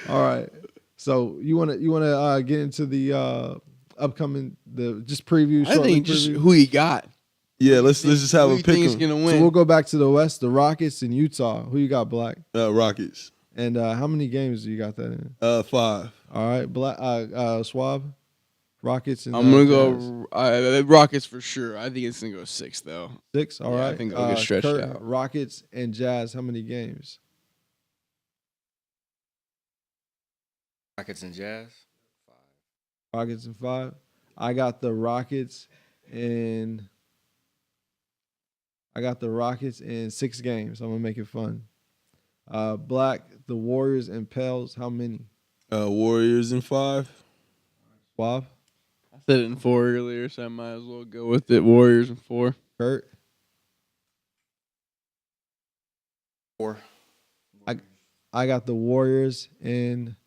All right. So you want to get into the upcoming just preview. I shortly think just preview? who you got. Yeah, let's just have Who a you pick. think is 'em. going to So win? we'll go back to the West, the Rockets and Utah. Who you got, Black? Rockets. And how many games do you got that in? 5. All right, Black. Swab. Rockets and I'm going Jazz. to go Rockets for sure. I think it's going to go 6 though. 6. All Yeah, right. I think it'll get stretched Kurt, out. Rockets and Jazz. How many games? Rockets and Jazz. Rockets and 5. I got the Rockets in 6 games. I'm gonna make it fun. Black, the Warriors and Pels. How many? Warriors in 5. Swab, I said it in 4 earlier, so I might as well go with it. Warriors in 4. Kurt. 4. I got the Warriors in.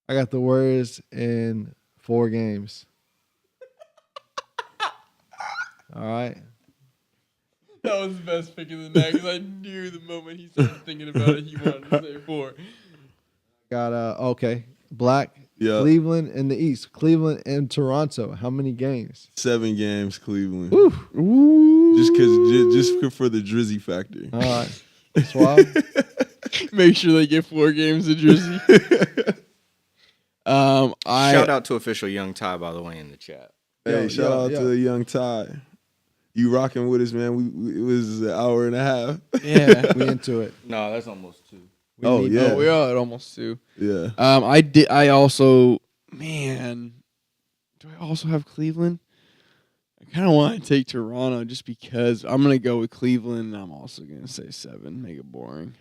I got the Warriors in 4 games. All right. That was the best pick of the night because I knew the moment he started thinking about it, he wanted to say 4. Got okay. Black. Yeah. Cleveland in the East. Cleveland and Toronto. How many games? 7 games, Cleveland. Ooh. Just for the Drizzy factor. All right. Swab. Make sure they get 4 games of Jersey. Shout out to official Young Ty, by the way, in the chat. Hey, Yo, shout yo, out yo. to the young Ty. You rocking with us, man. It was an hour and a half. Yeah. We into it. No, that's almost 2. We Oh, need- yeah. Oh, we are at almost 2. Yeah. I also, man, do I also have Cleveland? I kind of want to take Toronto just because I'm going to go with Cleveland. And I'm also going to say 7, make it boring.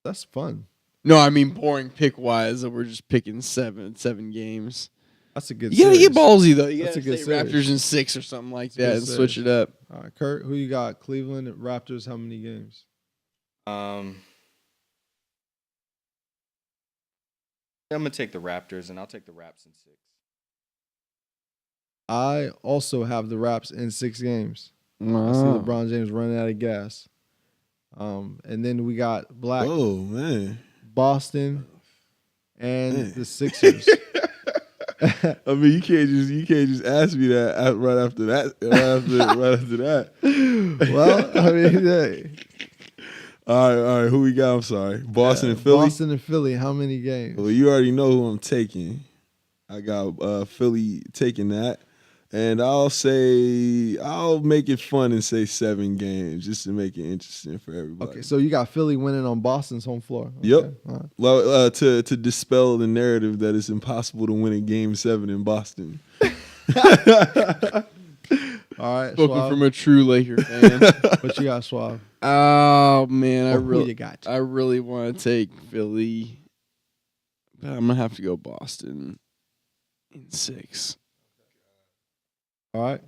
That's fun. No, I mean boring pick wise. That we're just picking 7 gomes. That's a good. You gotta get series. ballsy though. You That's gotta a good say series. Raptors in 6 or something like That's a that good and switch series. it up. All right, Kurt. Who you got? Cleveland and Raptors. How many games? I'm gonna take the Raptors, and I'll take the Raps in 6. I also have the Raps in 6 games. I see Wow. LeBron James running out of gas. And then we got Black, Oh man. Boston, and Man. the Sixers. I mean, you can't just ask me that right after that. Right after that. Well, I mean, yeah. All right. Who we got? I'm sorry. Boston and Philly. Boston and Philly. How many games? Well, you already know who I'm taking. I got Philly taking that, and I'll make it fun and say 7 games just to make it interesting for everybody. Okay, so you got Philly winning on Boston's home floor. Okay, Yep. all right. Well, to dispel the narrative that it's impossible to win a Game 7 in Boston. All right, Spoken Schwab. from a true Laker fan. What you got, Schwab? Oh man, Or who you got? I really want to take Philly, but I'm gonna have to go Boston in 6. All right,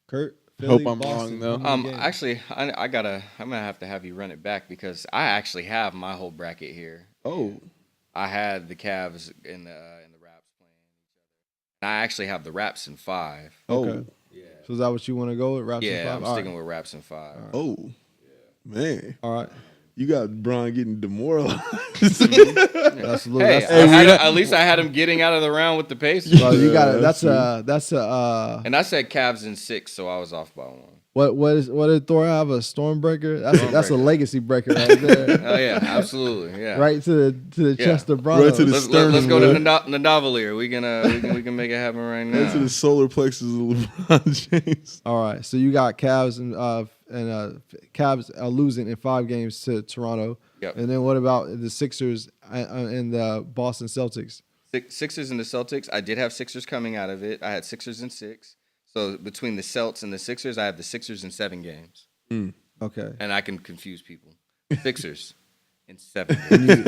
Kurt. Hope Philly, I'm Boston. wrong, though. How many games? Actually, I'm gonna have you run it back because I actually have my whole bracket here. Oh, I had the Cavs in the Raps playing each other. And I actually have the Raps in 5. Okay. Yeah. So is that what you want to go with? Raps and Yeah, five? I'm All sticking right. with Raps in 5. oh, man. All right. You got Bron getting demoralized. That's a little. Hey, That's, at least I had him getting out of the round with the Pacers. well, you got it. that's That's a. And I said Cavs in 6, so I was off by 1. What did Thor have? A stormbreaker? That's a Stormbreaker. legacy breaker right there. Oh yeah, absolutely. Yeah. Right to the Yeah. chest of Bronco. Right to the Let's go to man. Nadavalier. We can make it happen right now. Into the solar plexus of LeBron James. All right, so you got Cavs and Cavs losing in 5 games to Toronto. Yep. And then what about the Sixers and the Boston Celtics? Sixers and the Celtics. I did have Sixers coming out of it. I had Sixers in 6. So between the Celts and the Sixers, I have the Sixers in 7 games. Okay. And I can confuse people. Sixers in 7 games.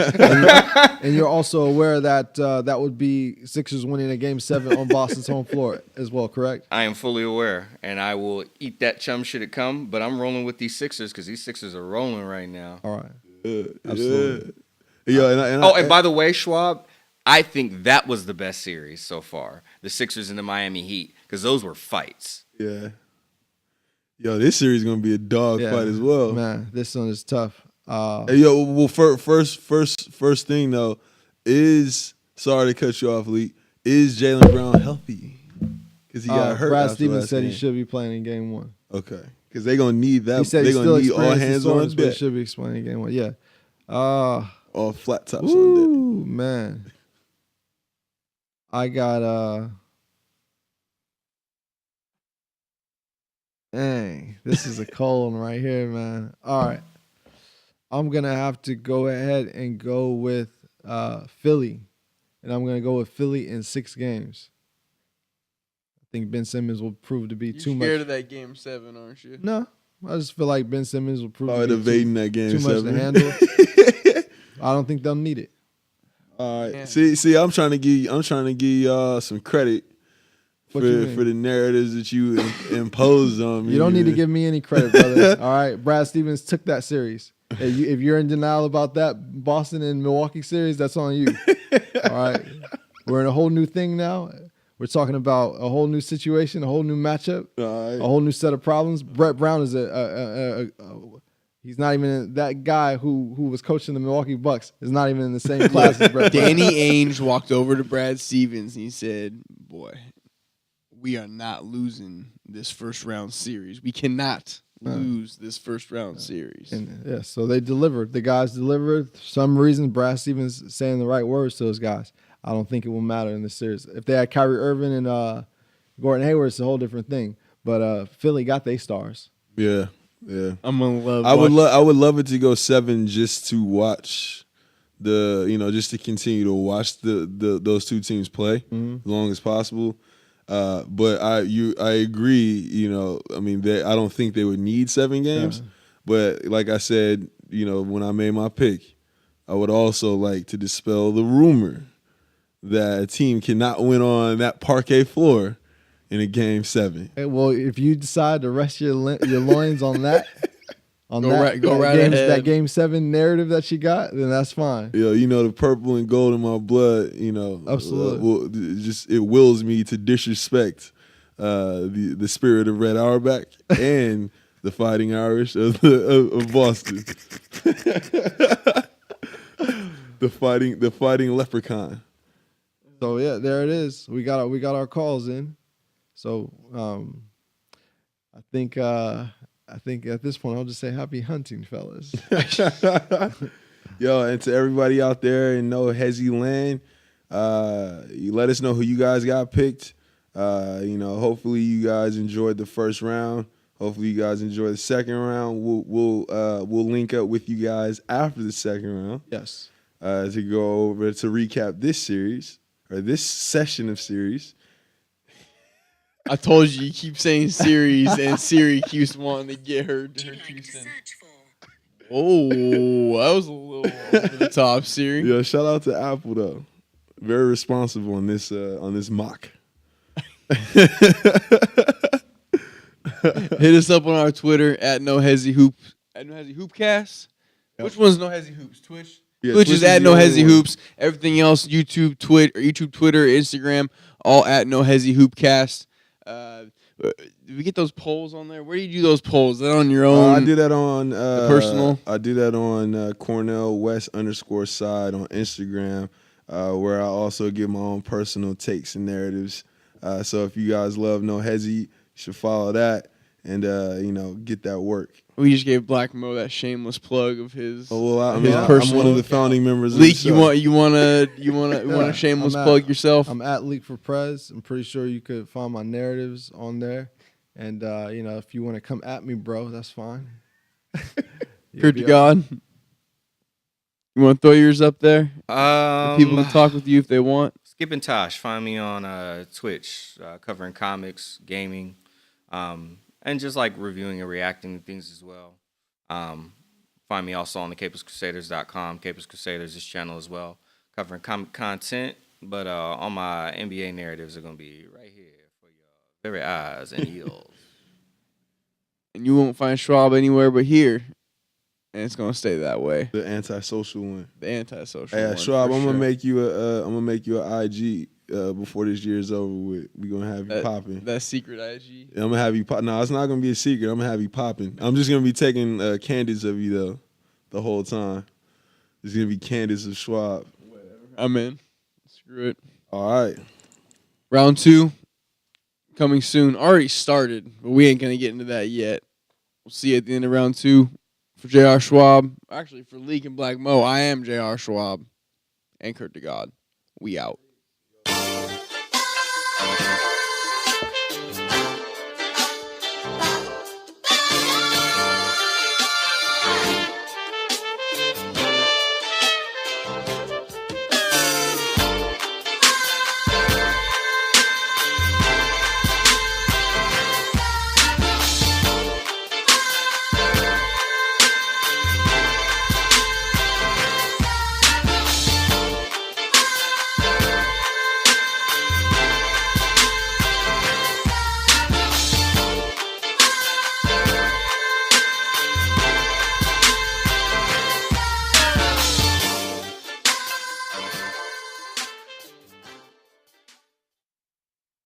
And you're also aware that that would be Sixers winning a game 7 on Boston's home floor as well, correct? I am fully aware, and I will eat that chum should it come. But I'm rolling with these Sixers because these Sixers are rolling right now. All right. Absolutely. Yeah. And by the way, Schwab, I think that was the best series so far. The Sixers and the Miami Heat, because those were fights. Yeah. Yo, this series is gonna be a dog fight as well. Man, this one is tough. Hey, yo, well, first thing though is sorry to cut you off, Lee. Is Jaylen Brown healthy? Because he got hurt. Brad after Stevens last said he game. should be playing in game 1. Okay, because they're gonna need that. He said They're he's gonna still need all experiencing hands on soreness, but he deck. should be playing in game 1. Yeah. All flat tops on Ooh, man. I got dang, this is a cold one right here, man. All right. I'm gonna have to go ahead and go with Philly. And I'm gonna go with Philly in 6 games. I think Ben Simmons will prove to be You're too scared much. of that game 7, aren't you? No. I just feel like Ben Simmons will prove deck. to Oh, be evading that game too much 7. to handle. I don't think they'll need it. All right. Yeah. See, I'm trying to give y'all some credit for What you mean? the narratives that you imposed on me. You don't need to man. give me any credit, brother. All right, Brad Stevens took that series. If you're in denial about that Boston and Milwaukee series, that's on you. All right, we're in a whole new thing now. We're talking about a whole new situation, a whole new matchup, All right. a whole new set of problems. Brett Brown is he's not even that guy who was coaching the Milwaukee Bucks is not even in the same class as Brett Brown. Danny Ainge walked over to Brad Stevens and he said, "Boy, we are not losing this first round series. We cannot lose this first round series." And yeah, so they delivered. The guys delivered. For some reason, Brad Stevens is saying the right words to those guys. I don't think it will matter in this series. If they had Kyrie Irving and Gordon Hayward, it's a whole different thing. But Philly got their stars. Yeah. I'm gonna love. I would love it to go 7 just to watch just to continue to watch those two teams play as long as possible. But I agree. I don't think they would need 7 games. But like I said, when I made my pick, I would also like to dispel the rumor that a team cannot win on that parquet floor in a game 7. Hey, well, if you decide to rest your loins on that, on Go that, right- go that right game, ahead. that Game 7 narrative that she got, then that's fine. Yo, the purple and gold in my blood, Absolutely. it wills me to disrespect the spirit of Red Auerbach and the Fighting Irish of Boston. the fighting leprechaun. So yeah, there it is. We got our calls in. So I think at this point I'll just say happy hunting, fellas. Yo, and to everybody out there in No Hesi Land, you let us know who you guys got picked. Hopefully you guys enjoyed the first round. Hopefully you guys enjoy the second round. We'll link up with you guys after the second round. Yes. To go over to recap this series or this session of series. I told you keep saying series, and Siri keeps wanting to get her 2 cents. Oh, that was a little over the top, Siri. Yeah, shout out to Apple though. Very responsible on this mock. Hit us up on our Twitter at No Hesi Hoops. At No Hesi Hoopcast. Yep. Which one's No Hesi Hoops? Twitch? Yeah, Twitch Twitch is is at the No only Hesi one. Hoops. Everything else, YouTube, Twitter, Instagram, all at No Hesi Hoopcast. Do we get those polls on there? Where do you do those polls? Is that on your own? I do that on personal? I do that on Cornell West _side on Instagram, where I also give my own personal takes and narratives. So if you guys love No Hesi, you should follow that and get that work. We just gave Black Mo that shameless plug of his. Oh well, his I'm personal one of the founding members. Leak, of the you show. want a shameless I'm plug yourself? I'm at Leak for Prez. I'm pretty sure you could find my narratives on there. And if you want to come at me, bro, that's fine. Good to God. You want to throw yours up there? People can talk with you if they want. Skip and Tosh, find me on Twitch, covering comics, gaming, and just like reviewing and reacting to things as well. Find me also on the CapersCrusaders.com. Capers Crusaders, this channel as well, covering comic content. But all my NBA narratives are going to be right here for your very eyes and ears. And you won't find Schwab anywhere but here. And it's going to stay that way. The antisocial one. The antisocial Hey, one. Schwab, for I'm sure. gonna make you an IG before this year's over with. We gonna have you popping. That secret IG. I'm gonna have you pop. No, it's not gonna be a secret. I'm gonna have you popping. I'm just gonna be taking candids of you though, the whole time. It's gonna be candids of Schwab. I'm in. Screw it. All right. Round 2 coming soon. Already started, but we ain't going to get into that yet. We'll see you at the end of round 2. For J.R. Schwab, actually for Leak and Black Mo, I am J.R. Schwab. And Kurt to God. We out.